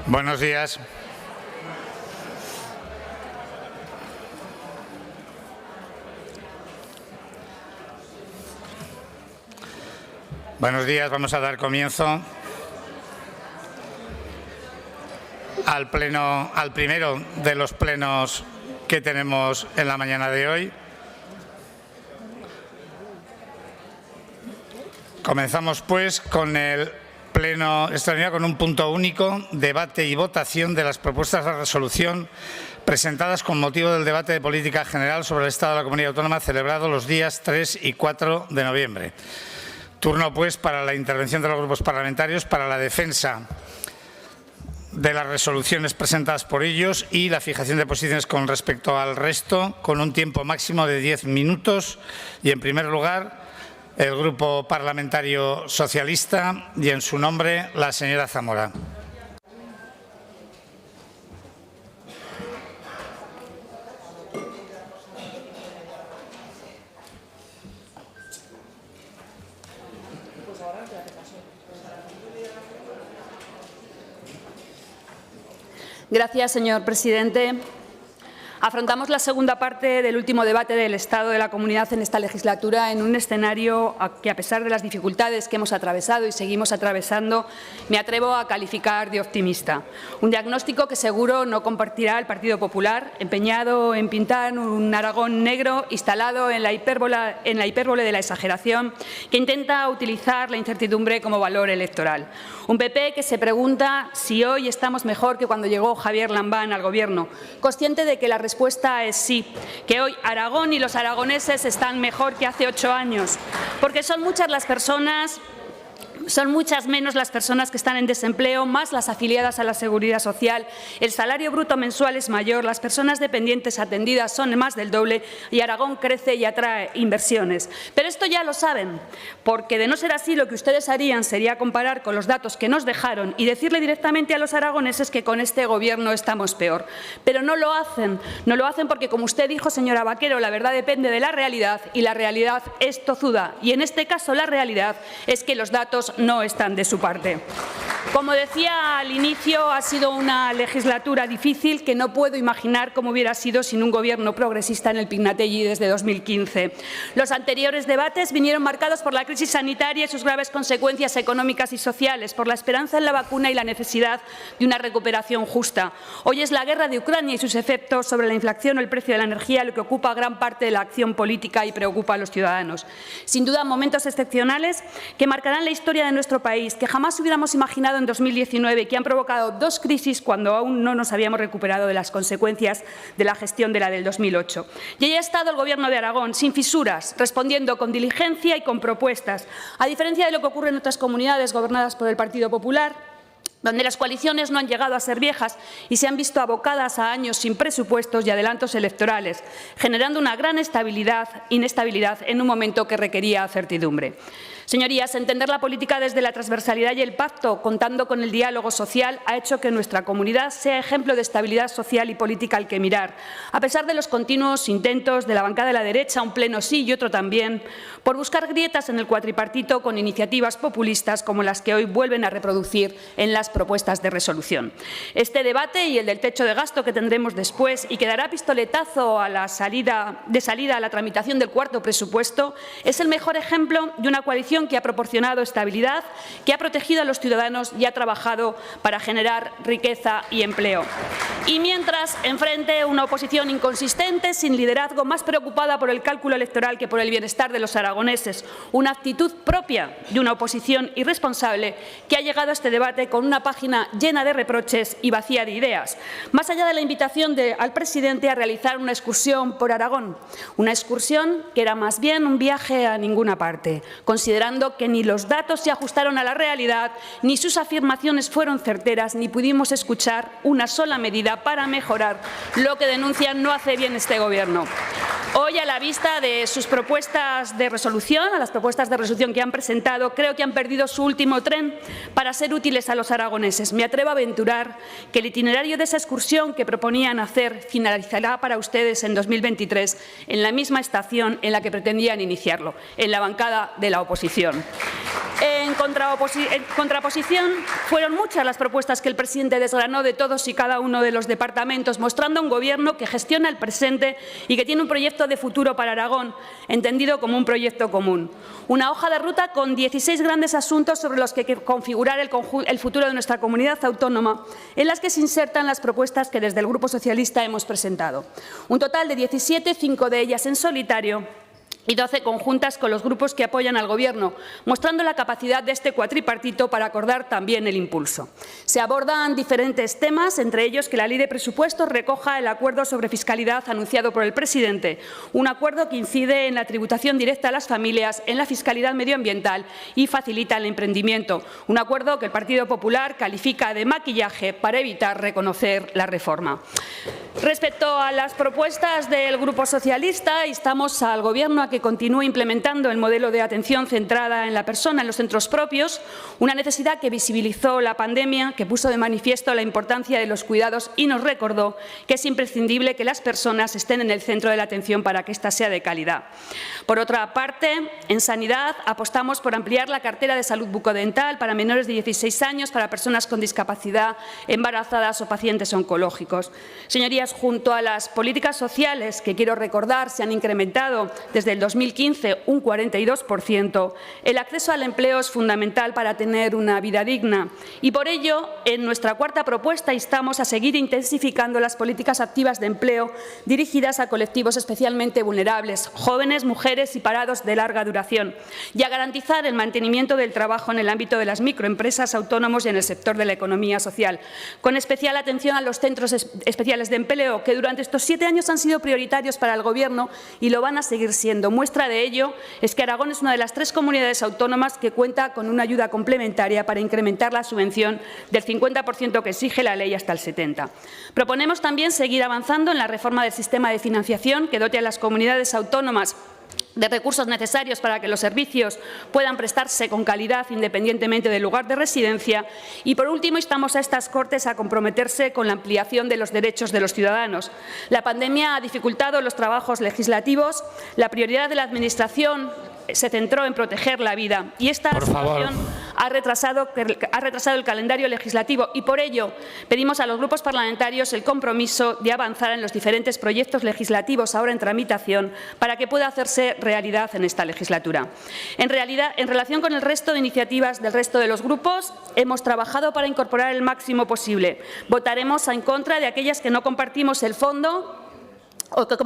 Buenos días. Buenos días. Vamos a dar comienzo al primero de los plenos que tenemos en la mañana de hoy. Comenzamos, pues, con el pleno extraordinario con un punto único, debate y votación de las propuestas de resolución presentadas con motivo del debate de política general sobre el Estado de la Comunidad Autónoma celebrado los días 3 y 4 de noviembre. Turno, pues, para la intervención de los grupos parlamentarios para la defensa de las resoluciones presentadas por ellos y la fijación de posiciones con respecto al resto, con un tiempo máximo de 10 minutos. Y, en primer lugar, el Grupo Parlamentario Socialista y, en su nombre, la señora Zamora. Gracias, señor presidente. Afrontamos la segunda parte del último debate del Estado de la Comunidad en esta legislatura en un escenario que, a pesar de las dificultades que hemos atravesado y seguimos atravesando, me atrevo a calificar de optimista. Un diagnóstico que seguro no compartirá el Partido Popular, empeñado en pintar un Aragón negro instalado en la hipérbole de la exageración, que intenta utilizar la incertidumbre como valor electoral. Un PP que se pregunta si hoy estamos mejor que cuando llegó Javier Lambán al Gobierno, consciente de que la respuesta es sí, que hoy Aragón y los aragoneses están mejor que hace 8 años, porque son muchas menos las personas que están en desempleo, más las afiliadas a la Seguridad Social, el salario bruto mensual es mayor, las personas dependientes atendidas son más del doble y Aragón crece y atrae inversiones. Pero esto ya lo saben, porque de no ser así lo que ustedes harían sería comparar con los datos que nos dejaron y decirle directamente a los aragoneses que con este Gobierno estamos peor. Pero no lo hacen porque, como usted dijo, señora Vaquero, la verdad depende de la realidad y la realidad es tozuda. Y en este caso la realidad es que los datos no están de su parte. Como decía al inicio, ha sido una legislatura difícil que no puedo imaginar cómo hubiera sido sin un Gobierno progresista en el Pignatelli desde 2015. Los anteriores debates vinieron marcados por la crisis sanitaria y sus graves consecuencias económicas y sociales, por la esperanza en la vacuna y la necesidad de una recuperación justa. Hoy es la guerra de Ucrania y sus efectos sobre la inflación o el precio de la energía lo que ocupa gran parte de la acción política y preocupa a los ciudadanos. Sin duda, momentos excepcionales que marcarán la historia de nuestro país, que jamás hubiéramos imaginado en 2019, que han provocado 2 crisis cuando aún no nos habíamos recuperado de las consecuencias de la gestión de la del 2008. Y ahí ha estado el Gobierno de Aragón, sin fisuras, respondiendo con diligencia y con propuestas. A diferencia de lo que ocurre en otras comunidades gobernadas por el Partido Popular, donde las coaliciones no han llegado a ser viejas y se han visto abocadas a años sin presupuestos y adelantos electorales, generando una gran inestabilidad en un momento que requería certidumbre. Señorías, entender la política desde la transversalidad y el pacto, contando con el diálogo social, ha hecho que nuestra comunidad sea ejemplo de estabilidad social y política al que mirar, a pesar de los continuos intentos de la bancada de la derecha, un pleno sí y otro también, por buscar grietas en el cuatripartito con iniciativas populistas como las que hoy vuelven a reproducir en las propuestas de resolución. Este debate y el del techo de gasto que tendremos después y que dará pistoletazo a la salida a la tramitación del cuarto presupuesto es el mejor ejemplo de una coalición que ha proporcionado estabilidad, que ha protegido a los ciudadanos y ha trabajado para generar riqueza y empleo. Y mientras, enfrente, una oposición inconsistente, sin liderazgo, más preocupada por el cálculo electoral que por el bienestar de los aragoneses, una actitud propia de una oposición irresponsable que ha llegado a este debate con una página llena de reproches y vacía de ideas, más allá de la invitación al presidente a realizar una excursión por Aragón, una excursión que era más bien un viaje a ninguna parte, considerando que ni los datos se ajustaron a la realidad, ni sus afirmaciones fueron certeras, ni pudimos escuchar una sola medida para mejorar lo que denuncian no hace bien este Gobierno. Hoy, a la vista de sus propuestas de resolución, a las propuestas de resolución que han presentado, creo que han perdido su último tren para ser útiles a los aragoneses. Me atrevo a aventurar que el itinerario de esa excursión que proponían hacer finalizará para ustedes en 2023 en la misma estación en la que pretendían iniciarlo, en la bancada de la oposición. En contraposición, fueron muchas las propuestas que el presidente desgranó de todos y cada uno de los departamentos, mostrando un Gobierno que gestiona el presente y que tiene un proyecto de futuro para Aragón, entendido como un proyecto común. Una hoja de ruta con 16 grandes asuntos sobre los que configurar el futuro de nuestra comunidad autónoma, en las que se insertan las propuestas que desde el Grupo Socialista hemos presentado. Un total de 17, 5 de ellas en solitario y 12 conjuntas con los grupos que apoyan al Gobierno, mostrando la capacidad de este cuatripartito para acordar también el impulso. Se abordan diferentes temas, entre ellos que la Ley de Presupuestos recoja el acuerdo sobre fiscalidad anunciado por el presidente, un acuerdo que incide en la tributación directa a las familias, en la fiscalidad medioambiental y facilita el emprendimiento, un acuerdo que el Partido Popular califica de maquillaje para evitar reconocer la reforma. Respecto a las propuestas del Grupo Socialista, instamos al Gobierno a que continúe implementando el modelo de atención centrada en la persona en los centros propios, una necesidad que visibilizó la pandemia, que puso de manifiesto la importancia de los cuidados y nos recordó que es imprescindible que las personas estén en el centro de la atención para que ésta sea de calidad. Por otra parte, en sanidad apostamos por ampliar la cartera de salud bucodental para menores de 16 años, para personas con discapacidad, embarazadas o pacientes oncológicos. Señorías, junto a las políticas sociales, que quiero recordar se han incrementado desde el 2015 un 42%, el acceso al empleo es fundamental para tener una vida digna y por ello, en nuestra cuarta propuesta, instamos a seguir intensificando las políticas activas de empleo dirigidas a colectivos especialmente vulnerables, jóvenes, mujeres y parados de larga duración, y a garantizar el mantenimiento del trabajo en el ámbito de las microempresas, autónomos y en el sector de la economía social, con especial atención a los centros especiales de empleo, que durante estos 7 años han sido prioritarios para el Gobierno y lo van a seguir siendo. Muestra de ello es que Aragón es una de las 3 comunidades autónomas que cuenta con una ayuda complementaria para incrementar la subvención del 50% que exige la ley hasta el 70%. Proponemos también seguir avanzando en la reforma del sistema de financiación que dote a las comunidades autónomas de recursos necesarios para que los servicios puedan prestarse con calidad independientemente del lugar de residencia. Y, por último, instamos a estas Cortes a comprometerse con la ampliación de los derechos de los ciudadanos. La pandemia ha dificultado los trabajos legislativos. La prioridad de la Administración se centró en proteger la vida y esta situación ha retrasado el calendario legislativo y por ello pedimos a los grupos parlamentarios el compromiso de avanzar en los diferentes proyectos legislativos ahora en tramitación para que pueda hacerse realidad en esta legislatura. En relación con el resto de iniciativas del resto de los grupos, hemos trabajado para incorporar el máximo posible. Votaremos en contra de aquellas que no compartimos el fondo, aunque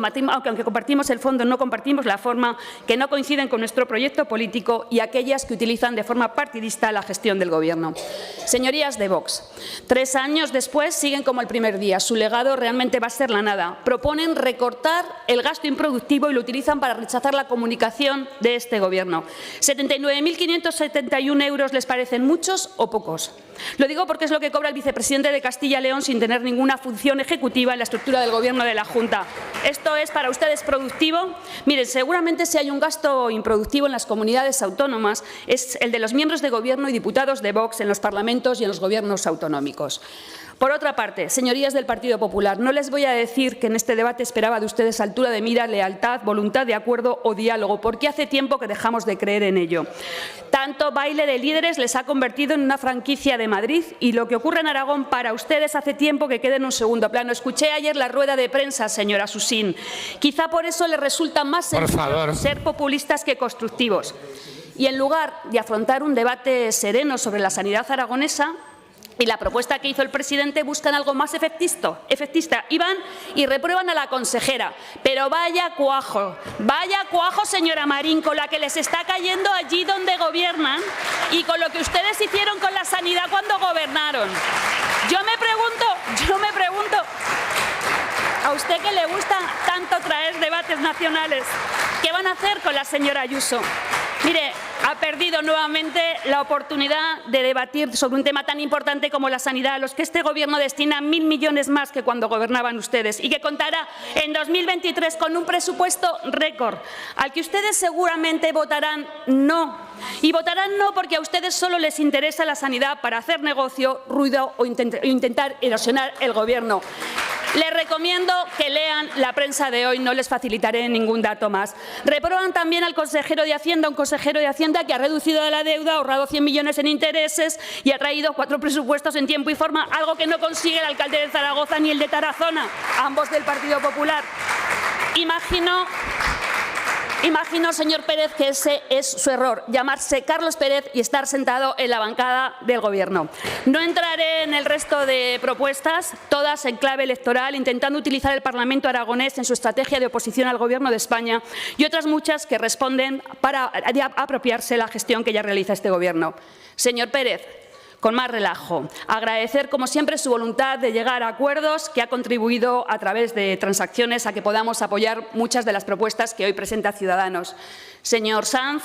compartimos el fondo, no compartimos la forma, que no coinciden con nuestro proyecto político y aquellas que utilizan de forma partidista la gestión del Gobierno. Señorías de Vox, 3 años después siguen como el primer día. Su legado realmente va a ser la nada. Proponen recortar el gasto improductivo y lo utilizan para rechazar la comunicación de este Gobierno. 79.571 euros, ¿les parecen muchos o pocos? Lo digo porque es lo que cobra el vicepresidente de Castilla y León sin tener ninguna función ejecutiva en la estructura del Gobierno de la Junta. ¿Esto es para ustedes productivo? Miren, seguramente si hay un gasto improductivo en las comunidades autónomas es el de los miembros de Gobierno y diputados de Vox en los parlamentos y en los gobiernos autonómicos. Por otra parte, señorías del Partido Popular, no les voy a decir que en este debate esperaba de ustedes altura de mira, lealtad, voluntad de acuerdo o diálogo, porque hace tiempo que dejamos de creer en ello. Tanto baile de líderes les ha convertido en una franquicia de Madrid y lo que ocurre en Aragón para ustedes hace tiempo que queda en un segundo plano. Escuché ayer la rueda de prensa, señora Susín. Quizá por eso les resulta más sencillo ser populistas que constructivos. Y en lugar de afrontar un debate sereno sobre la sanidad aragonesa, y la propuesta que hizo el presidente, buscan algo más efectista y van y reprueban a la consejera. Pero vaya cuajo, señora Marín, con la que les está cayendo allí donde gobiernan y con lo que ustedes hicieron con la sanidad cuando gobernaron. Yo me pregunto, a usted que le gusta tanto traer debates nacionales, ¿qué van a hacer con la señora Ayuso? Mire, ha perdido nuevamente la oportunidad de debatir sobre un tema tan importante como la sanidad, a los que este Gobierno destina 1.000 millones más que cuando gobernaban ustedes y que contará en 2023 con un presupuesto récord, al que ustedes seguramente votarán no. Y votarán no porque a ustedes solo les interesa la sanidad para hacer negocio, ruido o intentar erosionar el Gobierno. Les recomiendo que lean la prensa de hoy, no les facilitaré ningún dato más. Reprueban también al consejero de Hacienda, un consejero de Hacienda que ha reducido la deuda, ha ahorrado 100 millones en intereses y ha traído 4 presupuestos en tiempo y forma, algo que no consigue el alcalde de Zaragoza ni el de Tarazona, ambos del Partido Popular. Imagino, señor Pérez, que ese es su error, llamarse Carlos Pérez y estar sentado en la bancada del Gobierno. No entraré en el resto de propuestas, todas en clave electoral, intentando utilizar el Parlamento aragonés en su estrategia de oposición al Gobierno de España, y otras muchas que responden para apropiarse la gestión que ya realiza este Gobierno. Señor Pérez, con más relajo, agradecer como siempre su voluntad de llegar a acuerdos, que ha contribuido a través de transacciones a que podamos apoyar muchas de las propuestas que hoy presenta Ciudadanos. Señor Sanz,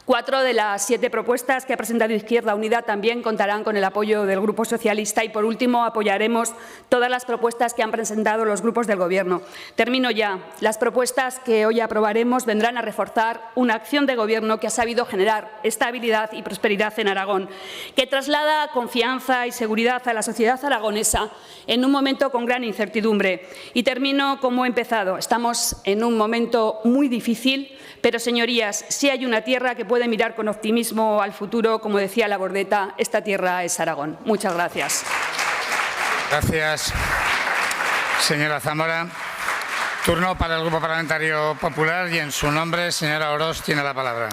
4 de las 7 propuestas que ha presentado Izquierda Unida también contarán con el apoyo del Grupo Socialista y, por último, apoyaremos todas las propuestas que han presentado los grupos del Gobierno. Termino ya. Las propuestas que hoy aprobaremos vendrán a reforzar una acción de Gobierno que ha sabido generar estabilidad y prosperidad en Aragón, que traslada confianza y seguridad a la sociedad aragonesa en un momento con gran incertidumbre. Y termino como he empezado. Estamos en un momento muy difícil, pero, señorías, si hay una tierra que puede mirar con optimismo al futuro, como decía la Bordeta, esta tierra es Aragón. Muchas gracias. Gracias, señora Zamora. Turno para el Grupo Parlamentario Popular y, en su nombre, señora Orós tiene la palabra.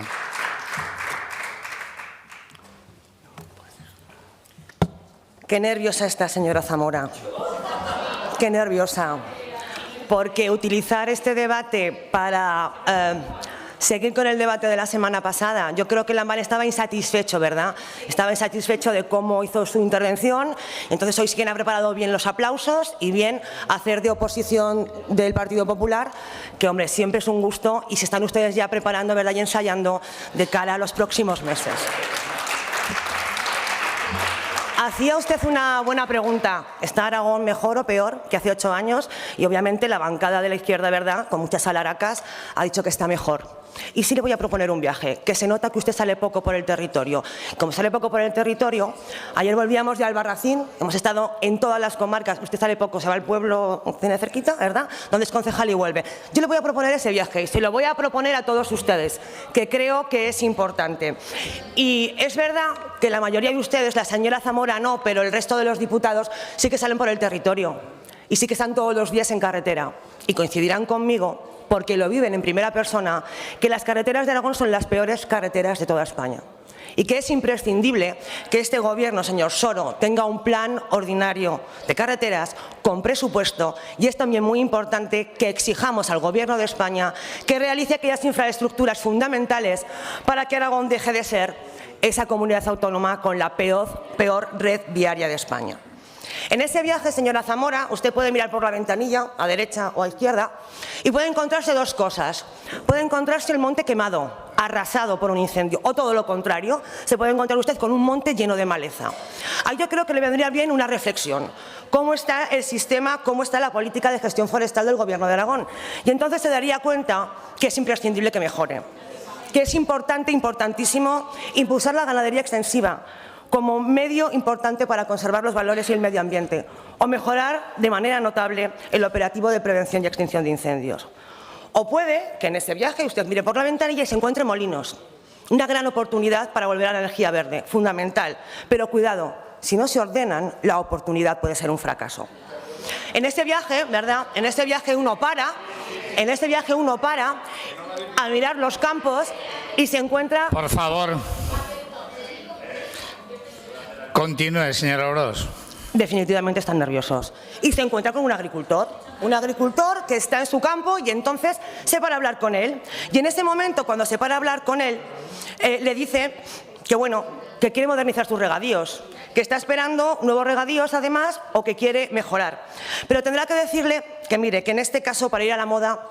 Qué nerviosa está, señora Zamora. Qué nerviosa. Porque utilizar este debate para seguir con el debate de la semana pasada, yo creo que Lamban estaba insatisfecho, ¿verdad? Estaba insatisfecho de cómo hizo su intervención, entonces hoy sí quien ha preparado bien los aplausos y bien hacer de oposición del Partido Popular, que, hombre, siempre es un gusto, y se están ustedes ya preparando, ¿verdad?, y ensayando de cara a los próximos meses. Hacía usted una buena pregunta. ¿Está Aragón mejor o peor que hace 8 años? Y obviamente la bancada de la izquierda, ¿verdad?, con muchas alaracas, ha dicho que está mejor. Y sí le voy a proponer un viaje, que se nota que usted sale poco por el territorio. Como sale poco por el territorio, ayer volvíamos de Albarracín, hemos estado en todas las comarcas, usted sale poco, se va al pueblo, tiene cerquita, ¿verdad?, donde es concejal y vuelve. Yo le voy a proponer ese viaje y se lo voy a proponer a todos ustedes, que creo que es importante. Y es verdad que la mayoría de ustedes, la señora Zamora no, pero el resto de los diputados sí que salen por el territorio y sí que están todos los días en carretera. Y coincidirán conmigo, porque lo viven en primera persona, que las carreteras de Aragón son las peores carreteras de toda España. Y que es imprescindible que este Gobierno, señor Soro, tenga un plan ordinario de carreteras con presupuesto, y es también muy importante que exijamos al Gobierno de España que realice aquellas infraestructuras fundamentales para que Aragón deje de ser esa comunidad autónoma con la peor red viaria de España. En ese viaje, señora Zamora, usted puede mirar por la ventanilla, a derecha o a izquierda, y puede encontrarse 2 cosas. Puede encontrarse el monte quemado, arrasado por un incendio, o todo lo contrario, se puede encontrar usted con un monte lleno de maleza. Ahí yo creo que le vendría bien una reflexión. ¿Cómo está el sistema, cómo está la política de gestión forestal del Gobierno de Aragón? Y entonces se daría cuenta que es imprescindible que mejore, que es importante, importantísimo, impulsar la ganadería extensiva como medio importante para conservar los valores y el medio ambiente, o mejorar de manera notable el operativo de prevención y extinción de incendios. O puede que en ese viaje usted mire por la ventanilla y se encuentre molinos, una gran oportunidad para volver a la energía verde, fundamental, pero cuidado, si no se ordenan, la oportunidad puede ser un fracaso. En este viaje, ¿verdad?, en este viaje uno para a mirar los campos y se encuentra... Por favor. Continúe, señora Orós. Definitivamente están nerviosos. Y se encuentra con un agricultor que está en su campo, y entonces se para a hablar con él. Y en ese momento, cuando se para a hablar con él, le dice que, bueno, que quiere modernizar sus regadíos, que está esperando nuevos regadíos además, o que quiere mejorar. Pero tendrá que decirle que, mire, que en este caso, para ir a la moda,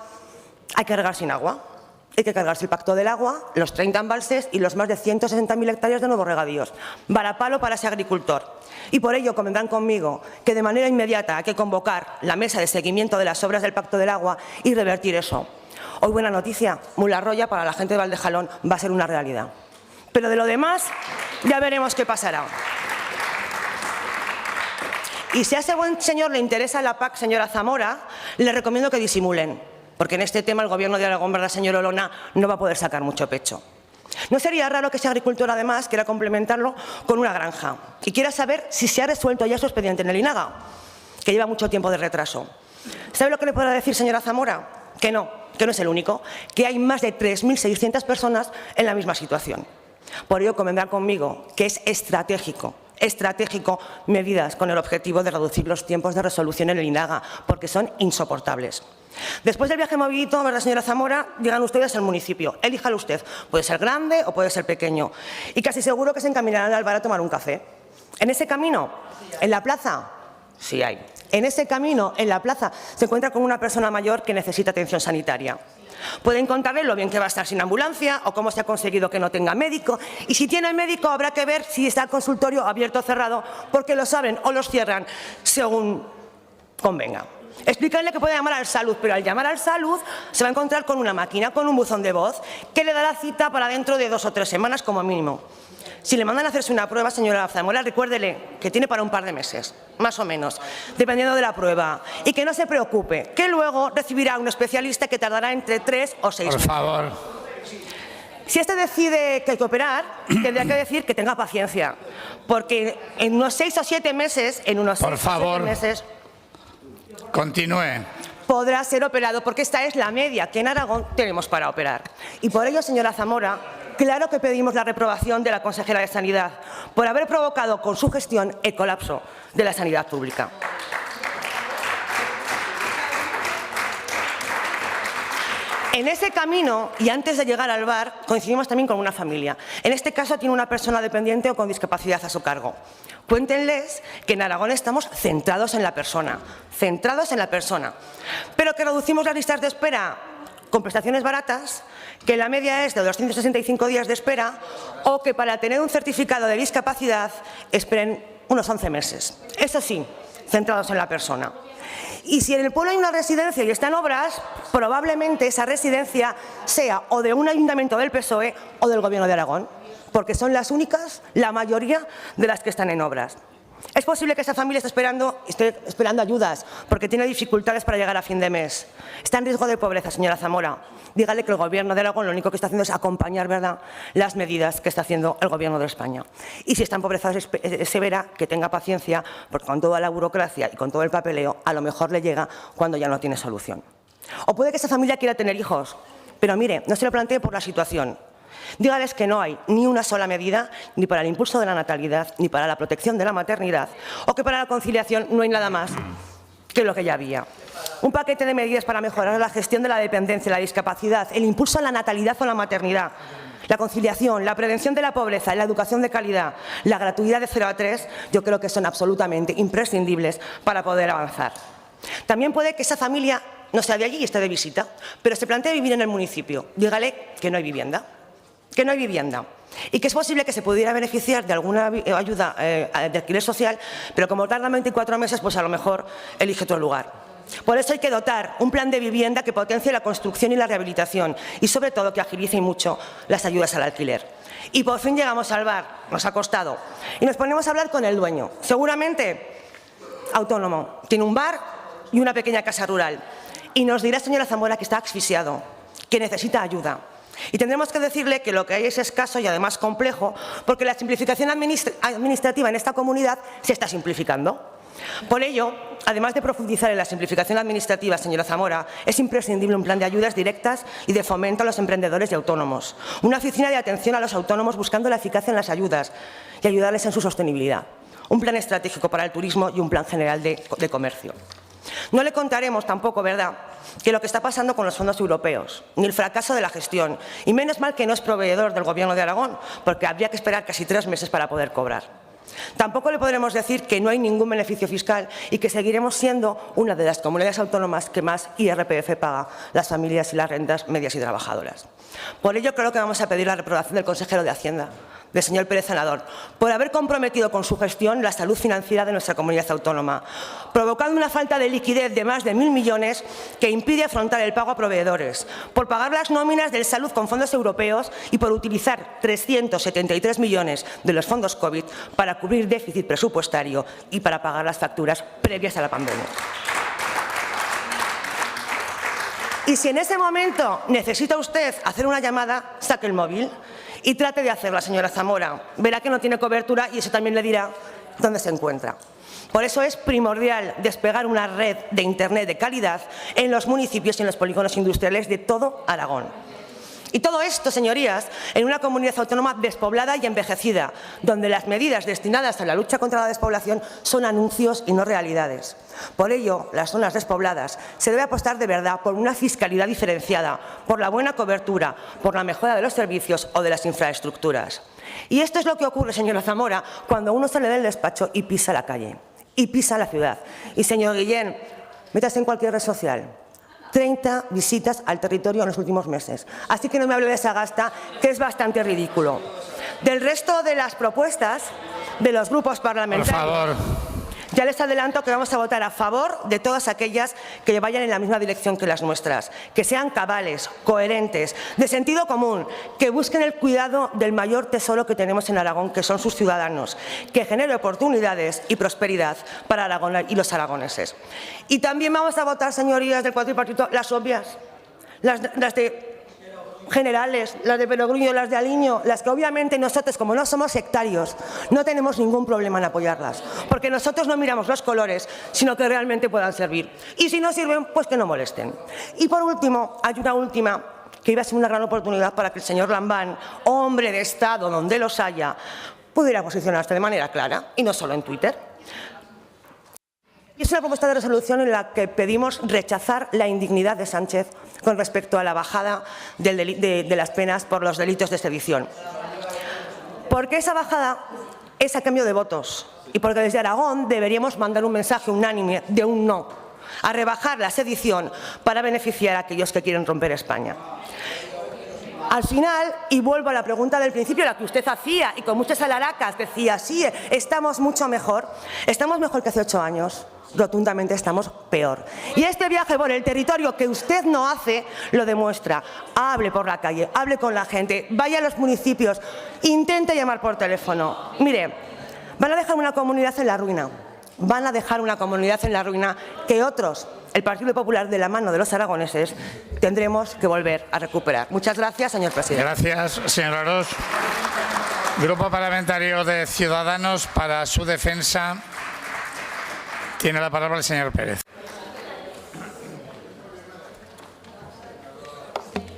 hay que regar sin agua. Hay que cargarse el Pacto del Agua, los 30 embalses y los más de 160.000 hectáreas de nuevos regadíos. Varapalo para ese agricultor. Y por ello convendrán conmigo que de manera inmediata hay que convocar la mesa de seguimiento de las obras del Pacto del Agua y revertir eso. Hoy, buena noticia, Mularroya para la gente de Valdejalón va a ser una realidad. Pero de lo demás ya veremos qué pasará. Y si a ese buen señor le interesa la PAC, señora Zamora, le recomiendo que disimulen, porque en este tema el Gobierno de Aragón, ¿verdad, señor Olona?, no va a poder sacar mucho pecho. No sería raro que ese agricultor, además, quiera complementarlo con una granja y quiera saber si se ha resuelto ya su expediente en el INAGA, que lleva mucho tiempo de retraso. ¿Sabe lo que le podrá decir, señora Zamora? Que no es el único, que hay más de 3.600 personas en la misma situación. Por ello, convendrá conmigo que es estratégico medidas con el objetivo de reducir los tiempos de resolución en el INAGA, porque son insoportables. Después del viaje movidito, ¿verdad, señora Zamora?, llegan ustedes al municipio. Elíjalo usted. Puede ser grande o puede ser pequeño. Y casi seguro que se encaminarán al bar a tomar un café. En ese camino, en la plaza, sí hay. En ese camino, en la plaza, se encuentra con una persona mayor que necesita atención sanitaria. Pueden contarle lo bien que va a estar sin ambulancia o cómo se ha conseguido que no tenga médico. Y si tiene médico, habrá que ver si está el consultorio abierto o cerrado, porque lo saben o los cierran según convenga. Explicarle que puede llamar al Salud, pero al llamar al Salud se va a encontrar con una máquina, con un buzón de voz, que le dará cita para dentro de 2 o 3 semanas como mínimo. Si le mandan a hacerse una prueba, señora Zamora, recuérdele que tiene para un par de meses, más o menos, dependiendo de la prueba. Y que no se preocupe, que luego recibirá un especialista que tardará entre 3 o 6 meses. Por favor. Si este decide que hay que operar, tendrá que decir que tenga paciencia, porque en unos 6 o 7 meses, Continúe. podrá ser operado, porque esta es la media que en Aragón tenemos para operar. Y por ello, señora Zamora, claro que pedimos la reprobación de la consejera de Sanidad por haber provocado con su gestión el colapso de la sanidad pública. En ese camino, y antes de llegar al bar, coincidimos también con una familia. En este caso tiene una persona dependiente o con discapacidad a su cargo. Cuéntenles que en Aragón estamos centrados en la persona, pero que reducimos las listas de espera con prestaciones baratas, que la media es de 265 días de espera, o que para tener un certificado de discapacidad esperen unos 11 meses. Eso sí, centrados en la persona. Y si en el pueblo hay una residencia y está en obras, probablemente esa residencia sea o de un ayuntamiento del PSOE o del Gobierno de Aragón, porque son las únicas, la mayoría de las que están en obras. Es posible que esa familia esté esperando ayudas porque tiene dificultades para llegar a fin de mes. Está en riesgo de pobreza, señora Zamora. Dígale que el Gobierno de Aragón lo único que está haciendo es acompañar, ¿verdad?, las medidas que está haciendo el Gobierno de España. Y si está en pobreza severa, que tenga paciencia, porque con toda la burocracia y con todo el papeleo, a lo mejor le llega cuando ya no tiene solución. O puede que esa familia quiera tener hijos, pero mire, no se lo plantee por la situación. Dígales que no hay ni una sola medida ni para el impulso de la natalidad ni para la protección de la maternidad, o que para la conciliación no hay nada más que lo que ya había. Un paquete de medidas para mejorar la gestión de la dependencia, la discapacidad, el impulso a la natalidad o la maternidad, la conciliación, la prevención de la pobreza, la educación de calidad, la gratuidad de 0 a 3, yo creo que son absolutamente imprescindibles para poder avanzar. También puede que esa familia no sea de allí y esté de visita, pero se plantee vivir en el municipio. Dígale que no hay vivienda. Y que es posible que se pudiera beneficiar de alguna ayuda de alquiler social, pero como tarda 24 meses, pues a lo mejor elige otro lugar. Por eso hay que dotar un plan de vivienda que potencie la construcción y la rehabilitación y, sobre todo, que agilice mucho las ayudas al alquiler. Y por fin llegamos al bar, nos ha costado, y nos ponemos a hablar con el dueño, seguramente autónomo, tiene un bar y una pequeña casa rural, y nos dirá, señora Zamora, que está asfixiado, que necesita ayuda. Y tendremos que decirle que lo que hay es escaso y además complejo, porque la simplificación administrativa en esta comunidad se está simplificando. Por ello, además de profundizar en la simplificación administrativa, señora Zamora, es imprescindible un plan de ayudas directas y de fomento a los emprendedores y autónomos. Una oficina de atención a los autónomos buscando la eficacia en las ayudas y ayudarles en su sostenibilidad. Un plan estratégico para el turismo y un plan general de comercio. No le contaremos tampoco, ¿verdad?, que lo que está pasando con los fondos europeos, ni el fracaso de la gestión, y menos mal que no es proveedor del Gobierno de Aragón, porque habría que esperar casi 3 meses para poder cobrar. Tampoco le podremos decir que no hay ningún beneficio fiscal y que seguiremos siendo una de las comunidades autónomas que más IRPF paga las familias y las rentas medias y trabajadoras. Por ello creo que vamos a pedir la reprobación del consejero de Hacienda, del señor Pérez Zanador, por haber comprometido con su gestión la salud financiera de nuestra comunidad autónoma, provocando una falta de liquidez de más de 1.000 millones que impide afrontar el pago a proveedores, por pagar las nóminas del salud con fondos europeos y por utilizar 373 millones de los fondos COVID para cubrir déficit presupuestario y para pagar las facturas previas a la pandemia. Y si en ese momento necesita usted hacer una llamada, saque el móvil y trate de hacerla, señora Zamora. Verá que no tiene cobertura y eso también le dirá dónde se encuentra. Por eso es primordial despegar una red de Internet de calidad en los municipios y en los polígonos industriales de todo Aragón. Y todo esto, señorías, en una comunidad autónoma despoblada y envejecida, donde las medidas destinadas a la lucha contra la despoblación son anuncios y no realidades. Por ello, las zonas despobladas se debe apostar de verdad por una fiscalidad diferenciada, por la buena cobertura, por la mejora de los servicios o de las infraestructuras. Y esto es lo que ocurre, señora Zamora, cuando uno sale del despacho y pisa la calle, y pisa la ciudad. Y, señor Guillén, métase en cualquier red social. 30 visitas al territorio en los últimos meses. Así que no me hable de esa gasta, que es bastante ridículo. Del resto de las propuestas de los grupos parlamentarios, por favor, ya les adelanto que vamos a votar a favor de todas aquellas que vayan en la misma dirección que las nuestras, que sean cabales, coherentes, de sentido común, que busquen el cuidado del mayor tesoro que tenemos en Aragón, que son sus ciudadanos, que genere oportunidades y prosperidad para Aragón y los aragoneses. Y también vamos a votar, señorías del cuatripartito, las obvias, las de generales, las de Perogrullo, las de Aliño, las que obviamente nosotros, como no somos sectarios, no tenemos ningún problema en apoyarlas, porque nosotros no miramos los colores, sino que realmente puedan servir. Y si no sirven, pues que no molesten. Y por último, hay una última, que iba a ser una gran oportunidad para que el señor Lambán, hombre de Estado, donde los haya, pudiera posicionarse de manera clara, y no solo en Twitter. Es una propuesta de resolución en la que pedimos rechazar la indignidad de Sánchez con respecto a la bajada de las penas por los delitos de sedición. Porque esa bajada es a cambio de votos y porque desde Aragón deberíamos mandar un mensaje unánime de un no a rebajar la sedición para beneficiar a aquellos que quieren romper España. Al final, y vuelvo a la pregunta del principio, la que usted hacía y con muchas alaracas decía, sí, estamos mucho mejor. Estamos mejor que hace 8 años. Rotundamente estamos peor. Y este viaje por el territorio que usted no hace lo demuestra. Hable por la calle, hable con la gente, vaya a los municipios, intente llamar por teléfono. Mire, van a dejar una comunidad en la ruina. Van a dejar una comunidad en la ruina que otros, el Partido Popular de la mano de los aragoneses, tendremos que volver a recuperar. Muchas gracias, señor presidente. Gracias, señor Arós. Grupo Parlamentario de Ciudadanos, para su defensa tiene la palabra el señor Pérez.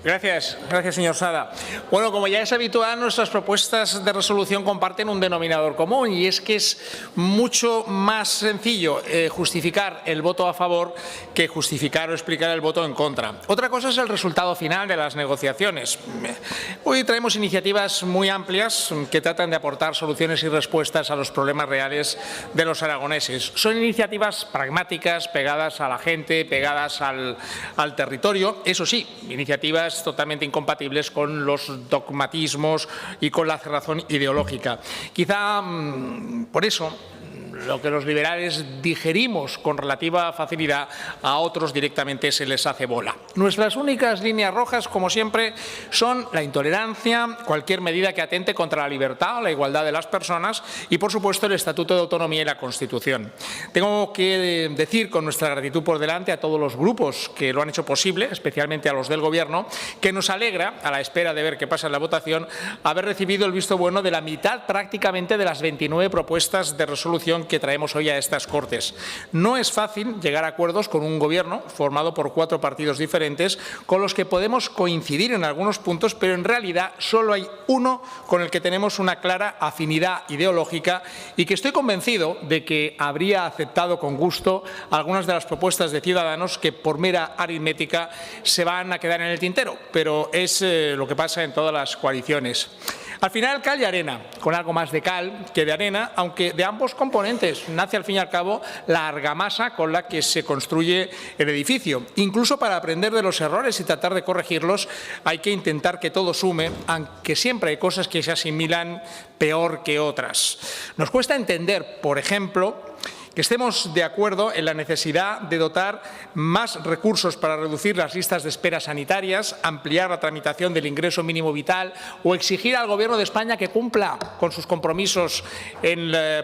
Gracias, señor Sada. Bueno, como ya es habitual, nuestras propuestas de resolución comparten un denominador común y es que es mucho más sencillo justificar el voto a favor que justificar o explicar el voto en contra. Otra cosa es el resultado final de las negociaciones. Hoy traemos iniciativas muy amplias que tratan de aportar soluciones y respuestas a los problemas reales de los aragoneses. Son iniciativas pragmáticas, pegadas a la gente, pegadas al territorio. Eso sí, iniciativas totalmente incompatibles con los dogmatismos y con la cerrazón ideológica. Quizá por eso lo que los liberales digerimos con relativa facilidad, a otros directamente se les hace bola. Nuestras únicas líneas rojas, como siempre, son la intolerancia, cualquier medida que atente contra la libertad o la igualdad de las personas y, por supuesto, el Estatuto de Autonomía y la Constitución. Tengo que decir, con nuestra gratitud por delante, a todos los grupos que lo han hecho posible, especialmente a los del Gobierno, que nos alegra, a la espera de ver qué pasa en la votación, haber recibido el visto bueno de la mitad prácticamente de las 29 propuestas de resolución que traemos hoy a estas Cortes. No es fácil llegar a acuerdos con un Gobierno formado por 4 partidos diferentes con los que podemos coincidir en algunos puntos, pero en realidad solo hay uno con el que tenemos una clara afinidad ideológica y que estoy convencido de que habría aceptado con gusto algunas de las propuestas de Ciudadanos que por mera aritmética se van a quedar en el tintero, pero es lo que pasa en todas las coaliciones. Al final, cal y arena, con algo más de cal que de arena, aunque de ambos componentes nace al fin y al cabo la argamasa con la que se construye el edificio. Incluso para aprender de los errores y tratar de corregirlos hay que intentar que todo sume, aunque siempre hay cosas que se asimilan peor que otras. Nos cuesta entender, por ejemplo, que estemos de acuerdo en la necesidad de dotar más recursos para reducir las listas de espera sanitarias, ampliar la tramitación del ingreso mínimo vital o exigir al Gobierno de España que cumpla con sus compromisos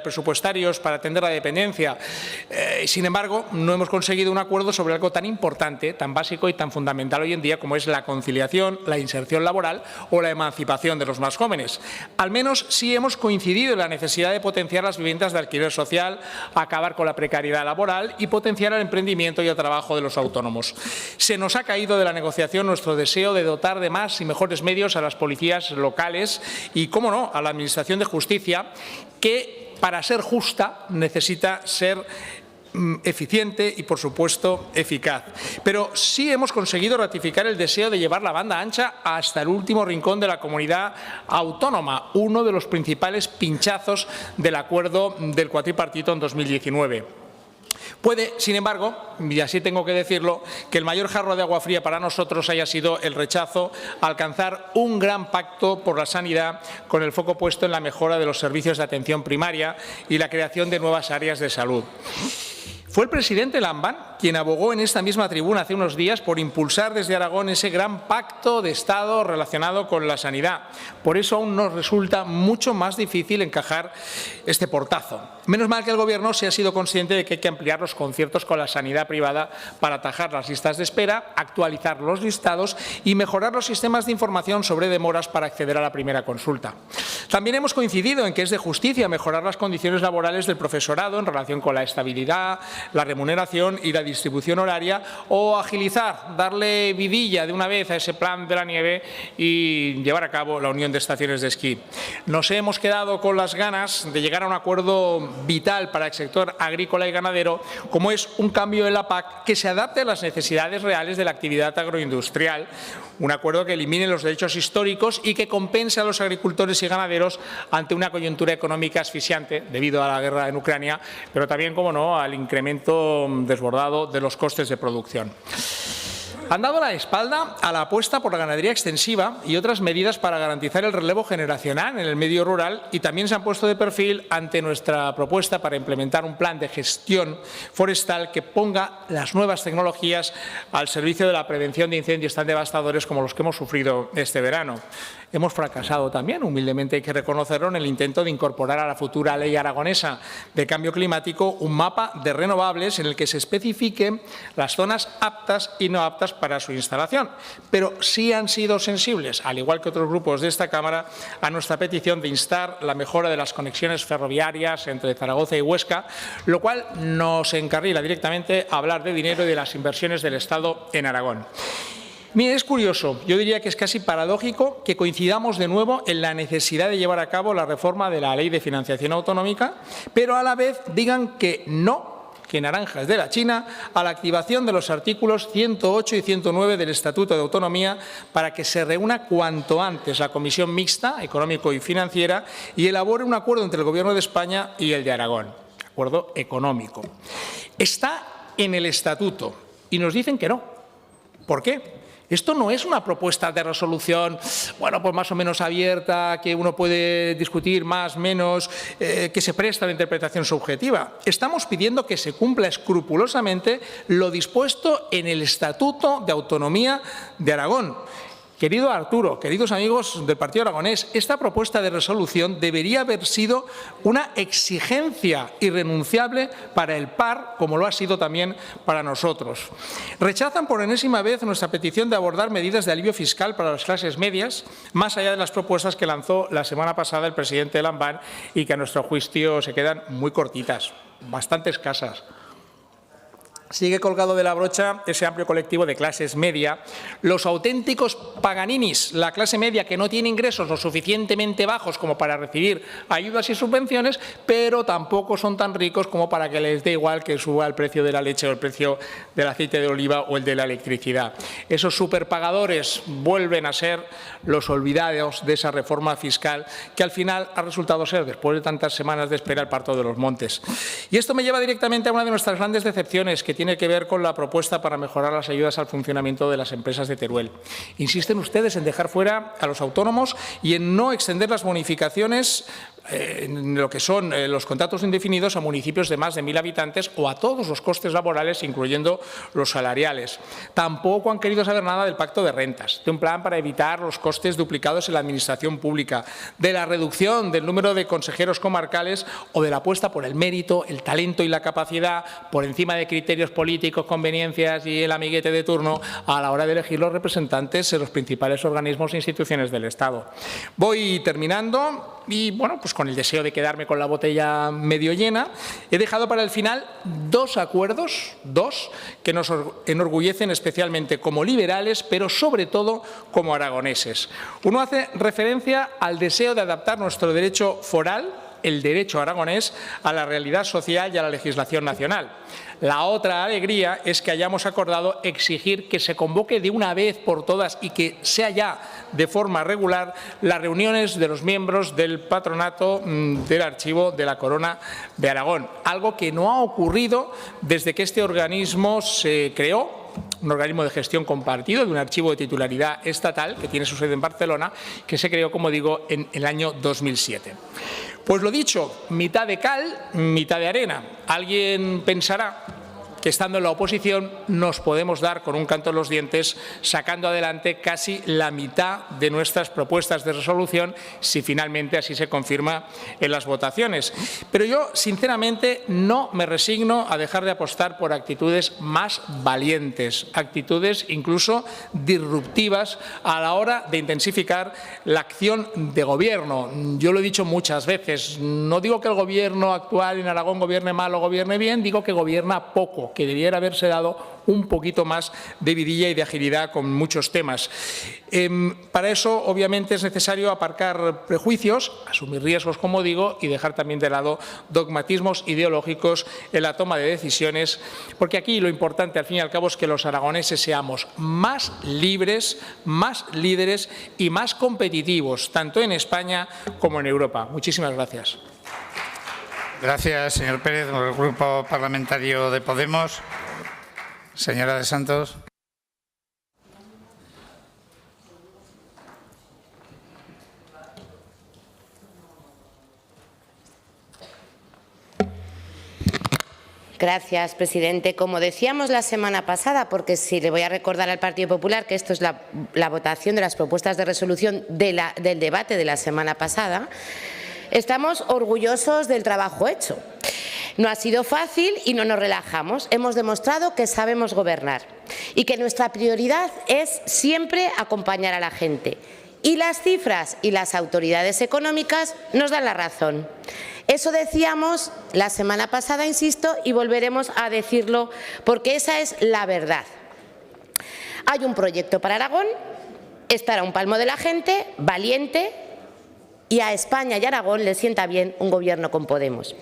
presupuestarios para atender la dependencia. Sin embargo, no hemos conseguido un acuerdo sobre algo tan importante, tan básico y tan fundamental hoy en día como es la conciliación, la inserción laboral o la emancipación de los más jóvenes. Al menos sí hemos coincidido en la necesidad de potenciar las viviendas de alquiler social, acabar con la precariedad laboral y potenciar el emprendimiento y el trabajo de los autónomos. Se nos ha caído de la negociación nuestro deseo de dotar de más y mejores medios a las policías locales y, cómo no, a la Administración de Justicia, que para ser justa necesita ser eficiente y, por supuesto, eficaz. Pero sí hemos conseguido ratificar el deseo de llevar la banda ancha hasta el último rincón de la comunidad autónoma, uno de los principales pinchazos del acuerdo del cuatripartito en 2019. Puede, sin embargo, y así tengo que decirlo, que el mayor jarro de agua fría para nosotros haya sido el rechazo a alcanzar un gran pacto por la sanidad con el foco puesto en la mejora de los servicios de atención primaria y la creación de nuevas áreas de salud. Fue el presidente Lambán quien abogó en esta misma tribuna hace unos días por impulsar desde Aragón ese gran pacto de Estado relacionado con la sanidad. Por eso aún nos resulta mucho más difícil encajar este portazo. Menos mal que el Gobierno se ha sido consciente de que hay que ampliar los conciertos con la sanidad privada para atajar las listas de espera, actualizar los listados y mejorar los sistemas de información sobre demoras para acceder a la primera consulta. También hemos coincidido en que es de justicia mejorar las condiciones laborales del profesorado en relación con la estabilidad, la remuneración y la distribución horaria, o agilizar, darle vidilla de una vez a ese plan de la nieve y llevar a cabo la unión de estaciones de esquí. Nos hemos quedado con las ganas de llegar a un acuerdo vital para el sector agrícola y ganadero, como es un cambio en la PAC que se adapte a las necesidades reales de la actividad agroindustrial, un acuerdo que elimine los derechos históricos y que compense a los agricultores y ganaderos ante una coyuntura económica asfixiante debido a la guerra en Ucrania, pero también, como no, al incremento desbordado de los costes de producción. Han dado la espalda a la apuesta por la ganadería extensiva y otras medidas para garantizar el relevo generacional en el medio rural, y también se han puesto de perfil ante nuestra propuesta para implementar un plan de gestión forestal que ponga las nuevas tecnologías al servicio de la prevención de incendios tan devastadores como los que hemos sufrido este verano. Hemos fracasado también, humildemente hay que reconocerlo, en el intento de incorporar a la futura ley aragonesa de cambio climático un mapa de renovables en el que se especifiquen las zonas aptas y no aptas para su instalación. Pero sí han sido sensibles, al igual que otros grupos de esta Cámara, a nuestra petición de instar la mejora de las conexiones ferroviarias entre Zaragoza y Huesca, lo cual nos encarrila directamente a hablar de dinero y de las inversiones del Estado en Aragón. Mire, es curioso, yo diría que es casi paradójico que coincidamos de nuevo en la necesidad de llevar a cabo la reforma de la Ley de Financiación Autonómica, pero a la vez digan que no, que naranja es de la China, a la activación de los artículos 108 y 109 del Estatuto de Autonomía para que se reúna cuanto antes la Comisión Mixta Económico y Financiera y elabore un acuerdo entre el Gobierno de España y el de Aragón, acuerdo económico. Está en el Estatuto y nos dicen que no. ¿Por qué? Esto no es una propuesta de resolución, bueno, pues más o menos abierta, que uno puede discutir más, menos, que se presta a la interpretación subjetiva. Estamos pidiendo que se cumpla escrupulosamente lo dispuesto en el Estatuto de Autonomía de Aragón. Querido Arturo, queridos amigos del Partido Aragonés, esta propuesta de resolución debería haber sido una exigencia irrenunciable para el PAR, como lo ha sido también para nosotros. Rechazan por enésima vez nuestra petición de abordar medidas de alivio fiscal para las clases medias, más allá de las propuestas que lanzó la semana pasada el presidente Lambán y que a nuestro juicio se quedan muy cortitas, bastante escasas. sigue colgado de la brocha ese amplio colectivo de clases media, los auténticos paganinis, la clase media que no tiene ingresos lo suficientemente bajos como para recibir ayudas y subvenciones, pero tampoco son tan ricos como para que les dé igual que suba el precio de la leche o el precio del aceite de oliva o el de la electricidad. Esos superpagadores vuelven a ser los olvidados de esa reforma fiscal que al final ha resultado ser, después de tantas semanas de espera, el parto de los montes. Y esto me lleva directamente a una de nuestras grandes decepciones, que tiene que ver con la propuesta para mejorar las ayudas al funcionamiento de las empresas de Teruel. Insisten ustedes en dejar fuera a los autónomos y en no extender las bonificaciones en lo que son los contratos indefinidos a municipios de más de 1.000 habitantes o a todos los costes laborales, incluyendo los salariales. Tampoco han querido saber nada del pacto de rentas, de un plan para evitar los costes duplicados en la administración pública, de la reducción del número de consejeros comarcales o de la apuesta por el mérito, el talento y la capacidad por encima de criterios políticos, conveniencias y el amiguete de turno a la hora de elegir los representantes en los principales organismos e instituciones del Estado. Voy terminando y, bueno, pues con el deseo de quedarme con la botella medio llena, he dejado para el final dos acuerdos, que nos enorgullecen especialmente como liberales, pero sobre todo como aragoneses. Uno hace referencia al deseo de adaptar nuestro derecho foral, el derecho aragonés, a la realidad social y a la legislación nacional. La otra alegría es que hayamos acordado exigir que se convoque de una vez por todas y que sea ya de forma regular las reuniones de los miembros del patronato del Archivo de la Corona de Aragón, algo que no ha ocurrido desde que este organismo se creó, un organismo de gestión compartido de un archivo de titularidad estatal que tiene su sede en Barcelona, que se creó, como digo, en el año 2007. Pues lo dicho, mitad de cal, mitad de arena. Alguien pensará que estando en la oposición nos podemos dar con un canto en los dientes sacando adelante casi la mitad de nuestras propuestas de resolución si finalmente así se confirma en las votaciones. Pero yo, sinceramente, no me resigno a dejar de apostar por actitudes más valientes, actitudes incluso disruptivas a la hora de intensificar la acción de gobierno. Yo lo he dicho muchas veces, no digo que el gobierno actual en Aragón gobierne mal o gobierne bien, digo que gobierna poco, que debiera haberse dado un poquito más de vidilla y de agilidad con muchos temas. Para eso, obviamente, es necesario aparcar prejuicios, asumir riesgos, como digo, y dejar también de lado dogmatismos ideológicos en la toma de decisiones, porque aquí lo importante, al fin y al cabo, es que los aragoneses seamos más libres, más líderes y más competitivos, tanto en España como en Europa. Muchísimas gracias. Gracias, señor Pérez. Por el Grupo Parlamentario de Podemos, señora de Santos. Gracias, presidente. Como decíamos la semana pasada, porque sí le voy a recordar al Partido Popular que esto es la votación de las propuestas de resolución del debate de la semana pasada, estamos orgullosos del trabajo hecho. No ha sido fácil y no nos relajamos. Hemos demostrado que sabemos gobernar y que nuestra prioridad es siempre acompañar a la gente. Y las cifras y las autoridades económicas nos dan la razón. Eso decíamos la semana pasada, insisto, y volveremos a decirlo porque esa es la verdad. Hay un proyecto para Aragón, estará a un palmo de la gente, valiente, y a España y Aragón le sienta bien un gobierno con Podemos.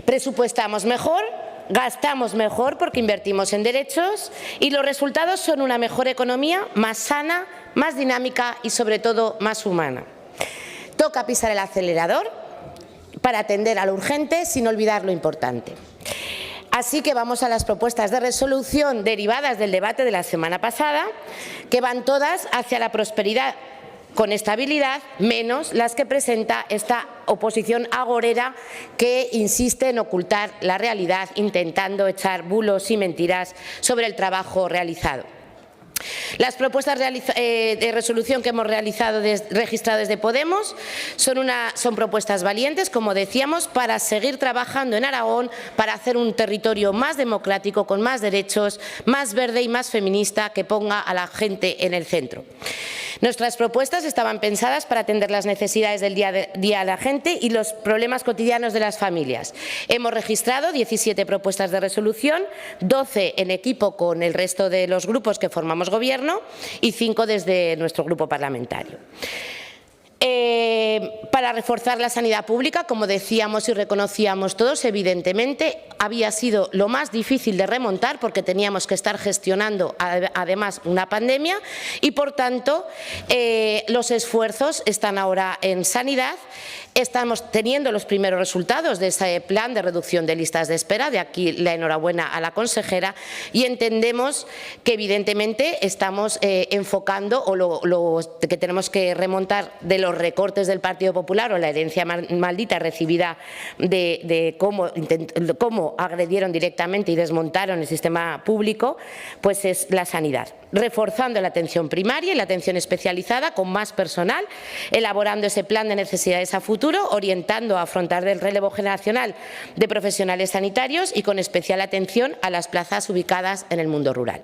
Presupuestamos mejor, gastamos mejor porque invertimos en derechos y los resultados son una mejor economía, más sana, más dinámica y sobre todo más humana. Toca pisar el acelerador para atender a lo urgente sin olvidar lo importante. Así que vamos a las propuestas de resolución derivadas del debate de la semana pasada, que van todas hacia la prosperidad con estabilidad, menos las que presenta esta oposición agorera que insiste en ocultar la realidad, intentando echar bulos y mentiras sobre el trabajo realizado. Las propuestas de resolución que hemos registrado desde Podemos son propuestas valientes, como decíamos, para seguir trabajando en Aragón, para hacer un territorio más democrático, con más derechos, más verde y más feminista, que ponga a la gente en el centro. Nuestras propuestas estaban pensadas para atender las necesidades del día a día de la gente y los problemas cotidianos de las familias. Hemos registrado 17 propuestas de resolución, 12 en equipo con el resto de los grupos que formamos Gobierno y 5 desde nuestro grupo parlamentario. Para reforzar la sanidad pública, como decíamos y reconocíamos todos, evidentemente había sido lo más difícil de remontar porque teníamos que estar gestionando además una pandemia y, por tanto, los esfuerzos están ahora en sanidad. Estamos teniendo los primeros resultados de ese plan de reducción de listas de espera, de aquí la enhorabuena a la consejera, y entendemos que evidentemente estamos enfocando o lo que tenemos que remontar de los recortes del Partido Popular o la herencia maldita recibida de cómo agredieron directamente y desmontaron el sistema público, pues es la sanidad. Reforzando la atención primaria y la atención especializada con más personal, elaborando ese plan de necesidades a futuro, orientando a afrontar el relevo generacional de profesionales sanitarios y con especial atención a las plazas ubicadas en el mundo rural.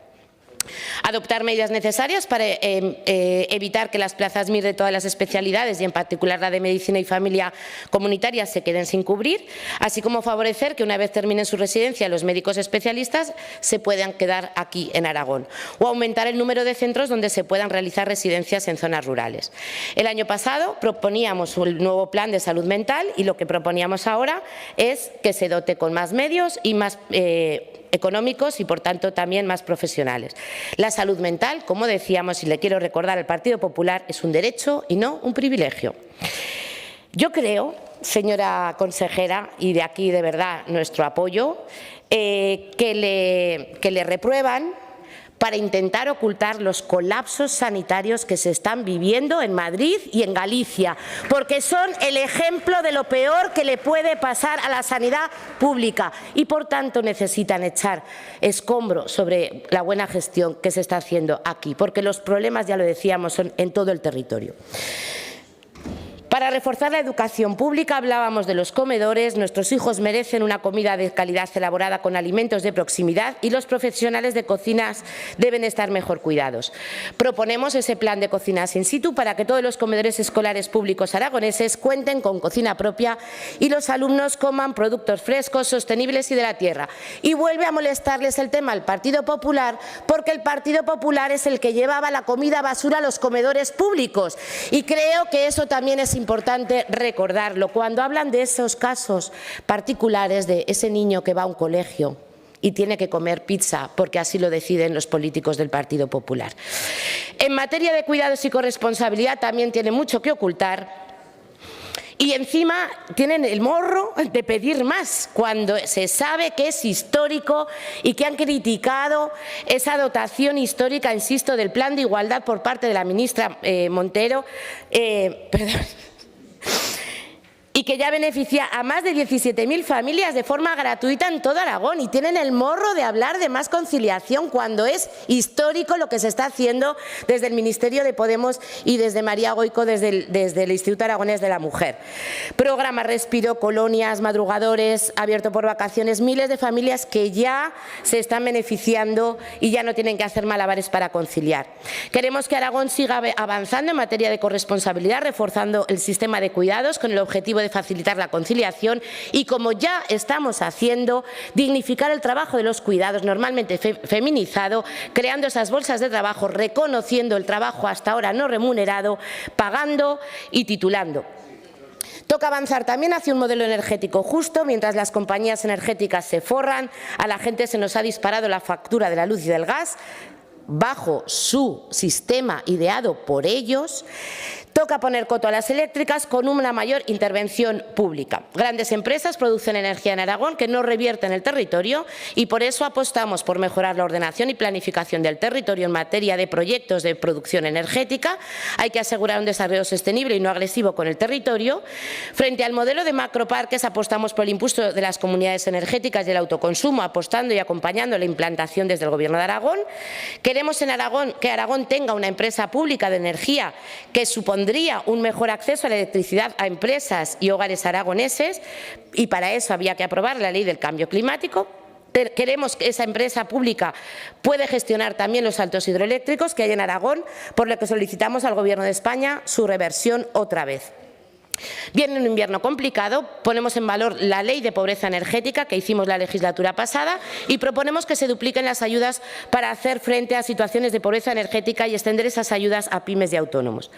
Adoptar medidas necesarias para evitar que las plazas MIR de todas las especialidades y en particular la de medicina y familia comunitaria se queden sin cubrir, así como favorecer que una vez terminen su residencia los médicos especialistas se puedan quedar aquí en Aragón o aumentar el número de centros donde se puedan realizar residencias en zonas rurales. El año pasado proponíamos el nuevo plan de salud mental y lo que proponíamos ahora es que se dote con más medios y más económicos y, por tanto, también más profesionales. La salud mental, como decíamos y le quiero recordar al Partido Popular, es un derecho y no un privilegio. Yo creo, señora consejera, y de aquí de verdad nuestro apoyo, que le reprueban para intentar ocultar los colapsos sanitarios que se están viviendo en Madrid y en Galicia, porque son el ejemplo de lo peor que le puede pasar a la sanidad pública y, por tanto, necesitan echar escombro sobre la buena gestión que se está haciendo aquí, porque los problemas, ya lo decíamos, son en todo el territorio. Para reforzar la educación pública hablábamos de los comedores. Nuestros hijos merecen una comida de calidad elaborada con alimentos de proximidad y los profesionales de cocinas deben estar mejor cuidados. Proponemos ese plan de cocinas in situ para que todos los comedores escolares públicos aragoneses cuenten con cocina propia y los alumnos coman productos frescos, sostenibles y de la tierra. Y vuelve a molestarles el tema al Partido Popular porque el Partido Popular es el que llevaba la comida basura a los comedores públicos y creo que eso también es importante recordarlo. Cuando hablan de esos casos particulares de ese niño que va a un colegio y tiene que comer pizza porque así lo deciden los políticos del Partido Popular. En materia de cuidados y corresponsabilidad también tiene mucho que ocultar. Y encima tienen el morro de pedir más, cuando se sabe que es histórico y que han criticado esa dotación histórica, insisto, del Plan de Igualdad por parte de la ministra Montero, y que ya beneficia a más de 17.000 familias de forma gratuita en todo Aragón, y tienen el morro de hablar de más conciliación cuando es histórico lo que se está haciendo desde el Ministerio de Podemos y desde María Goico, desde el Instituto Aragonés de la Mujer. Programa Respiro, colonias, madrugadores, abierto por vacaciones, miles de familias que ya se están beneficiando y ya no tienen que hacer malabares para conciliar. Queremos que Aragón siga avanzando en materia de corresponsabilidad, reforzando el sistema de cuidados con el objetivo de facilitar la conciliación y, como ya estamos haciendo, dignificar el trabajo de los cuidados, normalmente feminizado, creando esas bolsas de trabajo, reconociendo el trabajo hasta ahora no remunerado, pagando y titulando. Toca avanzar también hacia un modelo energético justo. Mientras las compañías energéticas se forran, a la gente se nos ha disparado la factura de la luz y del gas bajo su sistema ideado por ellos. Toca poner coto a las eléctricas con una mayor intervención pública. Grandes empresas producen energía en Aragón que no revierte en el territorio y por eso apostamos por mejorar la ordenación y planificación del territorio en materia de proyectos de producción energética. Hay que asegurar un desarrollo sostenible y no agresivo con el territorio. Frente al modelo de macroparques apostamos por el impulso de las comunidades energéticas y el autoconsumo, apostando y acompañando la implantación desde el Gobierno de Aragón. Queremos en Aragón que Aragón tenga una empresa pública de energía que supondría un mejor acceso a la electricidad a empresas y hogares aragoneses, y para eso había que aprobar la Ley del Cambio Climático. Queremos que esa empresa pública pueda gestionar también los saltos hidroeléctricos que hay en Aragón, por lo que solicitamos al Gobierno de España su reversión otra vez. Viene un invierno complicado, ponemos en valor la Ley de Pobreza Energética que hicimos la legislatura pasada y proponemos que se dupliquen las ayudas para hacer frente a situaciones de pobreza energética y extender esas ayudas a pymes y autónomos.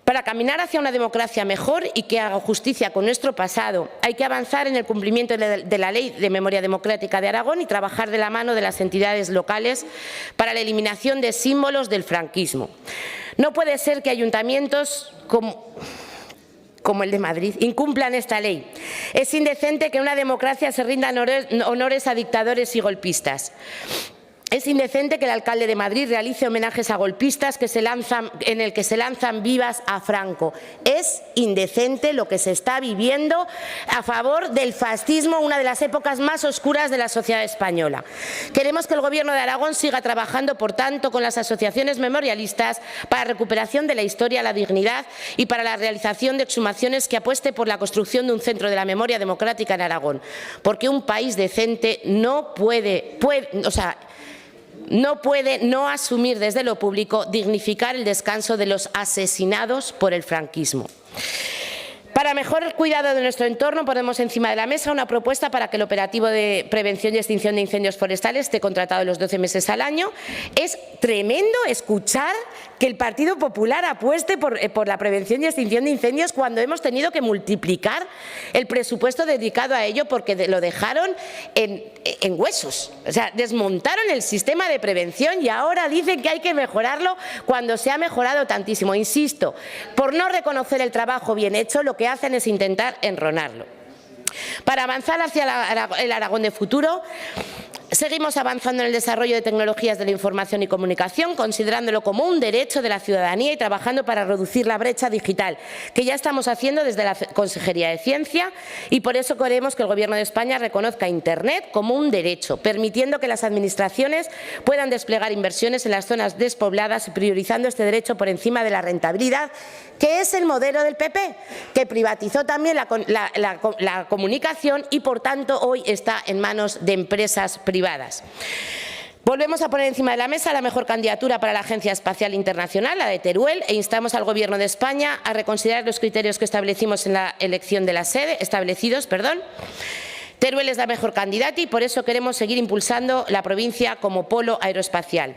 Para caminar hacia una democracia mejor y que haga justicia con nuestro pasado, hay que avanzar en el cumplimiento de la Ley de Memoria Democrática de Aragón y trabajar de la mano de las entidades locales para la eliminación de símbolos del franquismo. No puede ser que ayuntamientos como el de Madrid incumplan esta ley. Es indecente que en una democracia se rindan honores a dictadores y golpistas. Es indecente que el alcalde de Madrid realice homenajes a golpistas en el que se lanzan vivas a Franco. Es indecente lo que se está viviendo a favor del fascismo, una de las épocas más oscuras de la sociedad española. Queremos que el Gobierno de Aragón siga trabajando, por tanto, con las asociaciones memorialistas para la recuperación de la historia, la dignidad y para la realización de exhumaciones que apueste por la construcción de un centro de la memoria democrática en Aragón. Porque un país decente no puede no asumir desde lo público dignificar el descanso de los asesinados por el franquismo. Para mejor cuidado de nuestro entorno ponemos encima de la mesa una propuesta para que el operativo de prevención y extinción de incendios forestales esté contratado los 12 meses al año. Es tremendo escuchar que el Partido Popular apueste por la prevención y extinción de incendios cuando hemos tenido que multiplicar el presupuesto dedicado a ello porque lo dejaron en huesos. O sea, desmontaron el sistema de prevención y ahora dicen que hay que mejorarlo cuando se ha mejorado tantísimo. Insisto, por no reconocer el trabajo bien hecho, lo que hacen es intentar enronarlo. Para avanzar hacia el Aragón de futuro, seguimos avanzando en el desarrollo de tecnologías de la información y comunicación, considerándolo como un derecho de la ciudadanía y trabajando para reducir la brecha digital, que ya estamos haciendo desde la Consejería de Ciencia, y por eso queremos que el Gobierno de España reconozca Internet como un derecho, permitiendo que las administraciones puedan desplegar inversiones en las zonas despobladas y priorizando este derecho por encima de la rentabilidad, que es el modelo del PP, que privatizó también la comunicación y, por tanto, hoy está en manos de empresas privadas. Volvemos a poner encima de la mesa la mejor candidatura para la Agencia Espacial Internacional, la de Teruel, e instamos al Gobierno de España a reconsiderar los criterios que establecimos en la elección de la sede, Teruel es la mejor candidata y por eso queremos seguir impulsando la provincia como polo aeroespacial.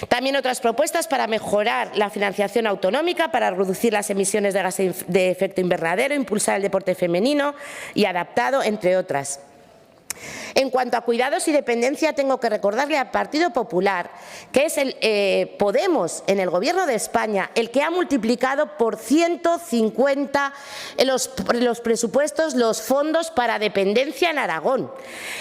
También otras propuestas para mejorar la financiación autonómica, para reducir las emisiones de gases de efecto invernadero, impulsar el deporte femenino y adaptado, entre otras. En cuanto a cuidados y dependencia, tengo que recordarle al Partido Popular que es Podemos en el Gobierno de España el que ha multiplicado por 150 los presupuestos, los fondos para dependencia en Aragón.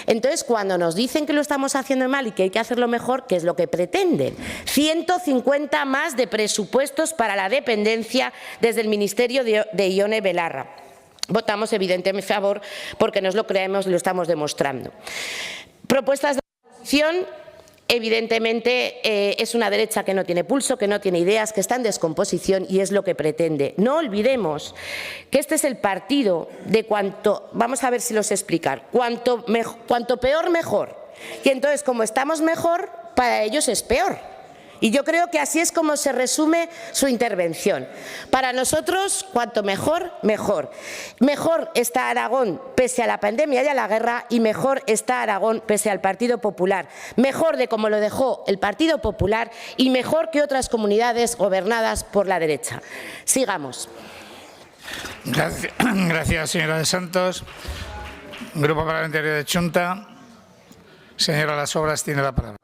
Entonces, cuando nos dicen que lo estamos haciendo mal y que hay que hacerlo mejor, ¿qué es lo que pretenden? 150 más de presupuestos para la dependencia desde el Ministerio de Ione Belarra. Votamos evidentemente a favor porque nos lo creemos y lo estamos demostrando. Propuestas de oposición, evidentemente es una derecha que no tiene pulso, que no tiene ideas, que está en descomposición y es lo que pretende. No olvidemos que este es el partido de cuanto, vamos a ver si los explicar, cuanto peor mejor. Y entonces, como estamos mejor, para ellos es peor. Y yo creo que así es como se resume su intervención. Para nosotros, cuanto mejor, mejor. Mejor está Aragón pese a la pandemia y a la guerra y mejor está Aragón pese al Partido Popular. Mejor de como lo dejó el Partido Popular y mejor que otras comunidades gobernadas por la derecha. Sigamos. Gracias, señora de Santos. Grupo Parlamentario de Chunta. Señora Las Obras tiene la palabra.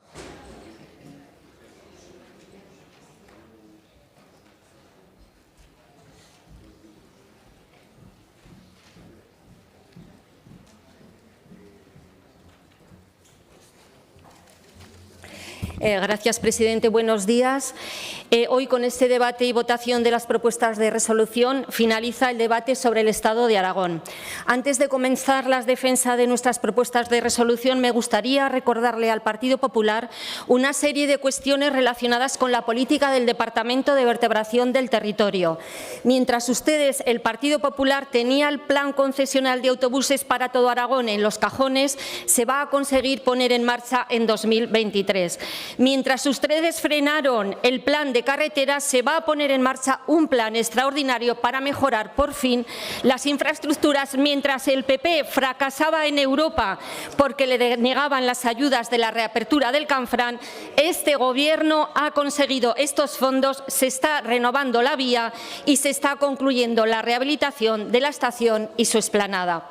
Gracias, presidente. Buenos días. Hoy, con este debate y votación de las propuestas de resolución, finaliza el debate sobre el Estado de Aragón. Antes de comenzar la defensa de nuestras propuestas de resolución, me gustaría recordarle al Partido Popular una serie de cuestiones relacionadas con la política del Departamento de Vertebración del Territorio. Mientras ustedes, el Partido Popular, tenía el plan concesional de autobuses para todo Aragón en los cajones, se va a conseguir poner en marcha en 2023. Mientras ustedes frenaron el plan de carreteras, se va a poner en marcha un plan extraordinario para mejorar por fin las infraestructuras. Mientras el PP fracasaba en Europa porque le denegaban las ayudas de la reapertura del Canfranc, este Gobierno ha conseguido estos fondos, se está renovando la vía y se está concluyendo la rehabilitación de la estación y su explanada.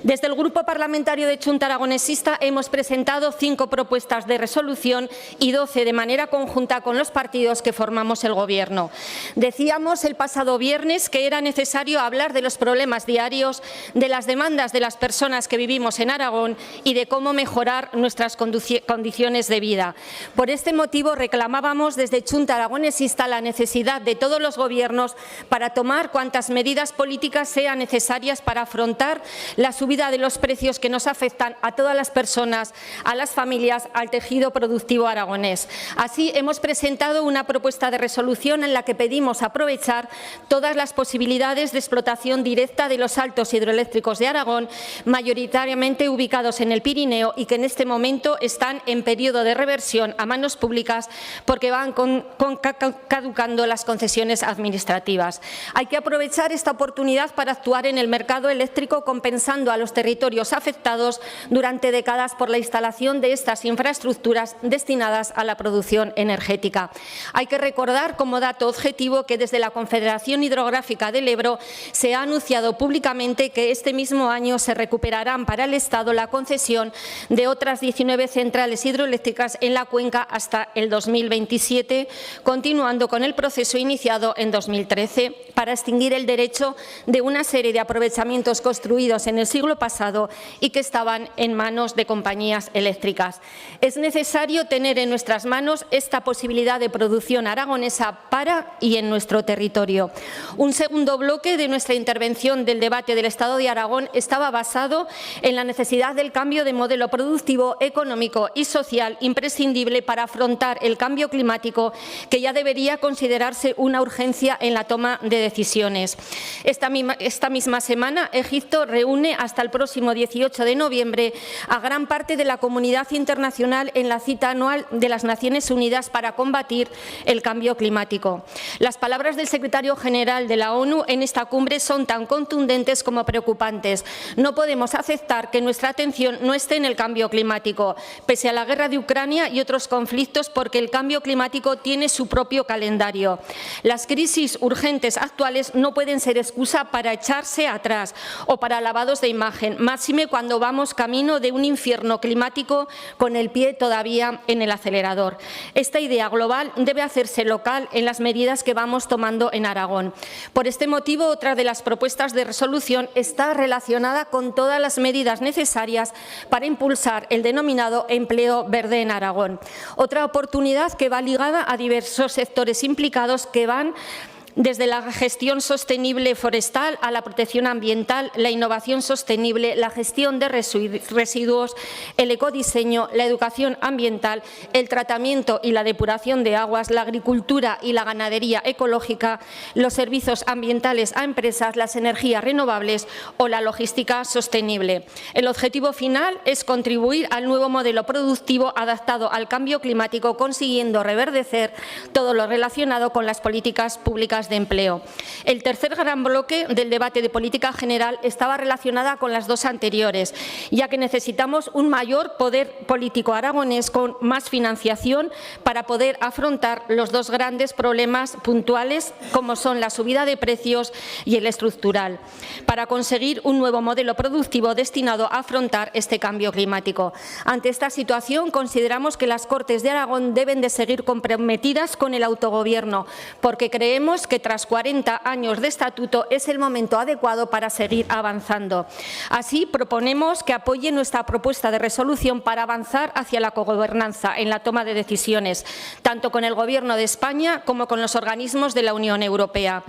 Desde el Grupo Parlamentario de Chunta Aragonesista hemos presentado 5 propuestas de resolución y 12 de manera conjunta con los partidos que formamos el Gobierno. Decíamos el pasado viernes que era necesario hablar de los problemas diarios, de las demandas de las personas que vivimos en Aragón y de cómo mejorar nuestras condiciones de vida. Por este motivo reclamábamos desde Chunta Aragonesista la necesidad de todos los gobiernos para tomar cuantas medidas políticas sean necesarias para afrontar la subida de los precios que nos afectan a todas las personas, a las familias, al tejido productivo aragonés. Así, hemos presentado una propuesta de resolución en la que pedimos aprovechar todas las posibilidades de explotación directa de los altos hidroeléctricos de Aragón, mayoritariamente ubicados en el Pirineo y que en este momento están en periodo de reversión a manos públicas porque van caducando las concesiones administrativas. Hay que aprovechar esta oportunidad para actuar en el mercado eléctrico, compensando a los territorios afectados durante décadas por la instalación de estas infraestructuras destinadas a la producción energética. Hay que recordar, como dato objetivo, que desde la Confederación Hidrográfica del Ebro se ha anunciado públicamente que este mismo año se recuperarán para el Estado la concesión de otras 19 centrales hidroeléctricas en la cuenca hasta el 2027, continuando con el proceso iniciado en 2013 para extinguir el derecho de una serie de aprovechamientos construidos en el siglo pasado y que estaban en manos de compañías eléctricas. Es necesario tener en nuestras manos esta posibilidad de producción aragonesa para y en nuestro territorio. Un segundo bloque de nuestra intervención del debate del Estado de Aragón estaba basado en la necesidad del cambio de modelo productivo, económico y social imprescindible para afrontar el cambio climático, que ya debería considerarse una urgencia en la toma de decisiones. Esta misma semana, Egipto reúne hasta el próximo 18 de noviembre a gran parte de la comunidad internacional en la cita anual de las Naciones Unidas para combatir el cambio climático. Las palabras del secretario general de la ONU en esta cumbre son tan contundentes como preocupantes. No podemos aceptar que nuestra atención no esté en el cambio climático, pese a la guerra de Ucrania y otros conflictos, porque el cambio climático tiene su propio calendario. Las crisis urgentes actuales no pueden ser excusa para echarse atrás o para lavados de imagen, máxime cuando vamos camino de un infierno climático con el pie todavía en el acelerador. Esta idea global debe hacerse local en las medidas que vamos tomando en Aragón. Por este motivo, otra de las propuestas de resolución está relacionada con todas las medidas necesarias para impulsar el denominado empleo verde en Aragón. Otra oportunidad que va ligada a diversos sectores implicados que van desde la gestión sostenible forestal a la protección ambiental, la innovación sostenible, la gestión de residuos, el ecodiseño, la educación ambiental, el tratamiento y la depuración de aguas, la agricultura y la ganadería ecológica, los servicios ambientales a empresas, las energías renovables o la logística sostenible. El objetivo final es contribuir al nuevo modelo productivo adaptado al cambio climático, consiguiendo reverdecer todo lo relacionado con las políticas públicas de empleo. El tercer gran bloque del debate de política general estaba relacionada con las dos anteriores, ya que necesitamos un mayor poder político aragonés con más financiación para poder afrontar los dos grandes problemas puntuales, como son la subida de precios y el estructural, para conseguir un nuevo modelo productivo destinado a afrontar este cambio climático. Ante esta situación, consideramos que las Cortes de Aragón deben de seguir comprometidas con el autogobierno, porque creemos que que tras 40 años de estatuto es el momento adecuado para seguir avanzando. Así, proponemos que apoye nuestra propuesta de resolución para avanzar hacia la cogobernanza en la toma de decisiones, tanto con el Gobierno de España como con los organismos de la Unión Europea.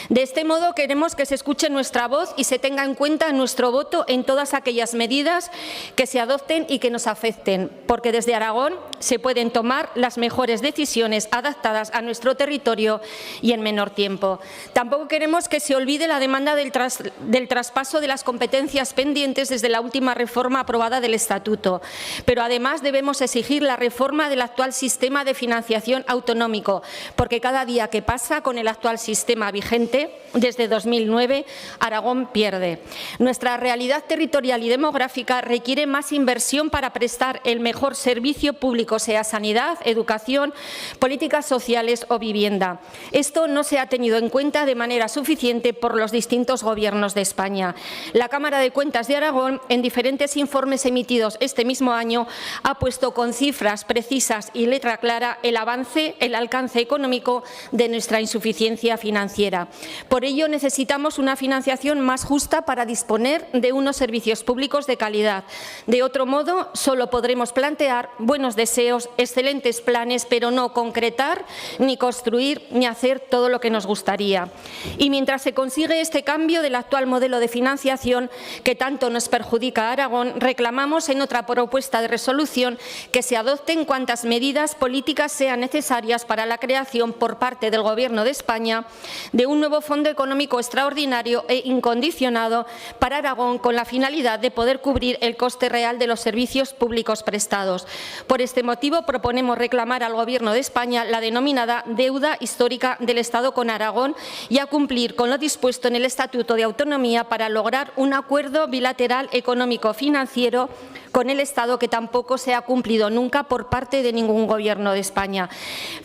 De este modo, queremos que se escuche nuestra voz y se tenga en cuenta nuestro voto en todas aquellas medidas que se adopten y que nos afecten, porque desde Aragón se pueden tomar las mejores decisiones adaptadas a nuestro territorio y en menor tiempo. Tampoco queremos que se olvide la demanda del traspaso de las competencias pendientes desde la última reforma aprobada del Estatuto, pero además debemos exigir la reforma del actual sistema de financiación autonómico, porque cada día que pasa con el actual sistema vigente, desde 2009, Aragón pierde. Nuestra realidad territorial y demográfica requiere más inversión para prestar el mejor servicio público, sea sanidad, educación, políticas sociales o vivienda. Esto no se ha tenido en cuenta de manera suficiente por los distintos gobiernos de España. La Cámara de Cuentas de Aragón, en diferentes informes emitidos este mismo año, ha puesto con cifras precisas y letra clara el alcance económico de nuestra insuficiencia financiera. Por ello, necesitamos una financiación más justa para disponer de unos servicios públicos de calidad. De otro modo, solo podremos plantear buenos deseos, excelentes planes, pero no concretar, ni construir, ni hacer todo lo que nos gustaría. Y mientras se consigue este cambio del actual modelo de financiación que tanto nos perjudica a Aragón, reclamamos en otra propuesta de resolución que se adopten cuantas medidas políticas sean necesarias para la creación por parte del Gobierno de España de un nuevo fondo económico extraordinario e incondicionado para Aragón, con la finalidad de poder cubrir el coste real de los servicios públicos prestados. Por este motivo, proponemos reclamar al Gobierno de España la denominada deuda histórica del Estado con Aragón y a cumplir con lo dispuesto en el Estatuto de Autonomía para lograr un acuerdo bilateral económico-financiero con el Estado, que tampoco se ha cumplido nunca por parte de ningún Gobierno de España.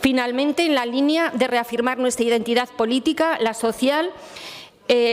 Finalmente, en la línea de reafirmar nuestra identidad política, la social,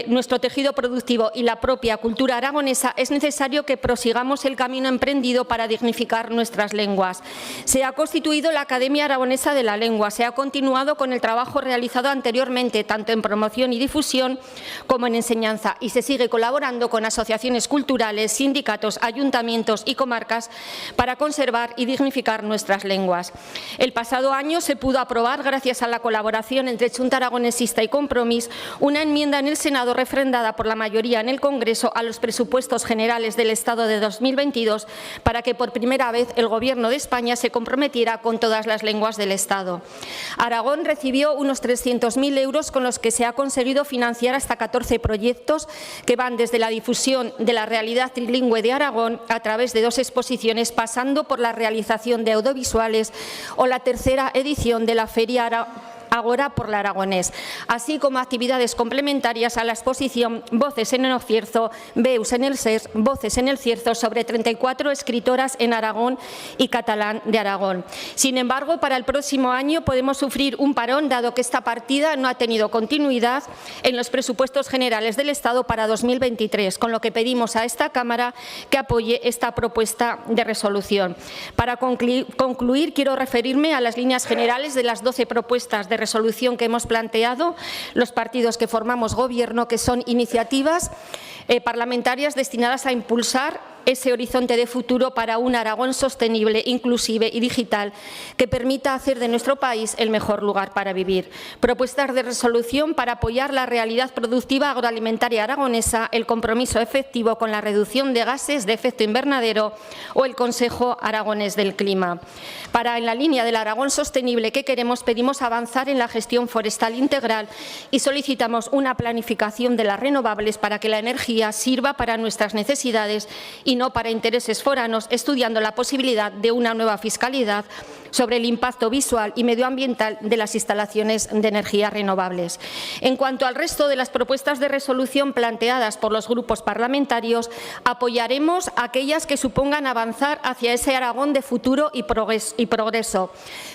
nuestro tejido productivo y la propia cultura aragonesa, es necesario que prosigamos el camino emprendido para dignificar nuestras lenguas. Se ha constituido la Academia Aragonesa de la Lengua, se ha continuado con el trabajo realizado anteriormente, tanto en promoción y difusión como en enseñanza, y se sigue colaborando con asociaciones culturales, sindicatos, ayuntamientos y comarcas para conservar y dignificar nuestras lenguas. El pasado año se pudo aprobar, gracias a la colaboración entre Xunta Aragonesista y Compromís, una enmienda en el Senado refrendada por la mayoría en el Congreso a los presupuestos generales del Estado de 2022 para que por primera vez el Gobierno de España se comprometiera con todas las lenguas del Estado. Aragón recibió unos 300.000 euros con los que se ha conseguido financiar hasta 14 proyectos que van desde la difusión de la realidad trilingüe de Aragón a través de 2 exposiciones, pasando por la realización de audiovisuales o la tercera edición de la Feria Agora por la Aragonés, así como actividades complementarias a la exposición Voces en el Cierzo, Veus en el SES, Voces en el Cierzo, sobre 34 escritoras en Aragón y catalán de Aragón. Sin embargo, para el próximo año podemos sufrir un parón, dado que esta partida no ha tenido continuidad en los presupuestos generales del Estado para 2023, con lo que pedimos a esta Cámara que apoye esta propuesta de resolución. Para concluir, quiero referirme a las líneas generales de las 12 propuestas de resolución que hemos planteado los partidos que formamos Gobierno, que son iniciativas parlamentarias destinadas a impulsar ese horizonte de futuro para un Aragón sostenible, inclusive y digital, que permita hacer de nuestro país el mejor lugar para vivir. Propuestas de resolución para apoyar la realidad productiva agroalimentaria aragonesa, el compromiso efectivo con la reducción de gases de efecto invernadero o el Consejo Aragonés del Clima. Para, en la línea del Aragón sostenible que queremos, pedimos avanzar en la gestión forestal integral y solicitamos una planificación de las renovables para que la energía sirva para nuestras necesidades y no para intereses foranos, estudiando la posibilidad de una nueva fiscalidad sobre el impacto visual y medioambiental de las instalaciones de energías renovables. En cuanto al resto de las propuestas de resolución planteadas por los grupos parlamentarios, apoyaremos aquellas que supongan avanzar hacia ese Aragón de futuro y progreso,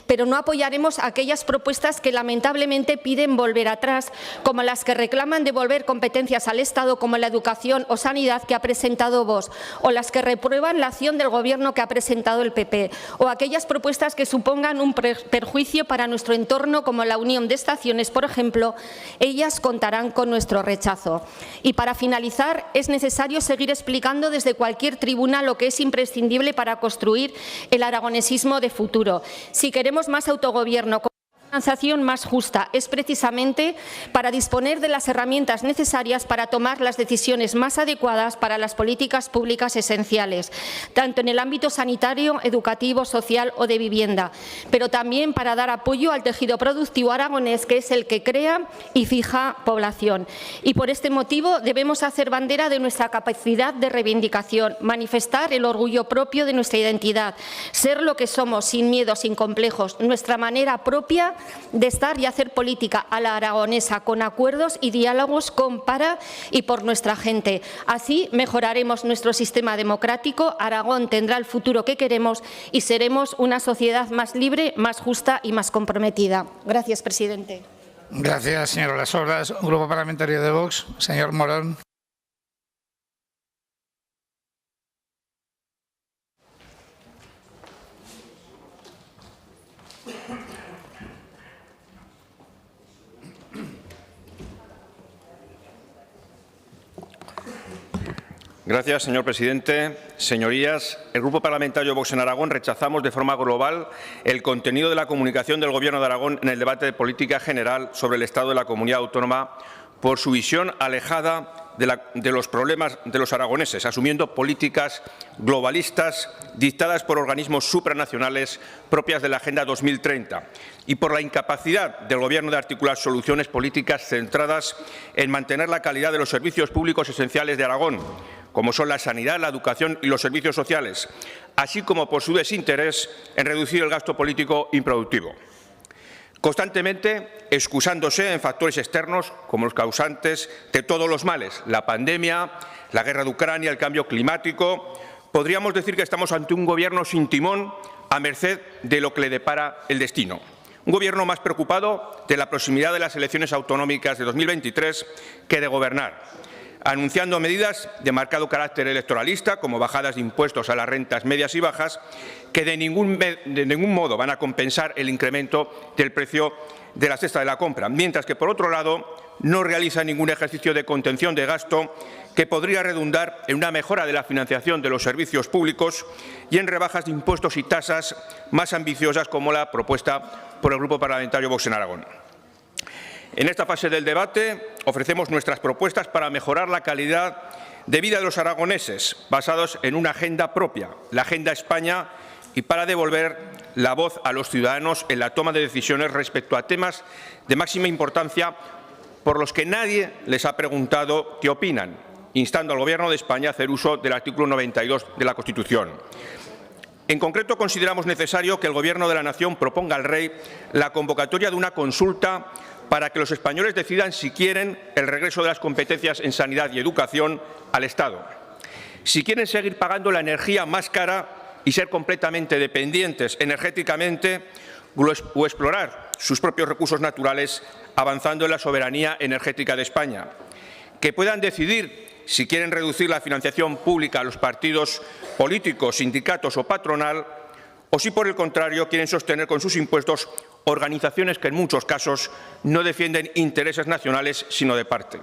pero no apoyaremos aquellas propuestas que lamentablemente piden volver atrás, como las que reclaman devolver competencias al Estado, como la educación o sanidad que ha presentado Vox, o las que reprueban la acción del Gobierno que ha presentado el PP, o aquellas propuestas que supongan un perjuicio para nuestro entorno, como la unión de estaciones, por ejemplo, ellas contarán con nuestro rechazo. Y para finalizar, es necesario seguir explicando desde cualquier tribuna lo que es imprescindible para construir el aragonesismo de futuro. Si queremos más autogobierno, una financiación más justa, es precisamente para disponer de las herramientas necesarias para tomar las decisiones más adecuadas para las políticas públicas esenciales, tanto en el ámbito sanitario, educativo, social o de vivienda, pero también para dar apoyo al tejido productivo aragonés, que es el que crea y fija población. Y por este motivo debemos hacer bandera de nuestra capacidad de reivindicación, manifestar el orgullo propio de nuestra identidad, ser lo que somos sin miedo, sin complejos, nuestra manera propia de estar y hacer política a la aragonesa, con acuerdos y diálogos con, para y por nuestra gente. Así mejoraremos nuestro sistema democrático, Aragón tendrá el futuro que queremos y seremos una sociedad más libre, más justa y más comprometida. Gracias, presidente. Gracias, señora Las Obras. Grupo Parlamentario de Vox, señor Morón. Gracias, señor presidente. Señorías, el Grupo Parlamentario Vox en Aragón rechazamos de forma global el contenido de la comunicación del Gobierno de Aragón en el debate de política general sobre el Estado de la comunidad autónoma por su visión alejada de los problemas de los aragoneses, asumiendo políticas globalistas dictadas por organismos supranacionales propias de la Agenda 2030 y por la incapacidad del Gobierno de articular soluciones políticas centradas en mantener la calidad de los servicios públicos esenciales de Aragón, como son la sanidad, la educación y los servicios sociales, así como por su desinterés en reducir el gasto político improductivo. Constantemente excusándose en factores externos como los causantes de todos los males, la pandemia, la guerra de Ucrania, el cambio climático. Podríamos decir que estamos ante un Gobierno sin timón, a merced de lo que le depara el destino. Un Gobierno más preocupado de la proximidad de las elecciones autonómicas de 2023 que de gobernar, anunciando medidas de marcado carácter electoralista, como bajadas de impuestos a las rentas medias y bajas, que de ningún modo van a compensar el incremento del precio de la cesta de la compra, mientras que, por otro lado, no realiza ningún ejercicio de contención de gasto que podría redundar en una mejora de la financiación de los servicios públicos y en rebajas de impuestos y tasas más ambiciosas, como la propuesta por el Grupo Parlamentario Vox en Aragón. En esta fase del debate ofrecemos nuestras propuestas para mejorar la calidad de vida de los aragoneses, basados en una agenda propia, la Agenda España, y para devolver la voz a los ciudadanos en la toma de decisiones respecto a temas de máxima importancia por los que nadie les ha preguntado qué opinan, instando al Gobierno de España a hacer uso del artículo 92 de la Constitución. En concreto, consideramos necesario que el Gobierno de la Nación proponga al Rey la convocatoria de una consulta para que los españoles decidan si quieren el regreso de las competencias en sanidad y educación al Estado, si quieren seguir pagando la energía más cara y ser completamente dependientes energéticamente, o explorar sus propios recursos naturales, avanzando en la soberanía energética de España, que puedan decidir si quieren reducir la financiación pública a los partidos políticos, sindicatos o patronal, o si, por el contrario, quieren sostener con sus impuestos organizaciones que en muchos casos no defienden intereses nacionales, sino de parte.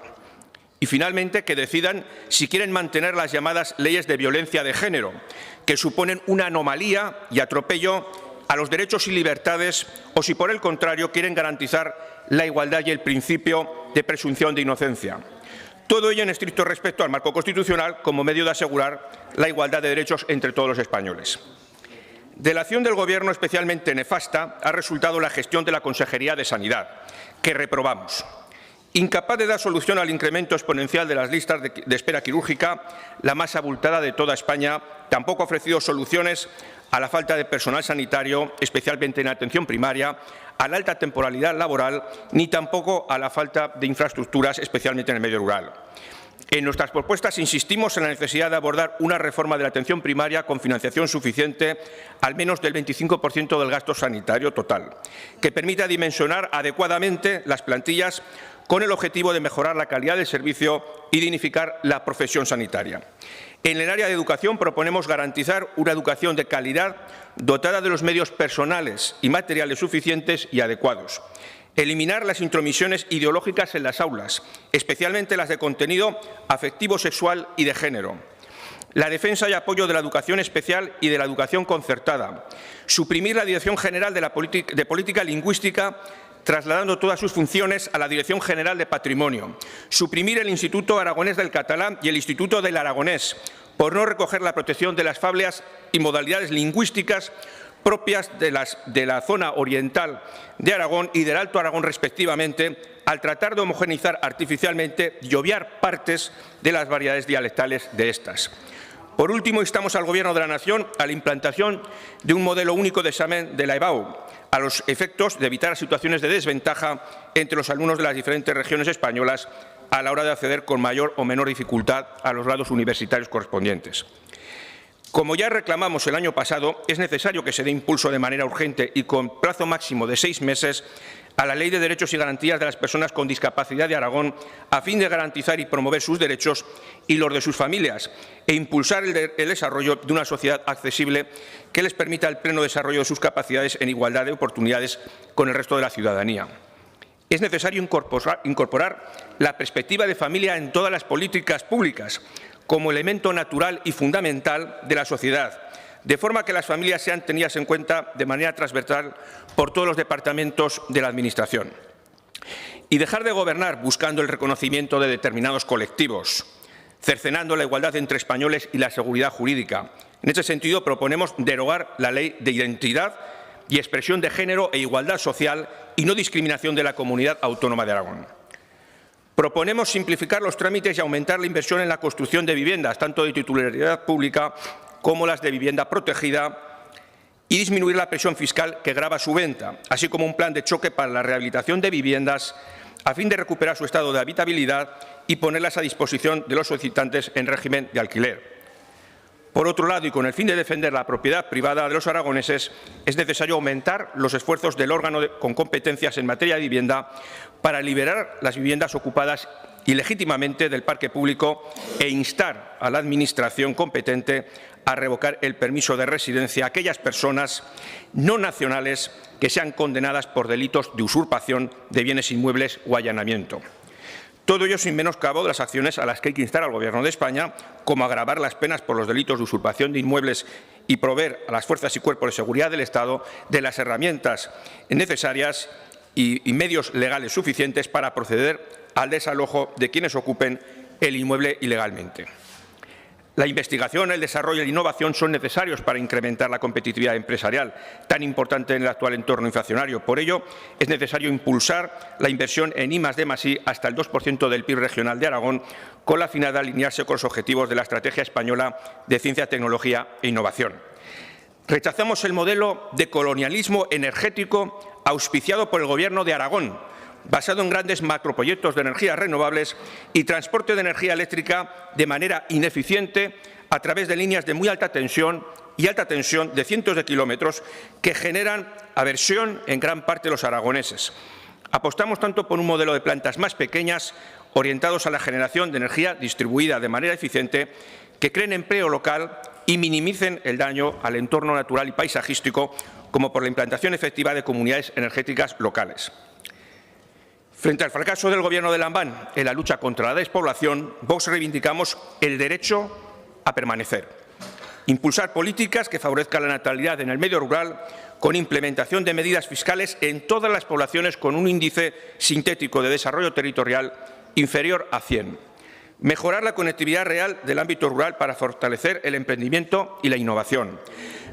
Y, finalmente, que decidan si quieren mantener las llamadas leyes de violencia de género, que suponen una anomalía y atropello a los derechos y libertades, o si, por el contrario, quieren garantizar la igualdad y el principio de presunción de inocencia. Todo ello en estricto respeto al marco constitucional como medio de asegurar la igualdad de derechos entre todos los españoles. De la acción del Gobierno especialmente nefasta ha resultado la gestión de la Consejería de Sanidad, que reprobamos. Incapaz de dar solución al incremento exponencial de las listas de espera quirúrgica, la más abultada de toda España, tampoco ha ofrecido soluciones a la falta de personal sanitario, especialmente en atención primaria, a la alta temporalidad laboral, ni tampoco a la falta de infraestructuras, especialmente en el medio rural. En nuestras propuestas insistimos en la necesidad de abordar una reforma de la atención primaria con financiación suficiente, al menos del 25% del gasto sanitario total, que permita dimensionar adecuadamente las plantillas con el objetivo de mejorar la calidad del servicio y dignificar la profesión sanitaria. En el área de educación proponemos garantizar una educación de calidad dotada de los medios personales y materiales suficientes y adecuados. Eliminar las intromisiones ideológicas en las aulas, especialmente las de contenido afectivo, sexual y de género. La defensa y apoyo de la educación especial y de la educación concertada. Suprimir la Dirección General de Política Lingüística, trasladando todas sus funciones a la Dirección General de Patrimonio. Suprimir el Instituto Aragonés del Catalán y el Instituto del Aragonés, por no recoger la protección de las fables y modalidades lingüísticas propias de la zona oriental de Aragón y del Alto Aragón, respectivamente, al tratar de homogeneizar artificialmente y obviar partes de las variedades dialectales de estas. Por último, instamos al Gobierno de la Nación a la implantación de un modelo único de examen de la EBAU, a los efectos de evitar situaciones de desventaja entre los alumnos de las diferentes regiones españolas a la hora de acceder con mayor o menor dificultad a los grados universitarios correspondientes. Como ya reclamamos el año pasado, es necesario que se dé impulso de manera urgente y con plazo máximo de 6 meses a la Ley de Derechos y Garantías de las Personas con Discapacidad de Aragón, a fin de garantizar y promover sus derechos y los de sus familias, e impulsar el desarrollo de una sociedad accesible que les permita el pleno desarrollo de sus capacidades en igualdad de oportunidades con el resto de la ciudadanía. Es necesario incorporar la perspectiva de familia en todas las políticas públicas, como elemento natural y fundamental de la sociedad, de forma que las familias sean tenidas en cuenta de manera transversal por todos los departamentos de la Administración. Y dejar de gobernar buscando el reconocimiento de determinados colectivos, cercenando la igualdad entre españoles y la seguridad jurídica. En este sentido, proponemos derogar la Ley de Identidad y Expresión de Género e Igualdad Social y no discriminación de la Comunidad Autónoma de Aragón. Proponemos simplificar los trámites y aumentar la inversión en la construcción de viviendas, tanto de titularidad pública como las de vivienda protegida, y disminuir la presión fiscal que grava su venta, así como un plan de choque para la rehabilitación de viviendas a fin de recuperar su estado de habitabilidad y ponerlas a disposición de los solicitantes en régimen de alquiler. Por otro lado, y con el fin de defender la propiedad privada de los aragoneses, es necesario aumentar los esfuerzos del órgano con competencias en materia de vivienda para liberar las viviendas ocupadas ilegítimamente del parque público e instar a la Administración competente a revocar el permiso de residencia a aquellas personas no nacionales que sean condenadas por delitos de usurpación de bienes inmuebles o allanamiento. Todo ello sin menoscabo de las acciones a las que hay que instar al Gobierno de España, como agravar las penas por los delitos de usurpación de inmuebles y proveer a las fuerzas y cuerpos de seguridad del Estado de las herramientas necesarias y medios legales suficientes para proceder al desalojo de quienes ocupen el inmueble ilegalmente. La investigación, el desarrollo y la innovación son necesarios para incrementar la competitividad empresarial, tan importante en el actual entorno inflacionario. Por ello, es necesario impulsar la inversión en I+D+I hasta el 2% del PIB regional de Aragón, con la finalidad de alinearse con los objetivos de la Estrategia Española de Ciencia, Tecnología e Innovación. Rechazamos el modelo de colonialismo energético auspiciado por el Gobierno de Aragón, basado en grandes macroproyectos de energías renovables y transporte de energía eléctrica de manera ineficiente a través de líneas de muy alta tensión y alta tensión de cientos de kilómetros que generan aversión en gran parte de los aragoneses. Apostamos tanto por un modelo de plantas más pequeñas, orientados a la generación de energía distribuida de manera eficiente, que creen empleo local y minimicen el daño al entorno natural y paisajístico, como por la implantación efectiva de comunidades energéticas locales. Frente al fracaso del Gobierno de Lambán en la lucha contra la despoblación, Vox reivindicamos el derecho a permanecer. Impulsar políticas que favorezcan la natalidad en el medio rural con implementación de medidas fiscales en todas las poblaciones con un índice sintético de desarrollo territorial inferior a 100. Mejorar la conectividad real del ámbito rural para fortalecer el emprendimiento y la innovación.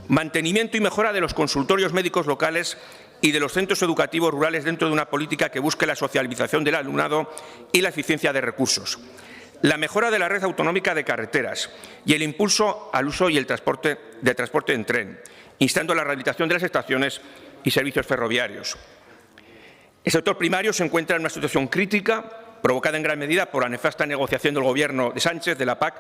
Mantenimiento y mejora de los consultorios médicos locales y de los centros educativos rurales dentro de una política que busque la socialización del alumnado y la eficiencia de recursos. La mejora de la red autonómica de carreteras y el impulso al uso y el transporte en tren, instando la rehabilitación de las estaciones y servicios ferroviarios. El sector primario se encuentra en una situación crítica, provocada en gran medida por la nefasta negociación del Gobierno de Sánchez de la PAC,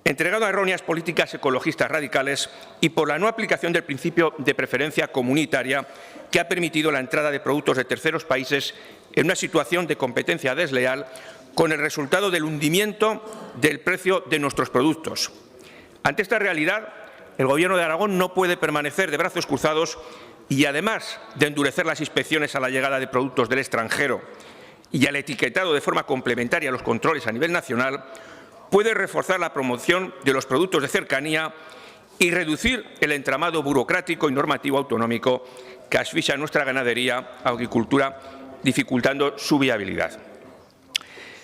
entregado a erróneas políticas ecologistas radicales y por la no aplicación del principio de preferencia comunitaria que ha permitido la entrada de productos de terceros países en una situación de competencia desleal con el resultado del hundimiento del precio de nuestros productos. Ante esta realidad, el Gobierno de Aragón no puede permanecer de brazos cruzados y, además de endurecer las inspecciones a la llegada de productos del extranjero y al etiquetado de forma complementaria a los controles a nivel nacional, puede reforzar la promoción de los productos de cercanía y reducir el entramado burocrático y normativo autonómico que asfixia nuestra ganadería, agricultura, dificultando su viabilidad.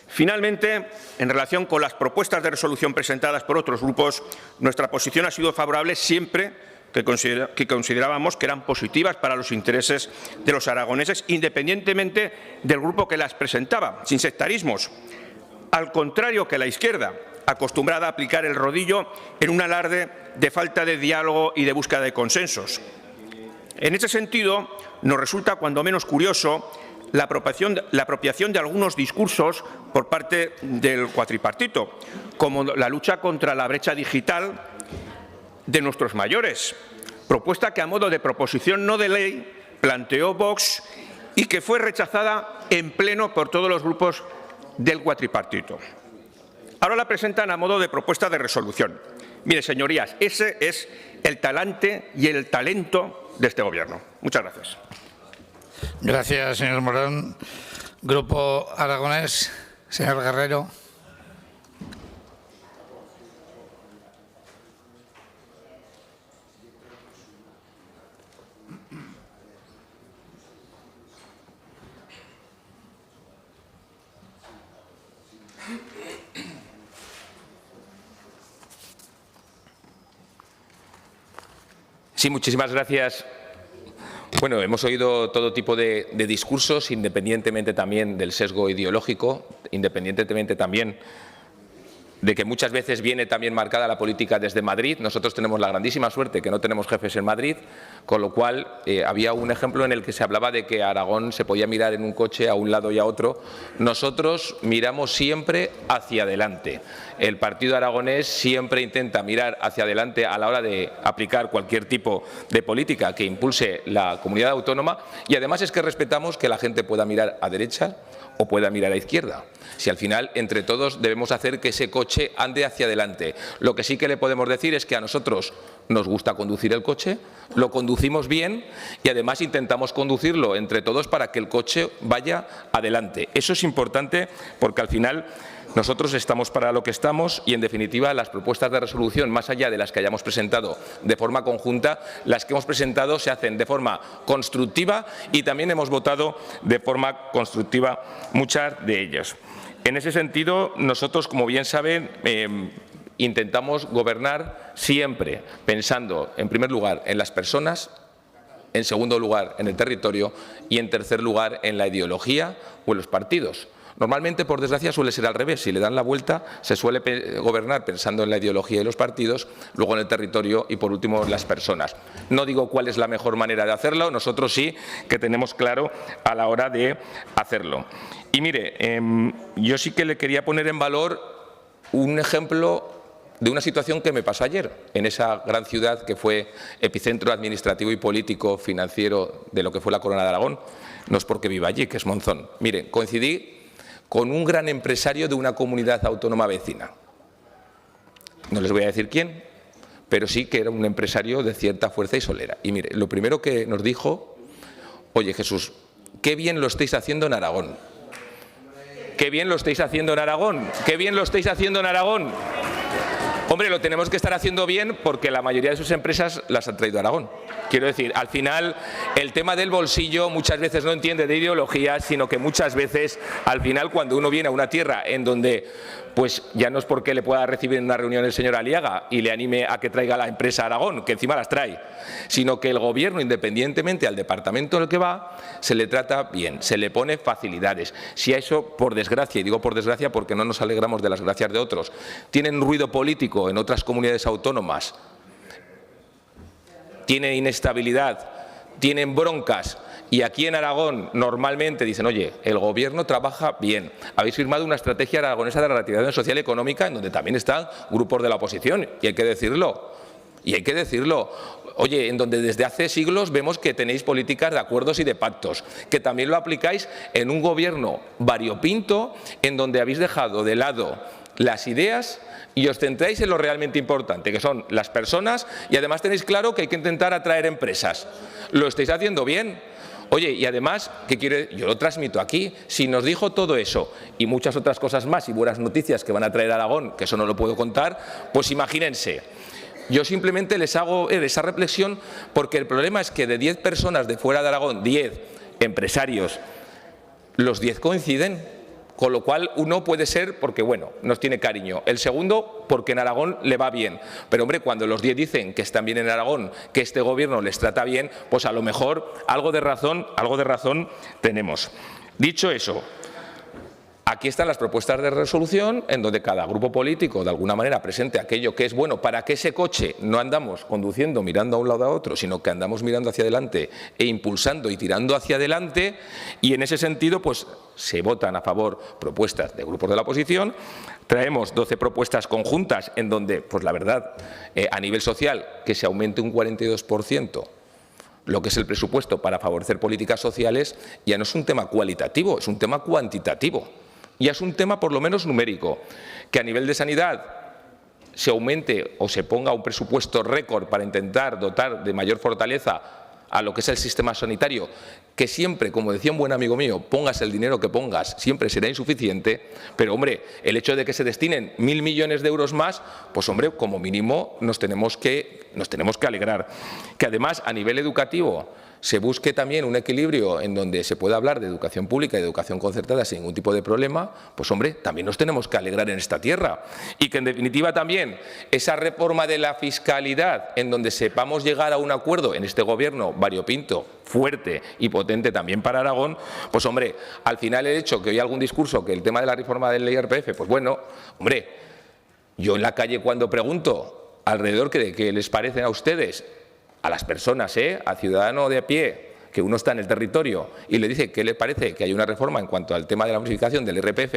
Finalmente, en relación con las propuestas de resolución presentadas por otros grupos, nuestra posición ha sido favorable siempre que considerábamos que eran positivas para los intereses de los aragoneses, independientemente del grupo que las presentaba, sin sectarismos. Al contrario que la izquierda, acostumbrada a aplicar el rodillo en un alarde de falta de diálogo y de búsqueda de consensos. En ese sentido, nos resulta cuando menos curioso la apropiación de algunos discursos por parte del cuatripartito, como la lucha contra la brecha digital de nuestros mayores, propuesta que a modo de proposición no de ley planteó Vox y que fue rechazada en pleno por todos los grupos del cuatripartito. Ahora la presentan a modo de propuesta de resolución. Mire, señorías, ese es el talante y el talento de este Gobierno. Muchas gracias. Gracias, señor Morón. Grupo Aragonés, señor Guerrero. Sí, muchísimas gracias. Bueno, hemos oído todo tipo de discursos, independientemente también del sesgo ideológico, independientemente también de que muchas veces viene también marcada la política desde Madrid. Nosotros tenemos la grandísima suerte que no tenemos jefes en Madrid, con lo cual había un ejemplo en el que se hablaba de que Aragón se podía mirar en un coche a un lado y a otro. Nosotros miramos siempre hacia adelante. El partido aragonés siempre intenta mirar hacia adelante a la hora de aplicar cualquier tipo de política que impulse la comunidad autónoma, y además es que respetamos que la gente pueda mirar a derecha o pueda mirar a izquierda. Si al final, entre todos, debemos hacer que ese coche ande hacia adelante. Lo que sí que le podemos decir es que a nosotros nos gusta conducir el coche, lo conducimos bien y además intentamos conducirlo entre todos para que el coche vaya adelante. Eso es importante porque al final nosotros estamos para lo que estamos y, en definitiva, las propuestas de resolución, más allá de las que hayamos presentado de forma conjunta, las que hemos presentado se hacen de forma constructiva y también hemos votado de forma constructiva muchas de ellas. En ese sentido, nosotros, como bien saben, intentamos gobernar siempre pensando, en primer lugar, en las personas, en segundo lugar, en el territorio y, en tercer lugar, en la ideología o en los partidos. Normalmente, por desgracia, suele ser al revés. Si le dan la vuelta, se suele gobernar pensando en la ideología y los partidos, luego en el territorio y, por último, en las personas. No digo cuál es la mejor manera de hacerlo, nosotros sí que tenemos claro a la hora de hacerlo. Y mire, yo sí que le quería poner en valor un ejemplo de una situación que me pasó ayer en esa gran ciudad que fue epicentro administrativo y político financiero de lo que fue la Corona de Aragón. No es porque viva allí, que es Monzón. Mire, coincidí con un gran empresario de una comunidad autónoma vecina. No les voy a decir quién, pero sí que era un empresario de cierta fuerza y solera. Y mire, lo primero que nos dijo: oye, Jesús, qué bien lo estáis haciendo en Aragón. Qué bien lo estáis haciendo en Aragón. Qué bien lo estáis haciendo en Aragón. Hombre, lo tenemos que estar haciendo bien porque la mayoría de sus empresas las han traído a Aragón. Quiero decir, al final, el tema del bolsillo muchas veces no entiende de ideologías, sino que muchas veces, al final, cuando uno viene a una tierra en donde, pues ya no es porque le pueda recibir en una reunión el señor Aliaga y le anime a que traiga la empresa a Aragón, que encima las trae, sino que el Gobierno, independientemente al departamento en el que va, se le trata bien, se le pone facilidades. Si a eso, por desgracia, y digo por desgracia porque no nos alegramos de las gracias de otros, tienen ruido político en otras comunidades autónomas, tienen inestabilidad, tienen broncas, y aquí en Aragón normalmente dicen: oye, el Gobierno trabaja bien, habéis firmado una estrategia aragonesa de reactivación social y económica en donde también están grupos de la oposición, y hay que decirlo. Y hay que decirlo. Oye, en donde desde hace siglos vemos que tenéis políticas de acuerdos y de pactos, que también lo aplicáis en un gobierno variopinto, en donde habéis dejado de lado las ideas y os centráis en lo realmente importante, que son las personas, y además tenéis claro que hay que intentar atraer empresas. Lo estáis haciendo bien. Oye, y además, yo lo transmito aquí, si nos dijo todo eso y muchas otras cosas más y buenas noticias que van a traer a Aragón, que eso no lo puedo contar, pues imagínense. Yo simplemente les hago esa reflexión porque el problema es que de 10 personas de fuera de Aragón, 10 empresarios, los 10 coinciden, con lo cual uno puede ser porque, bueno, nos tiene cariño. El segundo, porque en Aragón le va bien. Pero, hombre, cuando los 10 dicen que están bien en Aragón, que este gobierno les trata bien, pues a lo mejor algo de razón tenemos. Dicho eso, aquí están las propuestas de resolución en donde cada grupo político de alguna manera presente aquello que es bueno para que ese coche no andamos conduciendo mirando a un lado a otro, sino que andamos mirando hacia adelante e impulsando y tirando hacia adelante, y en ese sentido pues se votan a favor propuestas de grupos de la oposición. Traemos 12 propuestas conjuntas en donde, pues la verdad, a nivel social, que se aumente un 42%. Lo que es el presupuesto para favorecer políticas sociales ya no es un tema cualitativo, es un tema cuantitativo. Y es un tema por lo menos numérico, que a nivel de sanidad se aumente o se ponga un presupuesto récord para intentar dotar de mayor fortaleza a lo que es el sistema sanitario, que siempre, como decía un buen amigo mío, pongas el dinero que pongas, siempre será insuficiente, pero hombre, el hecho de que se destinen 1.000 millones de euros más, pues hombre, como mínimo nos tenemos que alegrar. Que además a nivel educativo se busque también un equilibrio en donde se pueda hablar de educación pública y de educación concertada sin ningún tipo de problema, pues hombre, también nos tenemos que alegrar en esta tierra. Y que en definitiva también esa reforma de la fiscalidad en donde sepamos llegar a un acuerdo en este gobierno variopinto, fuerte y potente también para Aragón, pues hombre, al final el hecho que hoy algún discurso que el tema de la reforma del IRPF, pues bueno, hombre, yo en la calle cuando pregunto alrededor que les parecen a ustedes, a las personas, al ciudadano de a pie, que uno está en el territorio y le dice qué le parece que hay una reforma en cuanto al tema de la bonificación del IRPF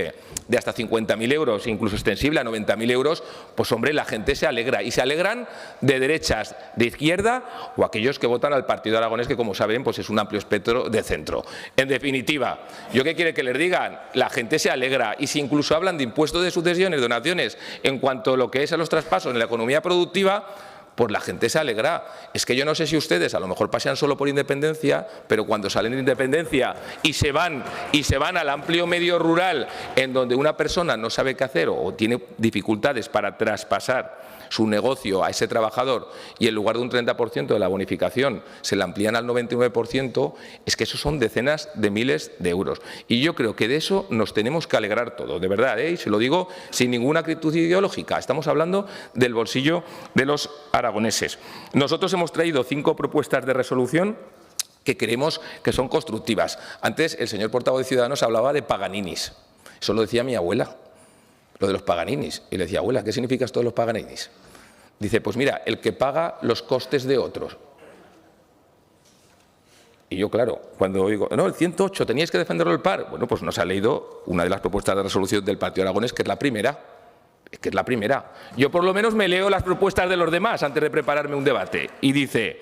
de hasta 50.000 euros, incluso extensible a 90.000 euros, pues hombre, la gente se alegra. Y se alegran de derechas, de izquierda o aquellos que votan al Partido Aragonés, que como saben pues es un amplio espectro de centro. En definitiva, ¿yo qué quiere que les digan? La gente se alegra, y si incluso hablan de impuestos de sucesiones, donaciones, en cuanto a lo que es a los traspasos en la economía productiva, pues la gente se alegra. Es que yo no sé si ustedes a lo mejor pasean solo por independencia, pero cuando salen de independencia y se van al amplio medio rural en donde una persona no sabe qué hacer o tiene dificultades para traspasar su negocio a ese trabajador y en lugar de un 30% de la bonificación se la amplían al 99%, es que eso son decenas de miles de euros. Y yo creo que de eso nos tenemos que alegrar todos, de verdad, y se lo digo sin ninguna acritud ideológica. Estamos hablando del bolsillo de los aragoneses. Nosotros hemos traído 5 propuestas de resolución que creemos que son constructivas. Antes el señor portavoz de Ciudadanos hablaba de paganinis. Eso lo decía mi abuela, lo de los paganinis. Y le decía, abuela, ¿qué significa esto de los paganinis? Dice, pues mira, el que paga los costes de otros. Y yo, claro, cuando oigo, no, el 108, teníais que defenderlo el par. Bueno, pues nos ha leído una de las propuestas de resolución del Partido Aragonés, que es la primera. Es que es la primera. Yo por lo menos me leo las propuestas de los demás antes de prepararme un debate. Y dice,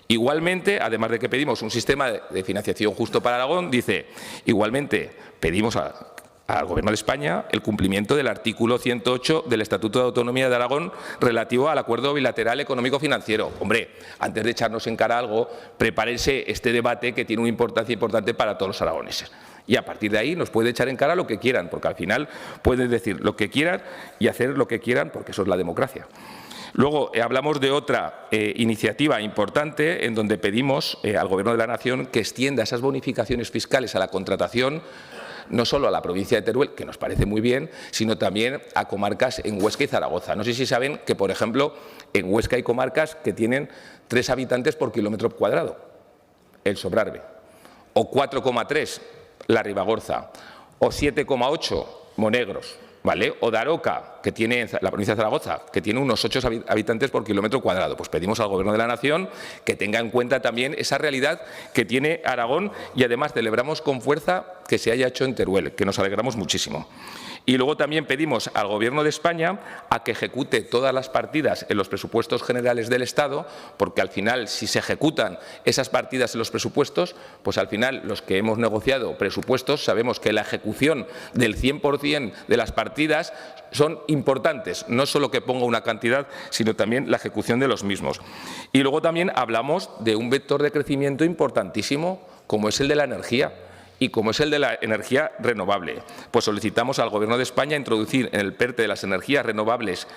igualmente, además de que pedimos un sistema de financiación justo para Aragón, dice, igualmente pedimos al Gobierno de España el cumplimiento del artículo 108 del Estatuto de Autonomía de Aragón relativo al acuerdo bilateral económico-financiero. Hombre, antes de echarnos en cara algo, prepárense este debate que tiene una importancia importante para todos los aragoneses. Y a partir de ahí nos puede echar en cara lo que quieran, porque al final pueden decir lo que quieran y hacer lo que quieran, porque eso es la democracia. Luego hablamos de otra iniciativa importante en donde pedimos al Gobierno de la Nación que extienda esas bonificaciones fiscales a la contratación, no solo a la provincia de Teruel, que nos parece muy bien, sino también a comarcas en Huesca y Zaragoza. No sé si saben que, por ejemplo, en Huesca hay comarcas que tienen 3 habitantes por kilómetro cuadrado, el Sobrarbe, o 4,3 la Ribagorza, o 7,8 Monegros, ¿vale? O Daroca, que tiene la provincia de Zaragoza, que tiene unos 8 habitantes por kilómetro cuadrado. Pues pedimos al Gobierno de la Nación que tenga en cuenta también esa realidad que tiene Aragón, y además celebramos con fuerza que se haya hecho en Teruel, que nos alegramos muchísimo. Y luego también pedimos al Gobierno de España a que ejecute todas las partidas en los presupuestos generales del Estado, porque al final, si se ejecutan esas partidas en los presupuestos, pues al final los que hemos negociado presupuestos sabemos que la ejecución del 100% de las partidas son importantes, no solo que ponga una cantidad, sino también la ejecución de los mismos. Y luego también hablamos de un vector de crecimiento importantísimo, como es el de la energía y como es el de la energía renovable. Pues solicitamos al Gobierno de España introducir en el PERTE de las energías renovables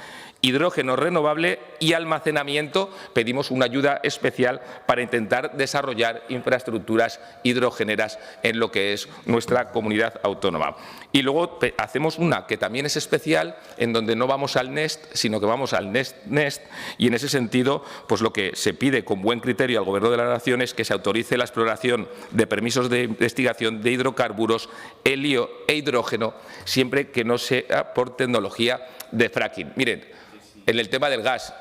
hidrógeno renovable y almacenamiento. Pedimos una ayuda especial para intentar desarrollar infraestructuras hidrogeneras en lo que es nuestra comunidad autónoma. Y luego hacemos una que también es especial, en donde no vamos al NEST, sino que vamos al NEST, y en ese sentido, pues lo que se pide con buen criterio al Gobierno de la Nación es que se autorice la exploración de permisos de investigación de hidrocarburos, helio e hidrógeno, siempre que no sea por tecnología de fracking. Miren, en el tema del gas,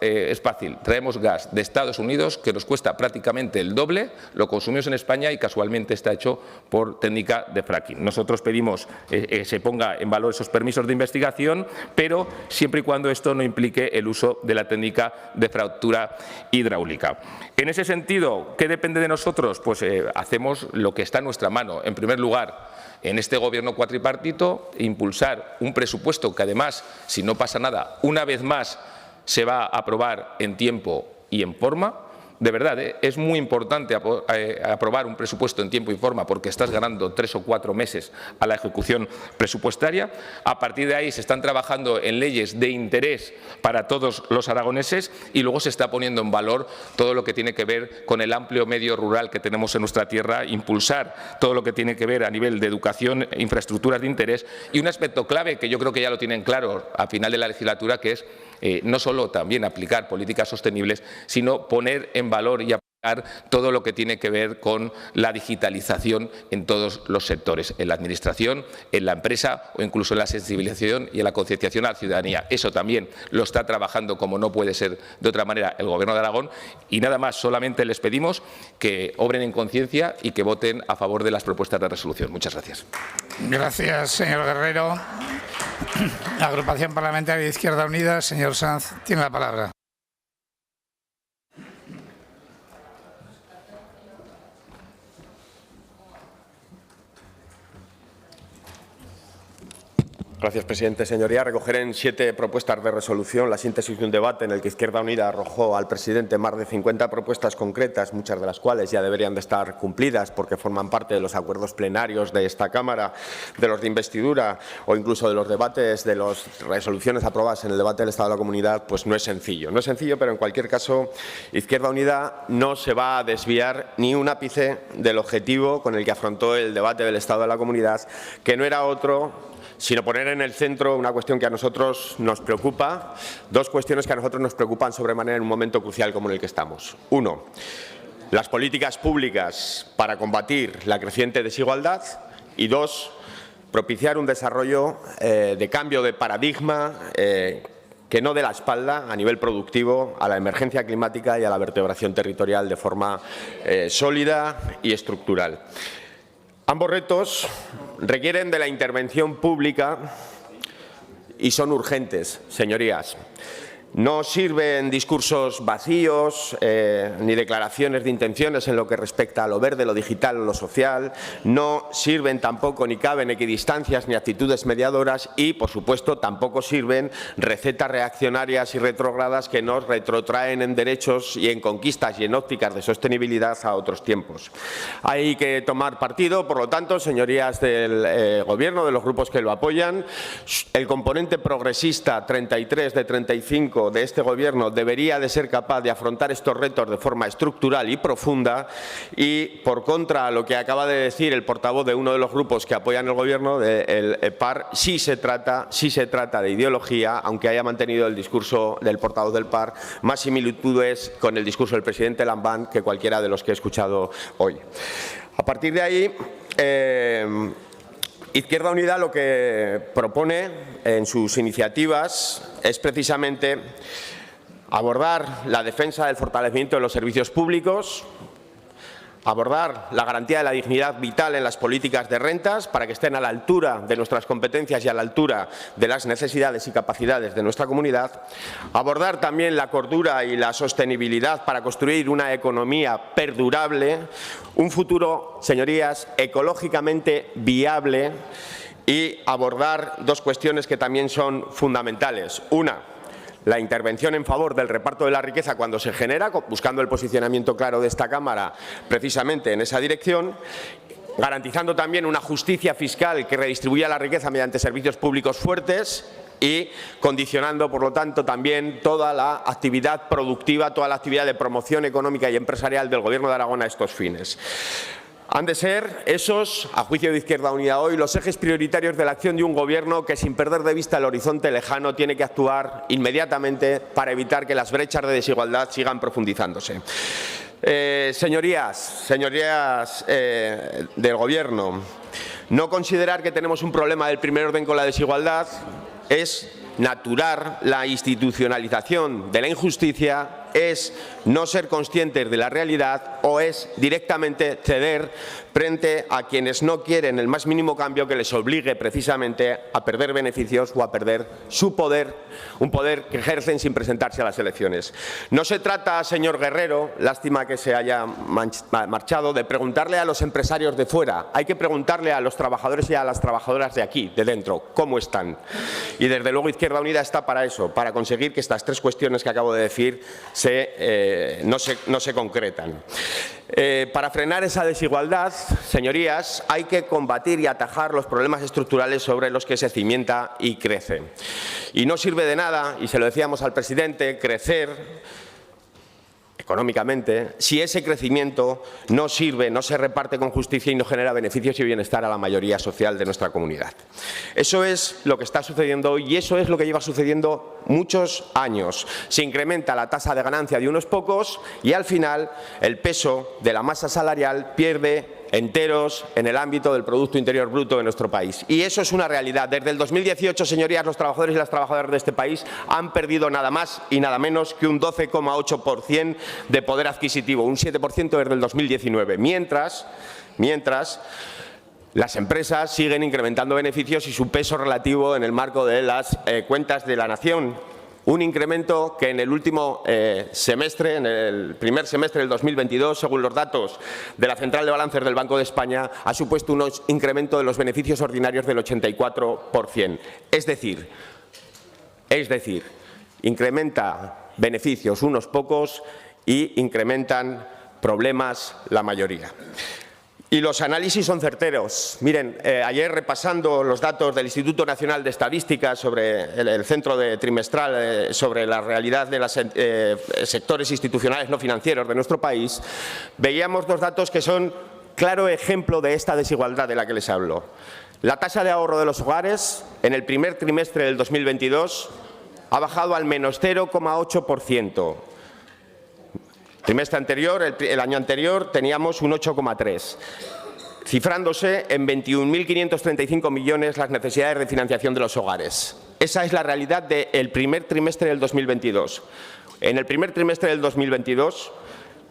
es fácil, traemos gas de Estados Unidos que nos cuesta prácticamente el doble, lo consumimos en España y casualmente está hecho por técnica de fracking. Nosotros pedimos que se ponga en valor esos permisos de investigación, pero siempre y cuando esto no implique el uso de la técnica de fractura hidráulica. En ese sentido, ¿qué depende de nosotros? Pues hacemos lo que está en nuestra mano. En primer lugar, en este Gobierno cuatripartito, impulsar un presupuesto que además, si no pasa nada, una vez más se va a aprobar en tiempo y en forma. De verdad, es muy importante aprobar un presupuesto en tiempo y forma porque estás ganando 3 o 4 meses a la ejecución presupuestaria. A partir de ahí se están trabajando en leyes de interés para todos los aragoneses y luego se está poniendo en valor todo lo que tiene que ver con el amplio medio rural que tenemos en nuestra tierra, impulsar todo lo que tiene que ver a nivel de educación, infraestructuras de interés y un aspecto clave que yo creo que ya lo tienen claro a final de la legislatura, que es no solo también aplicar políticas sostenibles, sino poner en valor y aplicar todo lo que tiene que ver con la digitalización en todos los sectores, en la administración, en la empresa o incluso en la sensibilización y en la concienciación a la ciudadanía. Eso también lo está trabajando, como no puede ser de otra manera, el Gobierno de Aragón. Y nada más, solamente les pedimos que obren en conciencia y que voten a favor de las propuestas de resolución. Muchas gracias. Gracias, señor Guerrero. La Agrupación Parlamentaria de Izquierda Unida, señor Sanz, tiene la palabra. Gracias, presidente. Señoría, recogeré en 7 propuestas de resolución la síntesis de un debate en el que Izquierda Unida arrojó al presidente más de 50 propuestas concretas, muchas de las cuales ya deberían de estar cumplidas porque forman parte de los acuerdos plenarios de esta Cámara, de los de investidura o incluso de los debates, de las resoluciones aprobadas en el debate del Estado de la Comunidad. Pues no es sencillo. No es sencillo, pero en cualquier caso, Izquierda Unida no se va a desviar ni un ápice del objetivo con el que afrontó el debate del Estado de la Comunidad, que no era otro sino poner en el centro una cuestión que a nosotros nos preocupa, 2 cuestiones que a nosotros nos preocupan sobremanera en un momento crucial como en el que estamos. 1, las políticas públicas para combatir la creciente desigualdad y 2, propiciar un desarrollo de cambio de paradigma que no dé la espalda a nivel productivo a la emergencia climática y a la vertebración territorial de forma sólida y estructural. Ambos retos requieren de la intervención pública y son urgentes, señorías. No sirven discursos vacíos ni declaraciones de intenciones en lo que respecta a lo verde, lo digital o lo social. No sirven tampoco ni caben equidistancias ni actitudes mediadoras y, por supuesto, tampoco sirven recetas reaccionarias y retrógradas que nos retrotraen en derechos y en conquistas y en ópticas de sostenibilidad a otros tiempos. Hay que tomar partido, por lo tanto, señorías del Gobierno, de los grupos que lo apoyan. El componente progresista 33 de 35 de este Gobierno debería de ser capaz de afrontar estos retos de forma estructural y profunda y, por contra, lo que acaba de decir el portavoz de uno de los grupos que apoyan el Gobierno, el PAR, sí se trata de ideología, aunque haya mantenido el discurso del portavoz del PAR más similitudes con el discurso del presidente Lambán que cualquiera de los que he escuchado hoy. A partir de ahí, Izquierda Unida lo que propone en sus iniciativas es precisamente abordar la defensa del fortalecimiento de los servicios públicos, Abordar la garantía de la dignidad vital en las políticas de rentas para que estén a la altura de nuestras competencias y a la altura de las necesidades y capacidades de nuestra comunidad. Abordar también la cordura y la sostenibilidad para construir una economía perdurable, un futuro, señorías, ecológicamente viable, y abordar dos cuestiones que también son fundamentales. Una, la intervención en favor del reparto de la riqueza cuando se genera, buscando el posicionamiento claro de esta Cámara precisamente en esa dirección, garantizando también una justicia fiscal que redistribuya la riqueza mediante servicios públicos fuertes y condicionando, por lo tanto, también toda la actividad productiva, toda la actividad de promoción económica y empresarial del Gobierno de Aragón a estos fines. Han de ser esos, a juicio de Izquierda Unida hoy, los ejes prioritarios de la acción de un Gobierno que, sin perder de vista el horizonte lejano, tiene que actuar inmediatamente para evitar que las brechas de desigualdad sigan profundizándose. Señorías del Gobierno, no considerar que tenemos un problema del primer orden con la desigualdad es naturar la institucionalización de la injusticia, es no ser conscientes de la realidad o es directamente ceder frente a quienes no quieren el más mínimo cambio que les obligue precisamente a perder beneficios o a perder su poder, un poder que ejercen sin presentarse a las elecciones. No se trata, señor Guerrero, lástima que se haya marchado, de preguntarle a los empresarios de fuera. Hay que preguntarle a los trabajadores y a las trabajadoras de aquí, de dentro, cómo están. Y desde luego Izquierda Unida está para eso, para conseguir que estas tres cuestiones que acabo de decir no se concretan. Para frenar esa desigualdad, señorías, hay que combatir y atajar los problemas estructurales sobre los que se cimienta y crece. Y no sirve de nada, y se lo decíamos al presidente, crecer económicamente, si ese crecimiento no sirve, no se reparte con justicia y no genera beneficios y bienestar a la mayoría social de nuestra comunidad. Eso es lo que está sucediendo hoy y eso es lo que lleva sucediendo muchos años. Se incrementa la tasa de ganancia de unos pocos y al final el peso de la masa salarial pierde enteros en el ámbito del Producto Interior Bruto de nuestro país. Y eso es una realidad. Desde el 2018, señorías, los trabajadores y las trabajadoras de este país han perdido nada más y nada menos que un 12,8% de poder adquisitivo, un 7% desde el 2019. Mientras las empresas siguen incrementando beneficios y su peso relativo en el marco de las cuentas de la nación. Un incremento que en el último semestre, en el primer semestre del 2022, según los datos de la Central de Balances del Banco de España, ha supuesto un incremento de los beneficios ordinarios del 84%. Es decir, incrementa beneficios unos pocos y incrementan problemas la mayoría. Y los análisis son certeros. Miren, ayer repasando los datos del Instituto Nacional de Estadística sobre el centro trimestral sobre la realidad de los sectores institucionales no financieros de nuestro país, veíamos dos datos que son claro ejemplo de esta desigualdad de la que les hablo. La tasa de ahorro de los hogares en el primer trimestre del 2022 ha bajado al menos 0,8%. Trimestre anterior, el año anterior, teníamos un 8,3%, cifrándose en 21.535 millones las necesidades de financiación de los hogares. Esa es la realidad del primer trimestre del 2022. En el primer trimestre del 2022,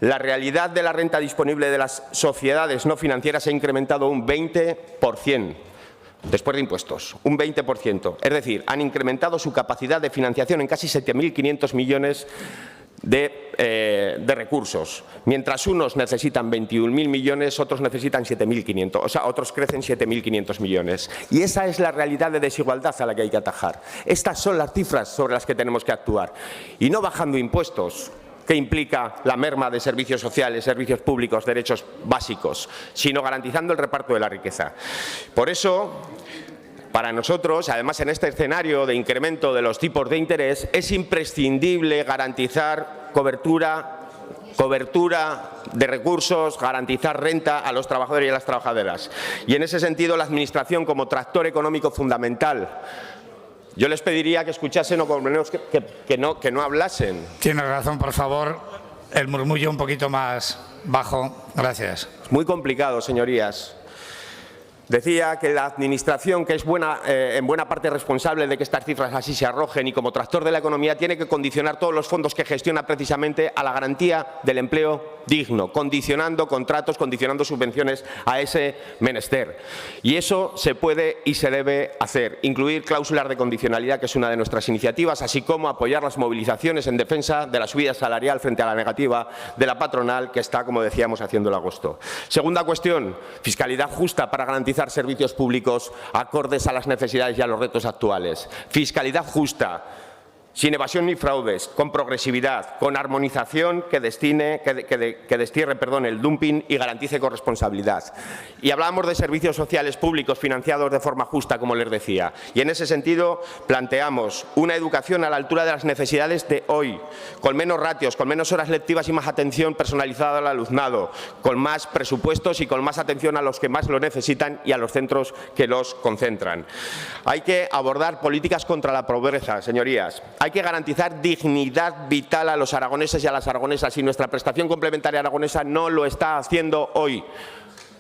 la realidad de la renta disponible de las sociedades no financieras ha incrementado un 20%. Después de impuestos, un 20%. Es decir, han incrementado su capacidad de financiación en casi 7.500 millones de recursos. Mientras unos necesitan 21.000 millones, otros necesitan 7.500, o sea, otros crecen 7.500 millones. Y esa es la realidad de desigualdad a la que hay que atajar. Estas son las cifras sobre las que tenemos que actuar. Y no bajando impuestos, que implica la merma de servicios sociales, servicios públicos, derechos básicos, sino garantizando el reparto de la riqueza. Por eso, para nosotros, además en este escenario de incremento de los tipos de interés, es imprescindible garantizar cobertura de recursos, garantizar renta a los trabajadores y a las trabajadoras. Y en ese sentido, la Administración como tractor económico fundamental. Yo les pediría que escuchasen o por lo menos que no hablasen. Tiene razón, por favor, el murmullo un poquito más bajo. Gracias. Es muy complicado, señorías. Decía que la Administración, que es en buena parte responsable de que estas cifras así se arrojen y como tractor de la economía, tiene que condicionar todos los fondos que gestiona precisamente a la garantía del empleo digno, condicionando contratos, condicionando subvenciones a ese menester. Y eso se puede y se debe hacer, incluir cláusulas de condicionalidad, que es una de nuestras iniciativas, así como apoyar las movilizaciones en defensa de la subida salarial frente a la negativa de la patronal, que está, como decíamos, haciendo el agosto. Segunda cuestión, fiscalidad justa para garantizar servicios públicos acordes a las necesidades y a los retos actuales. Fiscalidad justa, sin evasión ni fraudes, con progresividad, con armonización que destierre el dumping y garantice corresponsabilidad. Y hablábamos de servicios sociales públicos financiados de forma justa, como les decía. Y en ese sentido planteamos una educación a la altura de las necesidades de hoy, con menos ratios, con menos horas lectivas y más atención personalizada al alumnado, con más presupuestos y con más atención a los que más lo necesitan y a los centros que los concentran. Hay que abordar políticas contra la pobreza, señorías. Hay que garantizar dignidad vital a los aragoneses y a las aragonesas, y nuestra prestación complementaria aragonesa no lo está haciendo hoy.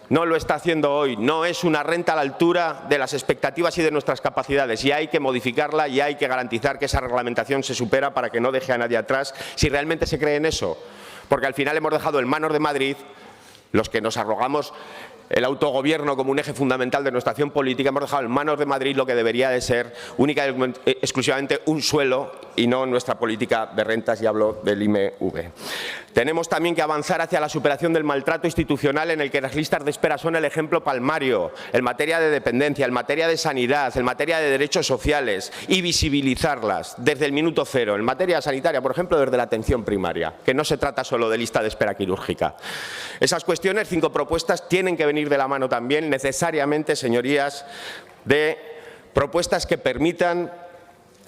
No lo está haciendo hoy, no es una renta a la altura de las expectativas y de nuestras capacidades, y hay que modificarla y hay que garantizar que esa reglamentación se supera para que no deje a nadie atrás, si realmente se cree en eso. Porque al final hemos dejado en manos de Madrid, los que nos arrogamos el autogobierno como un eje fundamental de nuestra acción política, hemos dejado en manos de Madrid lo que debería de ser única y exclusivamente un suelo y no nuestra política de rentas, y hablo del IMV. Tenemos también que avanzar hacia la superación del maltrato institucional, en el que las listas de espera son el ejemplo palmario, en materia de dependencia, en materia de sanidad, en materia de derechos sociales, y visibilizarlas desde el minuto cero. En materia sanitaria, por ejemplo, desde la atención primaria, que no se trata solo de lista de espera quirúrgica. Esas cuestiones, 5 propuestas, tienen que venir de la mano también, necesariamente, señorías, de propuestas que permitan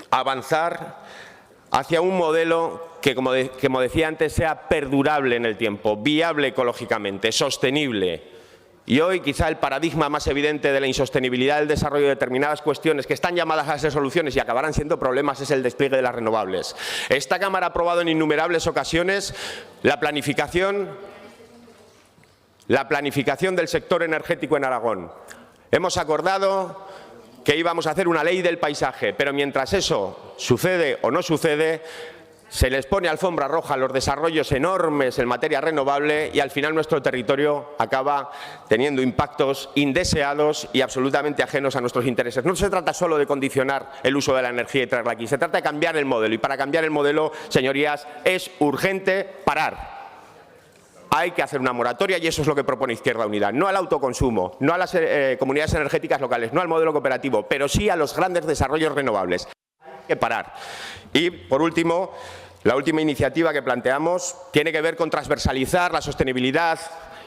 avanzar hacia un modelo que, como decía antes, sea perdurable en el tiempo, viable ecológicamente, sostenible. Y hoy quizá el paradigma más evidente de la insostenibilidad del desarrollo de determinadas cuestiones que están llamadas a ser soluciones y acabarán siendo problemas es el despliegue de las renovables. Esta Cámara ha aprobado en innumerables ocasiones la planificación del sector energético en Aragón. Hemos acordado que íbamos a hacer una ley del paisaje, pero mientras eso sucede o no sucede, se les pone alfombra roja a los desarrollos enormes en materia renovable, y al final nuestro territorio acaba teniendo impactos indeseados y absolutamente ajenos a nuestros intereses. No se trata solo de condicionar el uso de la energía y traerla aquí, se trata de cambiar el modelo, y para cambiar el modelo, señorías, es urgente parar. Hay que hacer una moratoria, y eso es lo que propone Izquierda Unida. No al autoconsumo, no a las comunidades energéticas locales, no al modelo cooperativo, pero sí a los grandes desarrollos renovables. Hay que parar. Y, por último, la última iniciativa que planteamos tiene que ver con transversalizar la sostenibilidad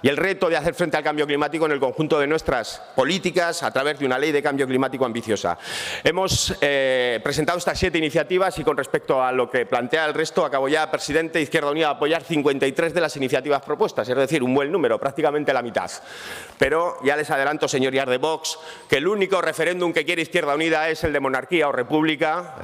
y el reto de hacer frente al cambio climático en el conjunto de nuestras políticas a través de una ley de cambio climático ambiciosa. Hemos presentado estas 7 iniciativas, y con respecto a lo que plantea el resto, acabo ya, presidente, Izquierda Unida va a apoyar 53 de las iniciativas propuestas, es decir, un buen número, prácticamente la mitad. Pero ya les adelanto, señorías de Vox, que el único referéndum que quiere Izquierda Unida es el de monarquía o república,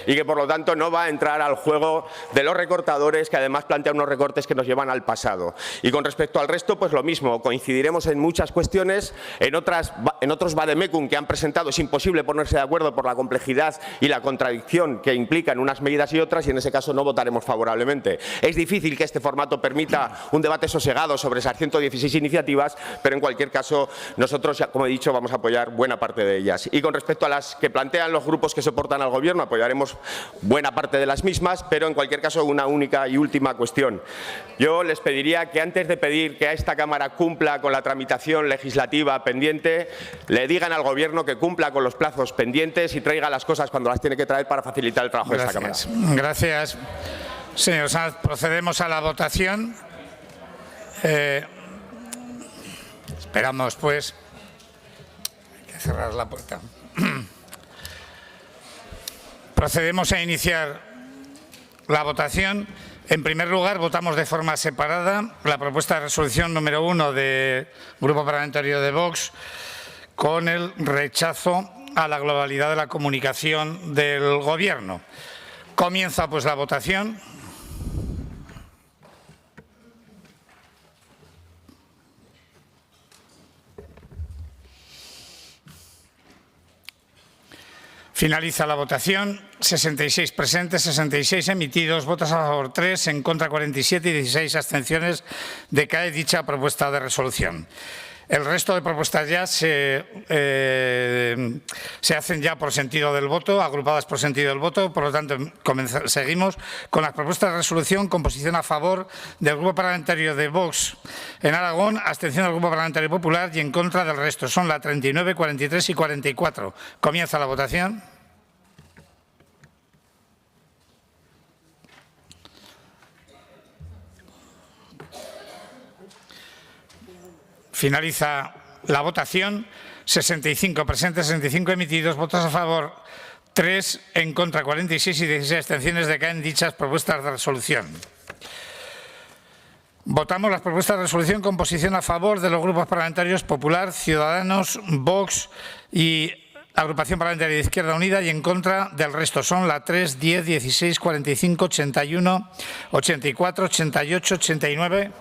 y que por lo tanto no va a entrar al juego de los recortadores, que además plantean unos recortes que nos llevan al pasado. Y con respecto al resto, pues lo mismo, coincidiremos en muchas cuestiones, en otros vademecum que han presentado es imposible ponerse de acuerdo por la complejidad y la contradicción que implican unas medidas y otras, y en ese caso no votaremos favorablemente. Es difícil que este formato permita un debate sosegado sobre esas 116 iniciativas, pero en cualquier caso nosotros, como he dicho, vamos a apoyar buena parte de ellas. Y con respecto a las que plantean los grupos que soportan al Gobierno, apoyaremos buena parte de las mismas, pero en cualquier caso una única y última cuestión. Yo les pediría que, antes de pedir que a esta Cámara cumpla con la tramitación legislativa pendiente, le digan al Gobierno que cumpla con los plazos pendientes y traiga las cosas cuando las tiene que traer para facilitar el trabajo de esta Cámara. Gracias. Señor Sanz, procedemos a la votación. Esperamos, pues. Hay que cerrar la puerta. Procedemos a iniciar la votación. En primer lugar, votamos de forma separada la propuesta de resolución número 1 del Grupo Parlamentario de Vox, con el rechazo a la globalidad de la comunicación del Gobierno. Comienza, pues, la votación. Finaliza la votación. 66 presentes, 66 emitidos, votos a favor 3, en contra 47 y 16 abstenciones. Decae dicha propuesta de resolución. El resto de propuestas ya se hacen ya por sentido del voto, agrupadas por sentido del voto. Por lo tanto, seguimos con las propuestas de resolución con posición a favor del Grupo Parlamentario de Vox en Aragón, abstención del Grupo Parlamentario Popular y en contra del resto. Son la 39, 43 y 44. Comienza la votación. Finaliza la votación. 65 presentes, 65 emitidos, votos a favor 3, en contra 46 y 16 abstenciones. Decaen dichas propuestas de resolución. Votamos las propuestas de resolución con posición a favor de los grupos parlamentarios Popular, Ciudadanos, Vox y Agrupación Parlamentaria de Izquierda Unida y en contra del resto. Son la 3, 10, 16, 45, 81, 84, 88, 89.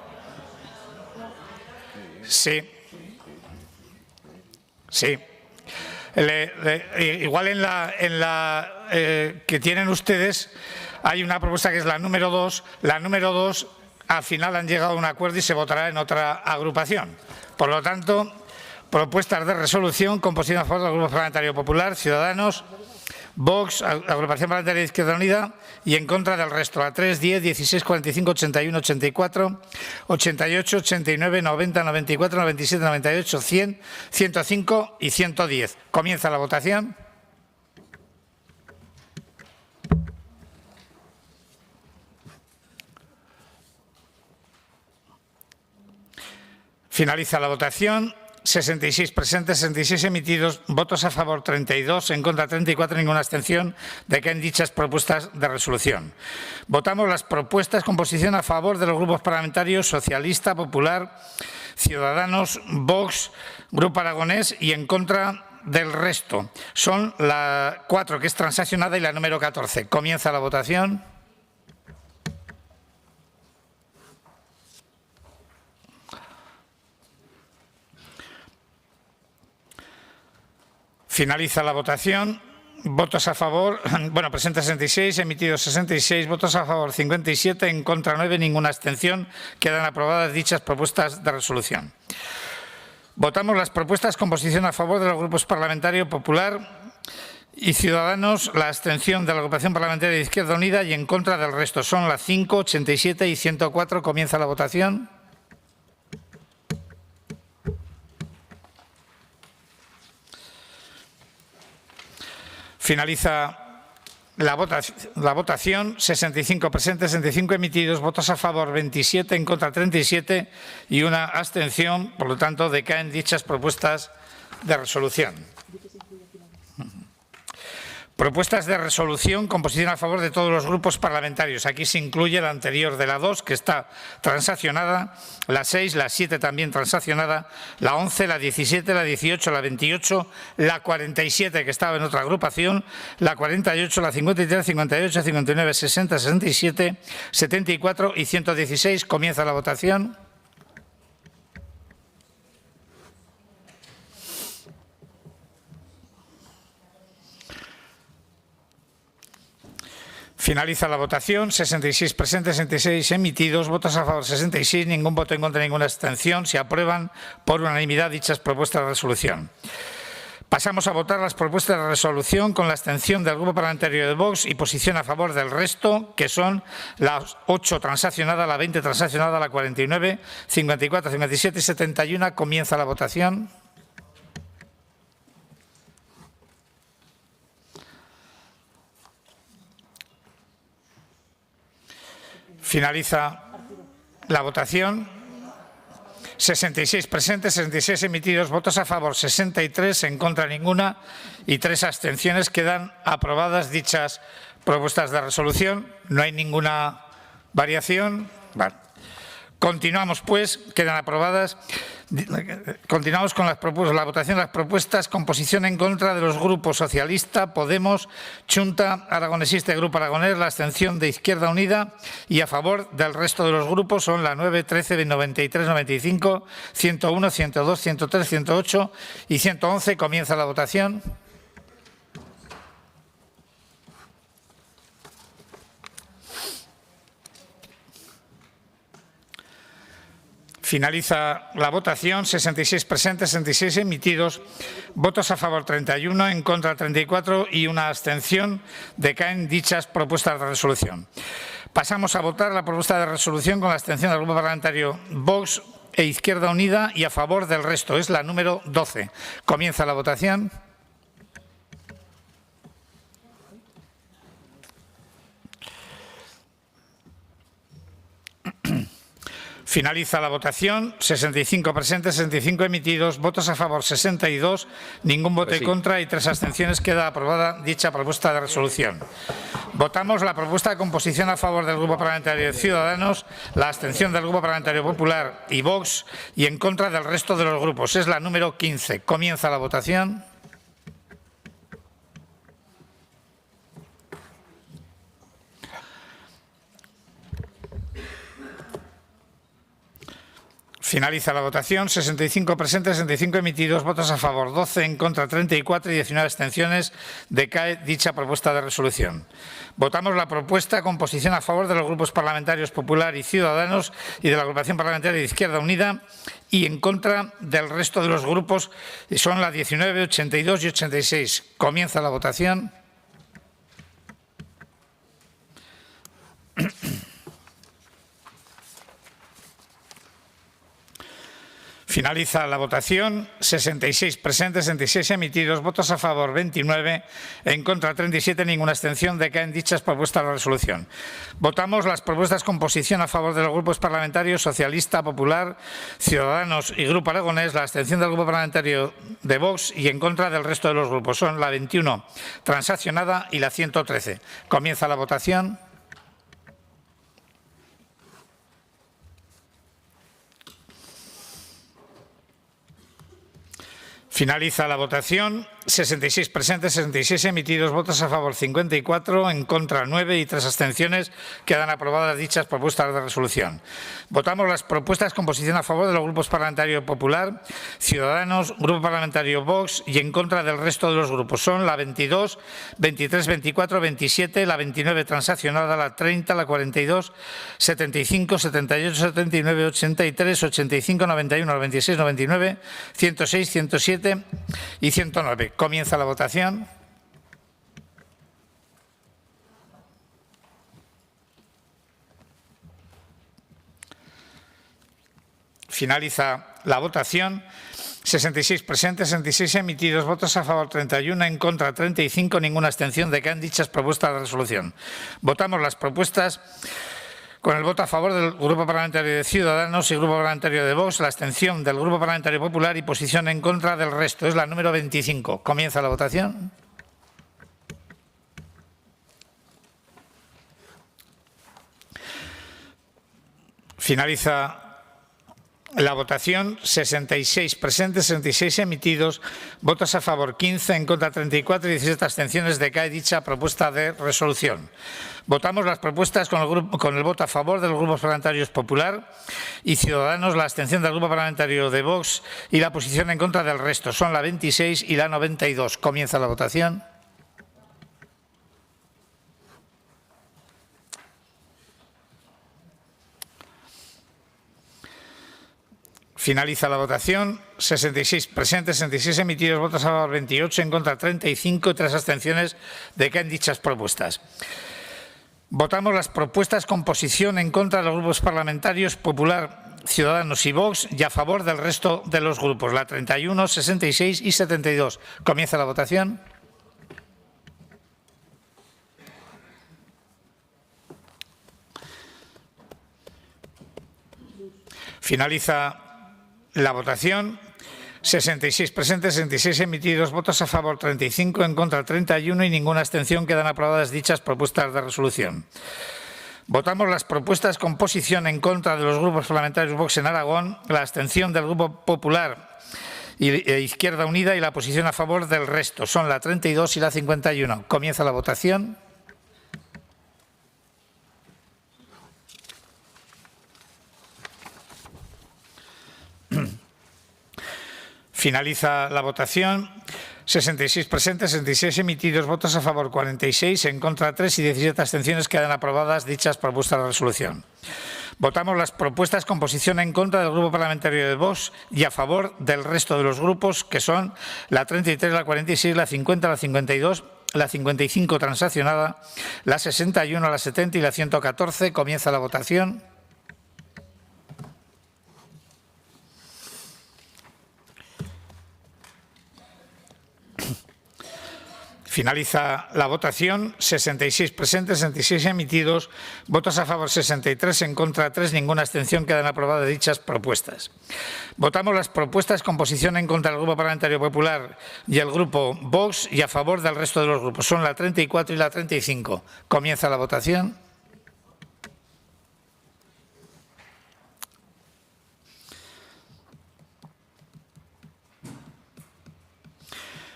Sí. Sí. Igual en la que tienen ustedes hay una propuesta que es la número 2. La número 2 al final han llegado a un acuerdo y se votará en otra agrupación. Por lo tanto, propuestas de resolución con posición a favor del Grupo Parlamentario Popular, Ciudadanos, Vox, Agrupación Parlamentaria de Izquierda Unida y en contra del resto. A 3, 10, 16, 45, 81, 84, 88, 89, 90, 94, 97, 98, 100, 105 y 110. Comienza la votación. Finaliza la votación. 66 presentes, 66 emitidos, votos a favor 32, en contra 34, ninguna abstención. Decaen dichas propuestas de resolución. Votamos las propuestas con posición a favor de los grupos parlamentarios Socialista, Popular, Ciudadanos, Vox, Grupo Aragonés y en contra del resto. Son la 4, que es transaccionada, y la número 14. Comienza la votación. Finaliza la votación. Votos a favor, presentes 66, emitidos 66, votos a favor 57, en contra 9, ninguna abstención. Quedan aprobadas dichas propuestas de resolución. Votamos las propuestas con posición a favor de los grupos parlamentarios Popular y Ciudadanos, la abstención de la Agrupación Parlamentaria de Izquierda Unida y en contra del resto. Son las 5, 87 y 104. Comienza la votación. Finaliza la votación. 65 presentes, 65 emitidos, votos a favor 27, en contra 37 y una abstención. Por lo tanto, decaen dichas propuestas de resolución. Propuestas de resolución con posición a favor de todos los grupos parlamentarios. Aquí se incluye la anterior de la 2, que está transaccionada, la 6, la 7 también transaccionada, la 11, la 17, la 18, la 28, la 47, que estaba en otra agrupación, la 48, la 53, 58, 59, 60, 67, 74 y 116. Comienza la votación. Finaliza la votación. 66 presentes, 66 emitidos, votos a favor 66, ningún voto en contra, ninguna abstención. Se aprueban por unanimidad dichas propuestas de resolución. Pasamos a votar las propuestas de resolución con la abstención del Grupo Parlamentario de Vox y posición a favor del resto, que son la 8 transaccionada, la 20 transaccionada, la 49, 54, 57 y 71. Comienza la votación. Finaliza la votación. 66 presentes, 66 emitidos, votos a favor 63, en contra ninguna y 3 abstenciones. Quedan aprobadas dichas propuestas de resolución. No hay ninguna variación. Vale. Continuamos, pues, quedan aprobadas. Continuamos con la votación de las propuestas con posición en contra de los grupos Socialista, Podemos, Chunta, Aragonesista y Grupo Aragonés, la abstención de Izquierda Unida y a favor del resto de los grupos son la 9, 13, 93, 95, 101, 102, 103, 108 y 111. Comienza la votación. Finaliza la votación. 66 presentes, 66 emitidos. Votos a favor 31, en contra 34 y una abstención. Decaen dichas propuestas de resolución. Pasamos a votar la propuesta de resolución con la abstención del Grupo Parlamentario Vox e Izquierda Unida y a favor del resto. Es la número 12. Comienza la votación. Finaliza la votación. 65 presentes, 65 emitidos, votos a favor 62, ningún voto en contra y 3 abstenciones. Queda aprobada dicha propuesta de resolución. Votamos la propuesta de composición a favor del Grupo Parlamentario de Ciudadanos, la abstención del Grupo Parlamentario Popular y Vox y en contra del resto de los grupos. Es la número 15. Comienza la votación. Finaliza la votación. 65 presentes, 65 emitidos, votos a favor 12, en contra 34 y 19 abstenciones. Decae dicha propuesta de resolución. Votamos la propuesta de composición a favor de los grupos parlamentarios Popular y Ciudadanos y de la agrupación parlamentaria de Izquierda Unida y en contra del resto de los grupos. Son las 19, 82 y 86. Comienza la votación. Finaliza la votación. 66 presentes, 66 emitidos, votos a favor 29, en contra 37, ninguna abstención. Decaen dichas propuestas de resolución. Votamos las propuestas con posición a favor de los grupos parlamentarios Socialista, Popular, Ciudadanos y Grupo Aragonés, la abstención del Grupo Parlamentario de Vox y en contra del resto de los grupos. Son la 21 transaccionada y la 113. Comienza la votación. Finaliza la votación. 66 presentes, 66 emitidos, votos a favor 54, en contra 9 y 3 abstenciones. Quedan aprobadas dichas propuestas de resolución. Votamos las propuestas con posición a favor de los grupos parlamentarios Popular, Ciudadanos, Grupo Parlamentario Vox y en contra del resto de los grupos. Son la 22, 23, 24, 27, la 29 transaccionada, la 30, la 42, 75, 78, 79, 83, 85, 91, 96, 99, 106, 107 y 109. Comienza la votación. Finaliza la votación. 66 presentes, 66 emitidos, votos a favor 31, en contra 35, ninguna abstención. Decaen dichas propuestas de resolución. Votamos las propuestas con el voto a favor del Grupo Parlamentario de Ciudadanos y Grupo Parlamentario de Vox, la abstención del Grupo Parlamentario Popular y posición en contra del resto. Es la número 25. Comienza la votación. Finaliza la votación. 66 presentes, 66 emitidos, votos a favor 15, en contra 34 y 17 abstenciones. Decae dicha propuesta de resolución. Votamos las propuestas con el voto a favor de los grupos parlamentarios Popular y Ciudadanos, la abstención del Grupo Parlamentario de Vox y la posición en contra del resto. Son la 26 y la 92. Comienza la votación. Finaliza la votación. 66 presentes, 66 emitidos, votos a favor 28, en contra 35 y 3 abstenciones. Decaen dichas propuestas. Votamos las propuestas con posición en contra de los grupos parlamentarios Popular, Ciudadanos y Vox y a favor del resto de los grupos. La 31, 66 y 72. Comienza la votación. Finaliza la votación. 66 presentes, 66 emitidos, votos a favor 35, en contra 31 y ninguna abstención. Quedan aprobadas dichas propuestas de resolución. Votamos las propuestas con posición en contra de los grupos parlamentarios Vox en Aragón, la abstención del Grupo Popular e Izquierda Unida y la posición a favor del resto. Son la 32 y la 51. Comienza la votación. Finaliza la votación. 66 presentes, 66 emitidos, votos a favor 46, en contra 3 y 17 abstenciones. Quedan aprobadas dichas propuestas de resolución. Votamos las propuestas con posición en contra del Grupo Parlamentario de Vox y a favor del resto de los grupos, que son la 33, la 46, la 50, la 52, la 55 transaccionada, la 61, la 70 y la 114. Comienza la votación. Finaliza la votación. 66 presentes, 66 emitidos. Votos a favor 63, en contra 3, ninguna abstención. Quedan aprobadas dichas propuestas. Votamos las propuestas con posición en contra del Grupo Parlamentario Popular y el Grupo Vox y a favor del resto de los grupos. Son la 34 y la 35. Comienza la votación.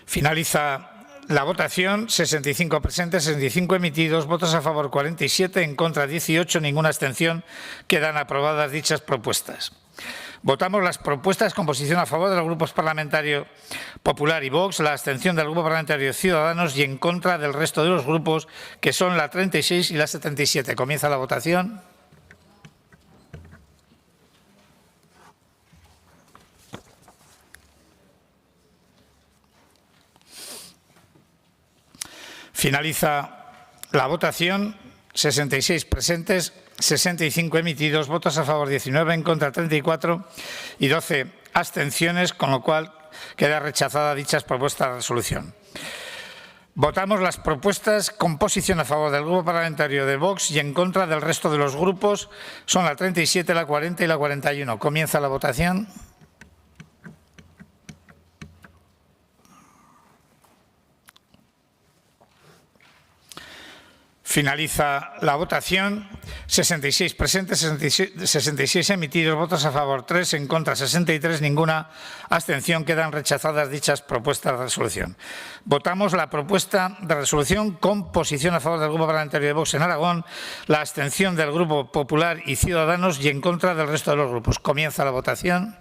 Finaliza la votación. 65 presentes, 65 emitidos, votos a favor 47, en contra 18, ninguna abstención. Quedan aprobadas dichas propuestas. Votamos las propuestas con posición a favor de los grupos parlamentarios Popular y Vox, la abstención del Grupo Parlamentario Ciudadanos y en contra del resto de los grupos, que son la 36 y la 77. Comienza la votación. Finaliza la votación. 66 presentes, 65 emitidos, votos a favor 19, en contra 34 y 12 abstenciones, con lo cual queda rechazada dichas propuestas de resolución. Votamos las propuestas con posición a favor del Grupo Parlamentario de Vox y en contra del resto de los grupos. Son la 37, la 40 y la 41. Comienza la votación. Finaliza la votación. 66 presentes, 66 emitidos, votos a favor 3, en contra 63, ninguna abstención. Quedan rechazadas dichas propuestas de resolución. Votamos la propuesta de resolución con posición a favor del Grupo Parlamentario de Vox en Aragón, la abstención del Grupo Popular y Ciudadanos y en contra del resto de los grupos. Comienza la votación.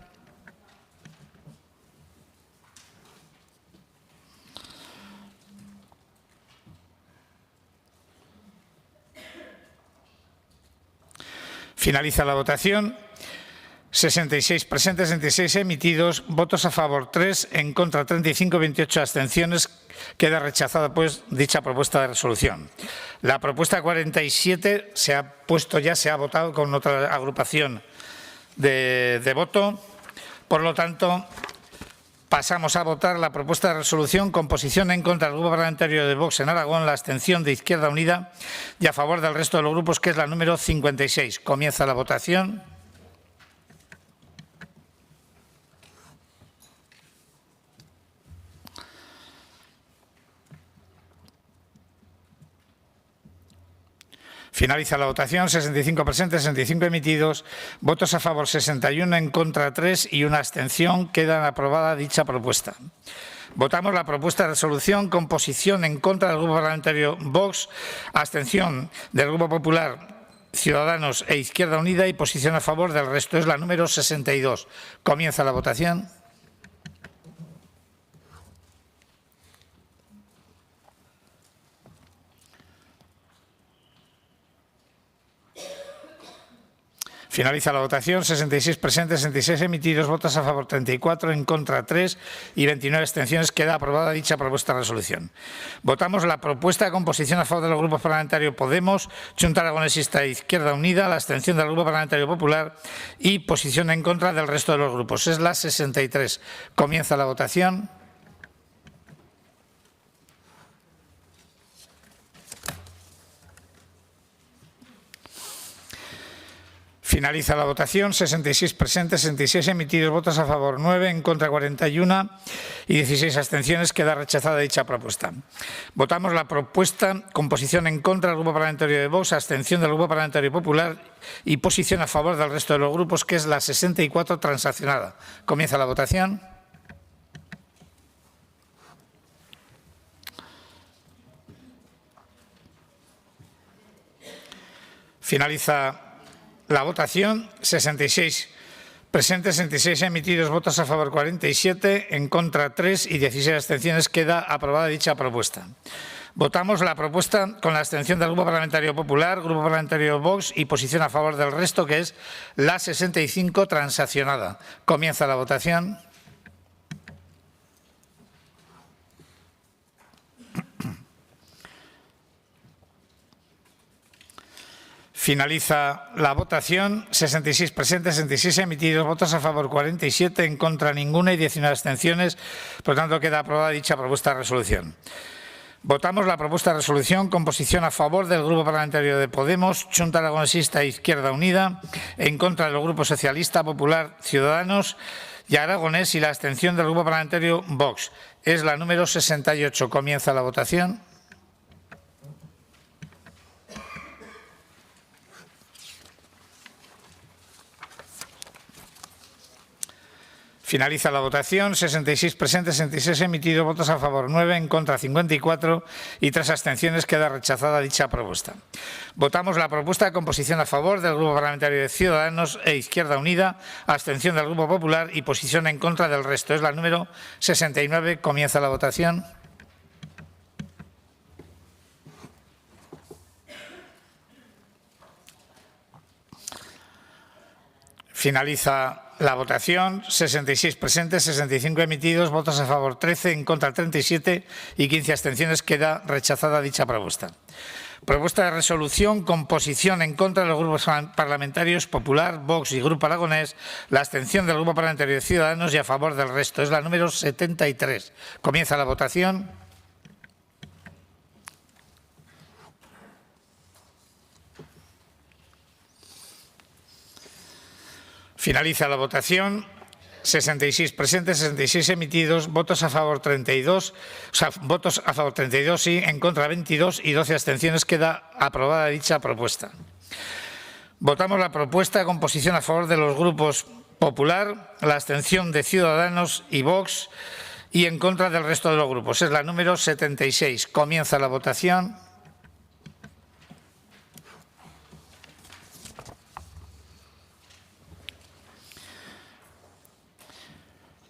Finaliza la votación. 66 presentes, 66 emitidos, votos a favor 3, en contra 35, 28 abstenciones. Queda rechazada pues dicha propuesta de resolución. La propuesta 47 se ha votado con otra agrupación de voto. Por lo tanto, pasamos a votar la propuesta de resolución con posición en contra del Grupo Parlamentario de Vox en Aragón, la abstención de Izquierda Unida y a favor del resto de los grupos, que es la número 56. Comienza la votación. Finaliza la votación. 65 presentes, 65 emitidos, votos a favor 61, en contra 3 y una abstención. Queda aprobada dicha propuesta. Votamos la propuesta de resolución con posición en contra del Grupo Parlamentario Vox, abstención del Grupo Popular, Ciudadanos e Izquierda Unida y posición a favor del resto. Es la número 62. Comienza la votación. Finaliza la votación. 66 presentes, 66 emitidos, votos a favor 34, en contra 3 y 29 abstenciones. Queda aprobada dicha propuesta de resolución. Votamos la propuesta con posición a favor de los grupos parlamentarios Podemos, Junta Aragonesista e Izquierda Unida, la abstención del Grupo Parlamentario Popular y posición en contra del resto de los grupos. Es la 63. Comienza la votación. Finaliza la votación. 66 presentes, 66 emitidos, votos a favor 9, en contra 41 y 16 abstenciones. Queda rechazada dicha propuesta. Votamos la propuesta con posición en contra del Grupo Parlamentario de Vox, abstención del Grupo Parlamentario Popular y posición a favor del resto de los grupos, que es la 64 transaccionada. Comienza la votación. Finaliza la votación. 66 presentes, 66 emitidos, votos a favor 47, en contra 3 y 16 abstenciones. Queda aprobada dicha propuesta. Votamos la propuesta con la abstención del Grupo Parlamentario Popular, Grupo Parlamentario Vox y posición a favor del resto, que es la 65 transaccionada. Comienza la votación. Finaliza la votación. 66 presentes, 66 emitidos, votos a favor 47, en contra ninguna y 19 abstenciones. Por lo tanto, queda aprobada dicha propuesta de resolución. Votamos la propuesta de resolución con posición a favor del Grupo Parlamentario de Podemos, Xunta Aragonesista e Izquierda Unida, en contra del Grupo Socialista, Popular, Ciudadanos y Aragonés y la abstención del Grupo Parlamentario Vox. Es la número 68. Comienza la votación. Finaliza la votación. 66 presentes, 66 emitidos, votos a favor 9, en contra 54 y 3 abstenciones. Queda rechazada dicha propuesta. Votamos la propuesta con posición a favor del Grupo Parlamentario de Ciudadanos e Izquierda Unida, abstención del Grupo Popular y posición en contra del resto. Es la número 69. Comienza la votación. Finaliza la votación. 66 presentes, 65 emitidos, votos a favor 13, en contra 37 y 15 abstenciones. Queda rechazada dicha propuesta. Propuesta de resolución con posición en contra de los grupos parlamentarios Popular, Vox y Grupo Aragonés, la abstención del Grupo Parlamentario de Ciudadanos y a favor del resto. Es la número 73. Comienza la votación. Finaliza la votación. 66 presentes, 66 emitidos, votos a favor 32, votos a favor 32, sí, en contra 22 y 12 abstenciones. Queda aprobada dicha propuesta. Votamos la propuesta con posición a favor de los grupos Popular, la abstención de Ciudadanos y Vox y en contra del resto de los grupos. Es la número 76. Comienza la votación.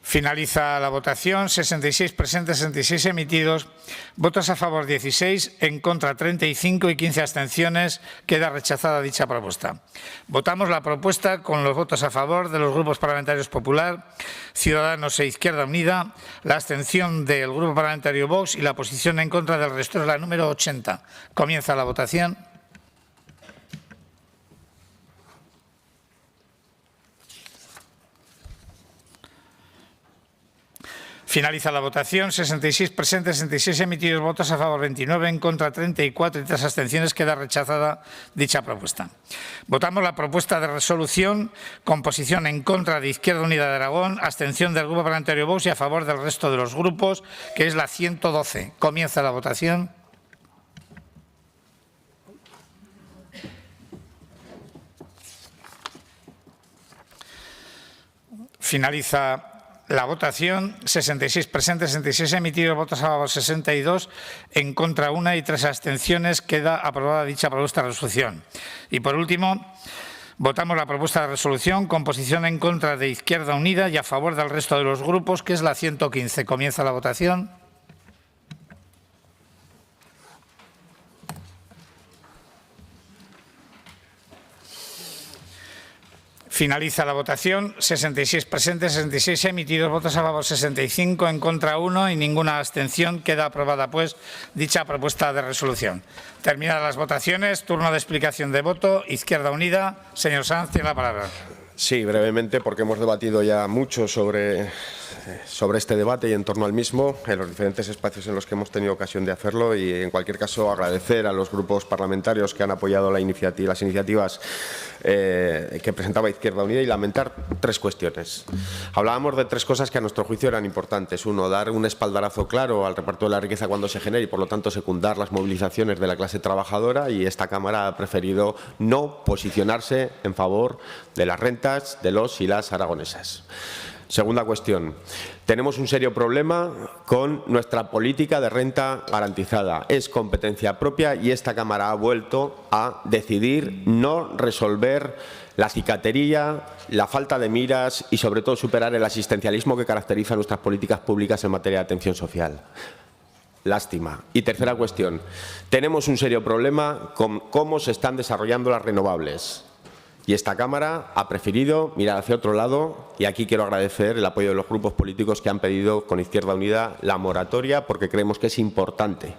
Finaliza la votación. 66 presentes, 66 emitidos, votos a favor 16, en contra 35 y 15 abstenciones. Queda rechazada dicha propuesta. Votamos la propuesta con los votos a favor de los grupos parlamentarios Popular, Ciudadanos e Izquierda Unida, la abstención del Grupo Parlamentario Vox y la posición en contra del resto. Es la número 80. Comienza la votación. Finaliza la votación. 66 presentes, 66 emitidos, votos a favor 29, en contra 34 y 3 abstenciones. Queda rechazada dicha propuesta. Votamos la propuesta de resolución con posición en contra de Izquierda Unida de Aragón, abstención del Grupo Parlamentario Vox y a favor del resto de los grupos, que es la 112. Comienza la votación. Finaliza la votación. 66 presentes, 66 emitidos, votos a favor 62, en contra 1 y 3 abstenciones. Queda aprobada dicha propuesta de resolución. Y por último, votamos la propuesta de resolución con posición en contra de Izquierda Unida y a favor del resto de los grupos, que es la 115. Comienza la votación. Finaliza la votación. 66 presentes, 66 emitidos, votos a favor 65, en contra 1 y ninguna abstención. Queda aprobada, pues, dicha propuesta de resolución. Terminadas las votaciones, turno de explicación de voto. Izquierda Unida. Señor Sanz, tiene la palabra. Sí, brevemente, porque hemos debatido ya mucho sobre este debate y en torno al mismo, en los diferentes espacios en los que hemos tenido ocasión de hacerlo, y en cualquier caso agradecer a los grupos parlamentarios que han apoyado las iniciativas que presentaba Izquierda Unida y lamentar 3 cuestiones. Hablábamos de 3 cosas que a nuestro juicio eran importantes. Uno, dar un espaldarazo claro al reparto de la riqueza cuando se genere y, por lo tanto, secundar las movilizaciones de la clase trabajadora, y esta Cámara ha preferido no posicionarse en favor de las rentas de los y las aragonesas. Segunda cuestión. Tenemos un serio problema con nuestra política de renta garantizada. Es competencia propia y esta Cámara ha vuelto a decidir no resolver la cicatería, la falta de miras y, sobre todo, superar el asistencialismo que caracteriza nuestras políticas públicas en materia de atención social. Lástima. Y tercera cuestión. Tenemos un serio problema con cómo se están desarrollando las renovables. Y esta Cámara ha preferido mirar hacia otro lado, y aquí quiero agradecer el apoyo de los grupos políticos que han pedido con Izquierda Unida la moratoria, porque creemos que es importante.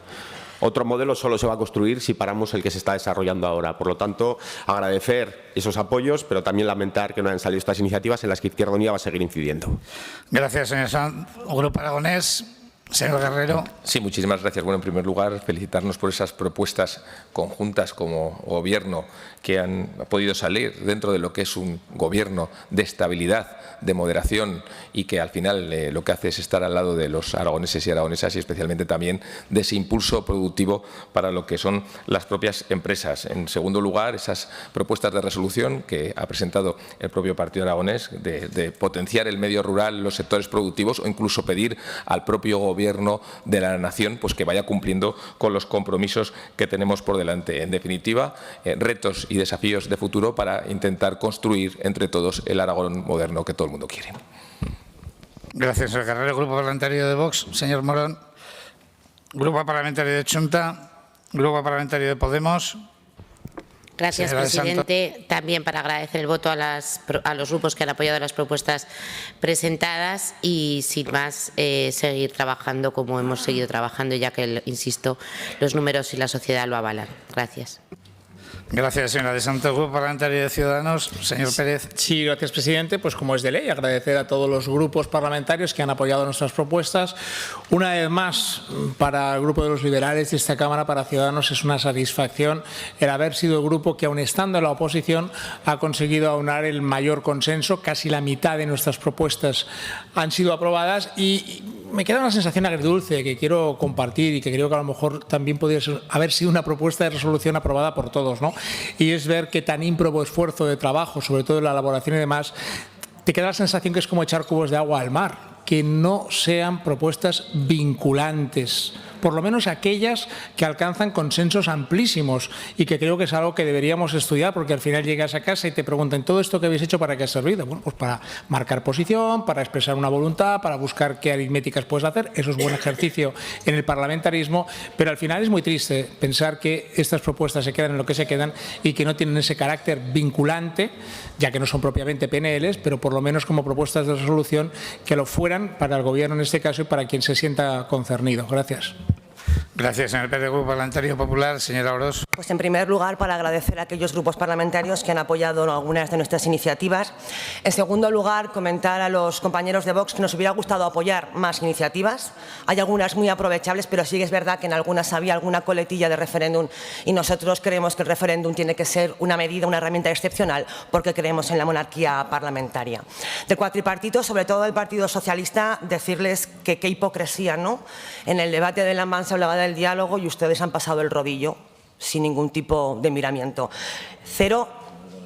Otro modelo solo se va a construir si paramos el que se está desarrollando ahora. Por lo tanto, agradecer esos apoyos, pero también lamentar que no hayan salido estas iniciativas en las que Izquierda Unida va a seguir incidiendo. Gracias, señor Sanz. Grupo Aragonés. Señor Guerrero. Sí, muchísimas gracias. Bueno, en primer lugar, felicitarnos por esas propuestas conjuntas como Gobierno que han podido salir dentro de lo que es un Gobierno de estabilidad, de moderación y que al final lo que hace es estar al lado de los aragoneses y aragonesas y especialmente también de ese impulso productivo para lo que son las propias empresas. En segundo lugar, esas propuestas de resolución que ha presentado el propio Partido Aragonés de potenciar el medio rural, los sectores productivos o incluso pedir al propio Gobierno de la Nación pues que vaya cumpliendo con los compromisos que tenemos por delante. En definitiva, retos y desafíos de futuro para intentar construir entre todos el Aragón moderno que todo el mundo quiere. Gracias, señor Guerrero. Grupo Parlamentario de Vox, señor Morón. Grupo Parlamentario de Chunta. Grupo Parlamentario de Podemos. Gracias, presidente. También para agradecer el voto a los grupos que han apoyado las propuestas presentadas y, sin más, seguir trabajando como hemos seguido trabajando, ya que, insisto, los números y la sociedad lo avalan. Gracias. Gracias, señora de Santos. Grupo Parlamentario de Ciudadanos, señor Pérez. Sí, gracias, presidente. Pues como es de ley, agradecer a todos los grupos parlamentarios que han apoyado nuestras propuestas. Una vez más, para el Grupo de los Liberales de esta Cámara, para Ciudadanos, es una satisfacción el haber sido el grupo que, aun estando en la oposición, ha conseguido aunar el mayor consenso. Casi la mitad de nuestras propuestas han sido aprobadas y me queda una sensación agridulce que quiero compartir y que creo que a lo mejor también podría haber sido una propuesta de resolución aprobada por todos, ¿no? Y es ver que tan ímprobo esfuerzo de trabajo, sobre todo en la elaboración y demás, te queda la sensación que es como echar cubos de agua al mar, que no sean propuestas vinculantes, por lo menos aquellas que alcanzan consensos amplísimos y que creo que es algo que deberíamos estudiar, porque al final llegas a casa y te preguntan ¿todo esto que habéis hecho para qué ha servido? Bueno, pues para marcar posición, para expresar una voluntad, para buscar qué aritméticas puedes hacer. Eso es buen ejercicio en el parlamentarismo, pero al final es muy triste pensar que estas propuestas se quedan en lo que se quedan y que no tienen ese carácter vinculante, ya que no son propiamente PNLs, pero por lo menos como propuestas de resolución que lo fueran para el Gobierno en este caso y para quien se sienta concernido. Gracias. Gracias, señor Pérez. Grupo Parlamentario Popular, señora Orós. Pues en primer lugar, para agradecer a aquellos grupos parlamentarios que han apoyado algunas de nuestras iniciativas. En segundo lugar, comentar a los compañeros de Vox que nos hubiera gustado apoyar más iniciativas. Hay algunas muy aprovechables, pero sí es verdad que en algunas había alguna coletilla de referéndum y nosotros creemos que el referéndum tiene que ser una medida, una herramienta excepcional, porque creemos en la monarquía parlamentaria. Del cuatripartito, sobre todo del Partido Socialista, decirles que qué hipocresía, ¿no? En el debate de la Mansa hablaba del diálogo y ustedes han pasado el rodillo sin ningún tipo de miramiento. 0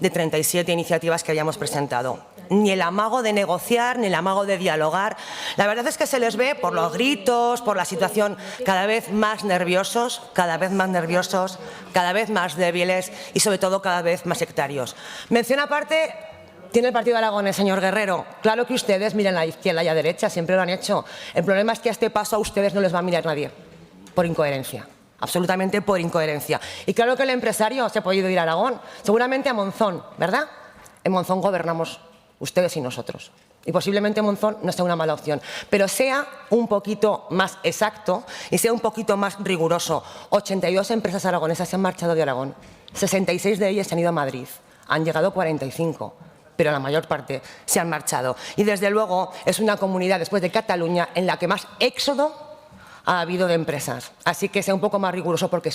de 37 iniciativas que hayamos presentado. Ni el amago de negociar, ni el amago de dialogar. La verdad es que se les ve por los gritos, por la situación, cada vez más nerviosos, cada vez más débiles y sobre todo cada vez más sectarios. Mención aparte tiene el Partido Aragonés, señor Guerrero. Claro que ustedes miran a la izquierda y a la derecha, siempre lo han hecho. El problema es que a este paso a ustedes no les va a mirar nadie. Por incoherencia, absolutamente por incoherencia. Y claro que el empresario se ha podido ir a Aragón, seguramente a Monzón, ¿verdad? En Monzón gobernamos ustedes y nosotros. Y posiblemente Monzón no sea una mala opción, pero sea un poquito más exacto y sea un poquito más riguroso. 82 empresas aragonesas se han marchado de Aragón, 66 de ellas se han ido a Madrid, han llegado 45. Pero la mayor parte se han marchado. Y desde luego es una comunidad, después de Cataluña, en la que más éxodo ha habido de empresas. Así que sea un poco más riguroso porque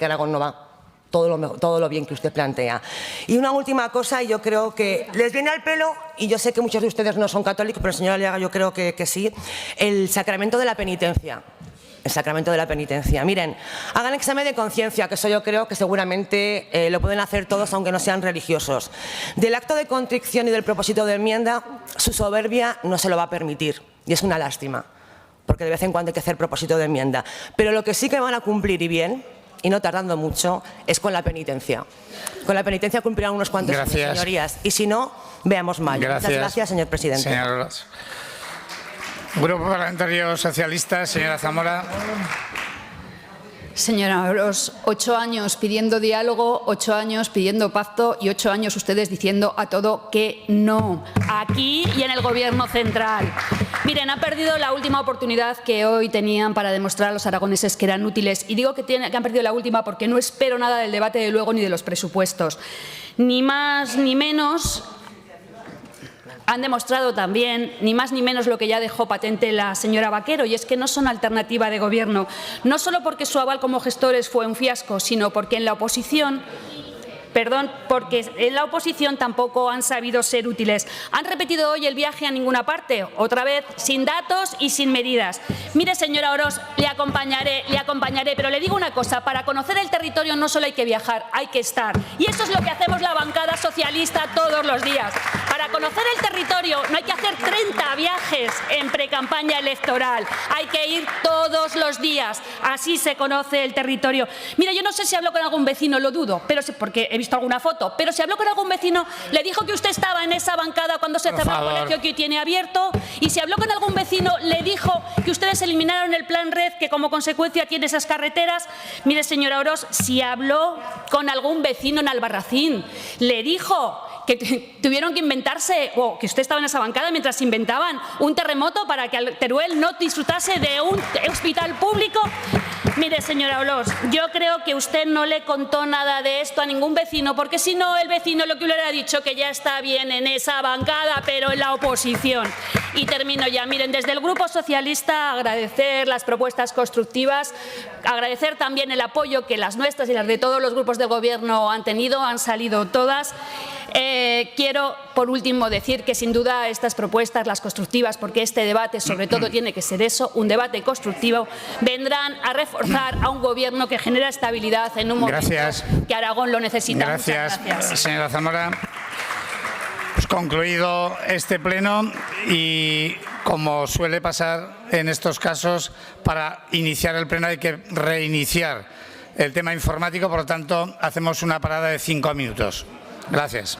Aragón no va todo lo bien que usted plantea. Y una última cosa, y yo creo que les viene al pelo, y yo sé que muchos de ustedes no son católicos, pero señora Aliaga, yo creo que sí, el sacramento de la penitencia. El sacramento de la penitencia. Miren, hagan examen de conciencia, que eso yo creo que seguramente lo pueden hacer todos, aunque no sean religiosos. Del acto de contrición y del propósito de enmienda, su soberbia no se lo va a permitir. Y es una lástima, porque de vez en cuando hay que hacer propósito de enmienda. Pero lo que sí que van a cumplir, y bien, y no tardando mucho, es con la penitencia. Con la penitencia cumplirán unos cuantos años, señorías. Y si no, veamos mal. Gracias. Muchas gracias, señor presidente. Señor Grupo Parlamentario Socialista, señora Zamora. Señora Orós, 8 años pidiendo diálogo, 8 años pidiendo pacto y 8 años ustedes diciendo a todo que no, aquí y en el Gobierno central. Miren, han perdido la última oportunidad que hoy tenían para demostrar a los aragoneses que eran útiles. Y digo que han perdido la última porque no espero nada del debate de luego ni de los presupuestos. Ni más ni menos. Han demostrado también, ni más ni menos, lo que ya dejó patente la señora Vaquero, y es que no son alternativa de gobierno, no solo porque su aval como gestores fue un fiasco, sino porque en la oposición tampoco han sabido ser útiles. Han repetido hoy el viaje a ninguna parte, otra vez sin datos y sin medidas. Mire, señora Orós, le acompañaré, pero le digo una cosa, para conocer el territorio no solo hay que viajar, hay que estar. Y eso es lo que hacemos la bancada socialista todos los días. Para conocer el territorio no hay que hacer 30 viajes en precampaña electoral, hay que ir todos los días, así se conoce el territorio. Mire, yo no sé si habló con algún vecino, lo dudo, pero porque he visto alguna foto, pero si habló con algún vecino, le dijo que usted estaba en esa bancada cuando se cerró el colegio que hoy tiene abierto, y si habló con algún vecino, le dijo que ustedes eliminaron el plan RED, que como consecuencia tiene esas carreteras. Mire, señora Orós, si habló con algún vecino en Albarracín, le dijo que tuvieron que inventarse, o que usted estaba en esa bancada mientras inventaban un terremoto para que Teruel no disfrutase de un hospital público. Mire, señora Orós, yo creo que usted no le contó nada de esto a ningún vecino, porque si no, el vecino lo que hubiera dicho que ya está bien en esa bancada, pero en la oposición. Y termino ya. Miren, desde el Grupo Socialista agradecer las propuestas constructivas, agradecer también el apoyo que las nuestras y las de todos los grupos de Gobierno han tenido, han salido todas. Quiero, por último, decir que sin duda estas propuestas, las constructivas, porque este debate sobre todo tiene que ser eso, un debate constructivo, vendrán a reforzar a un Gobierno que genera estabilidad en un momento que Aragón lo necesita. Gracias, Muchas gracias. señora Zamora. Pues concluido este pleno y, como suele pasar en estos casos, para iniciar el pleno hay que reiniciar el tema informático, por lo tanto, hacemos una parada de 5 minutos. Gracias.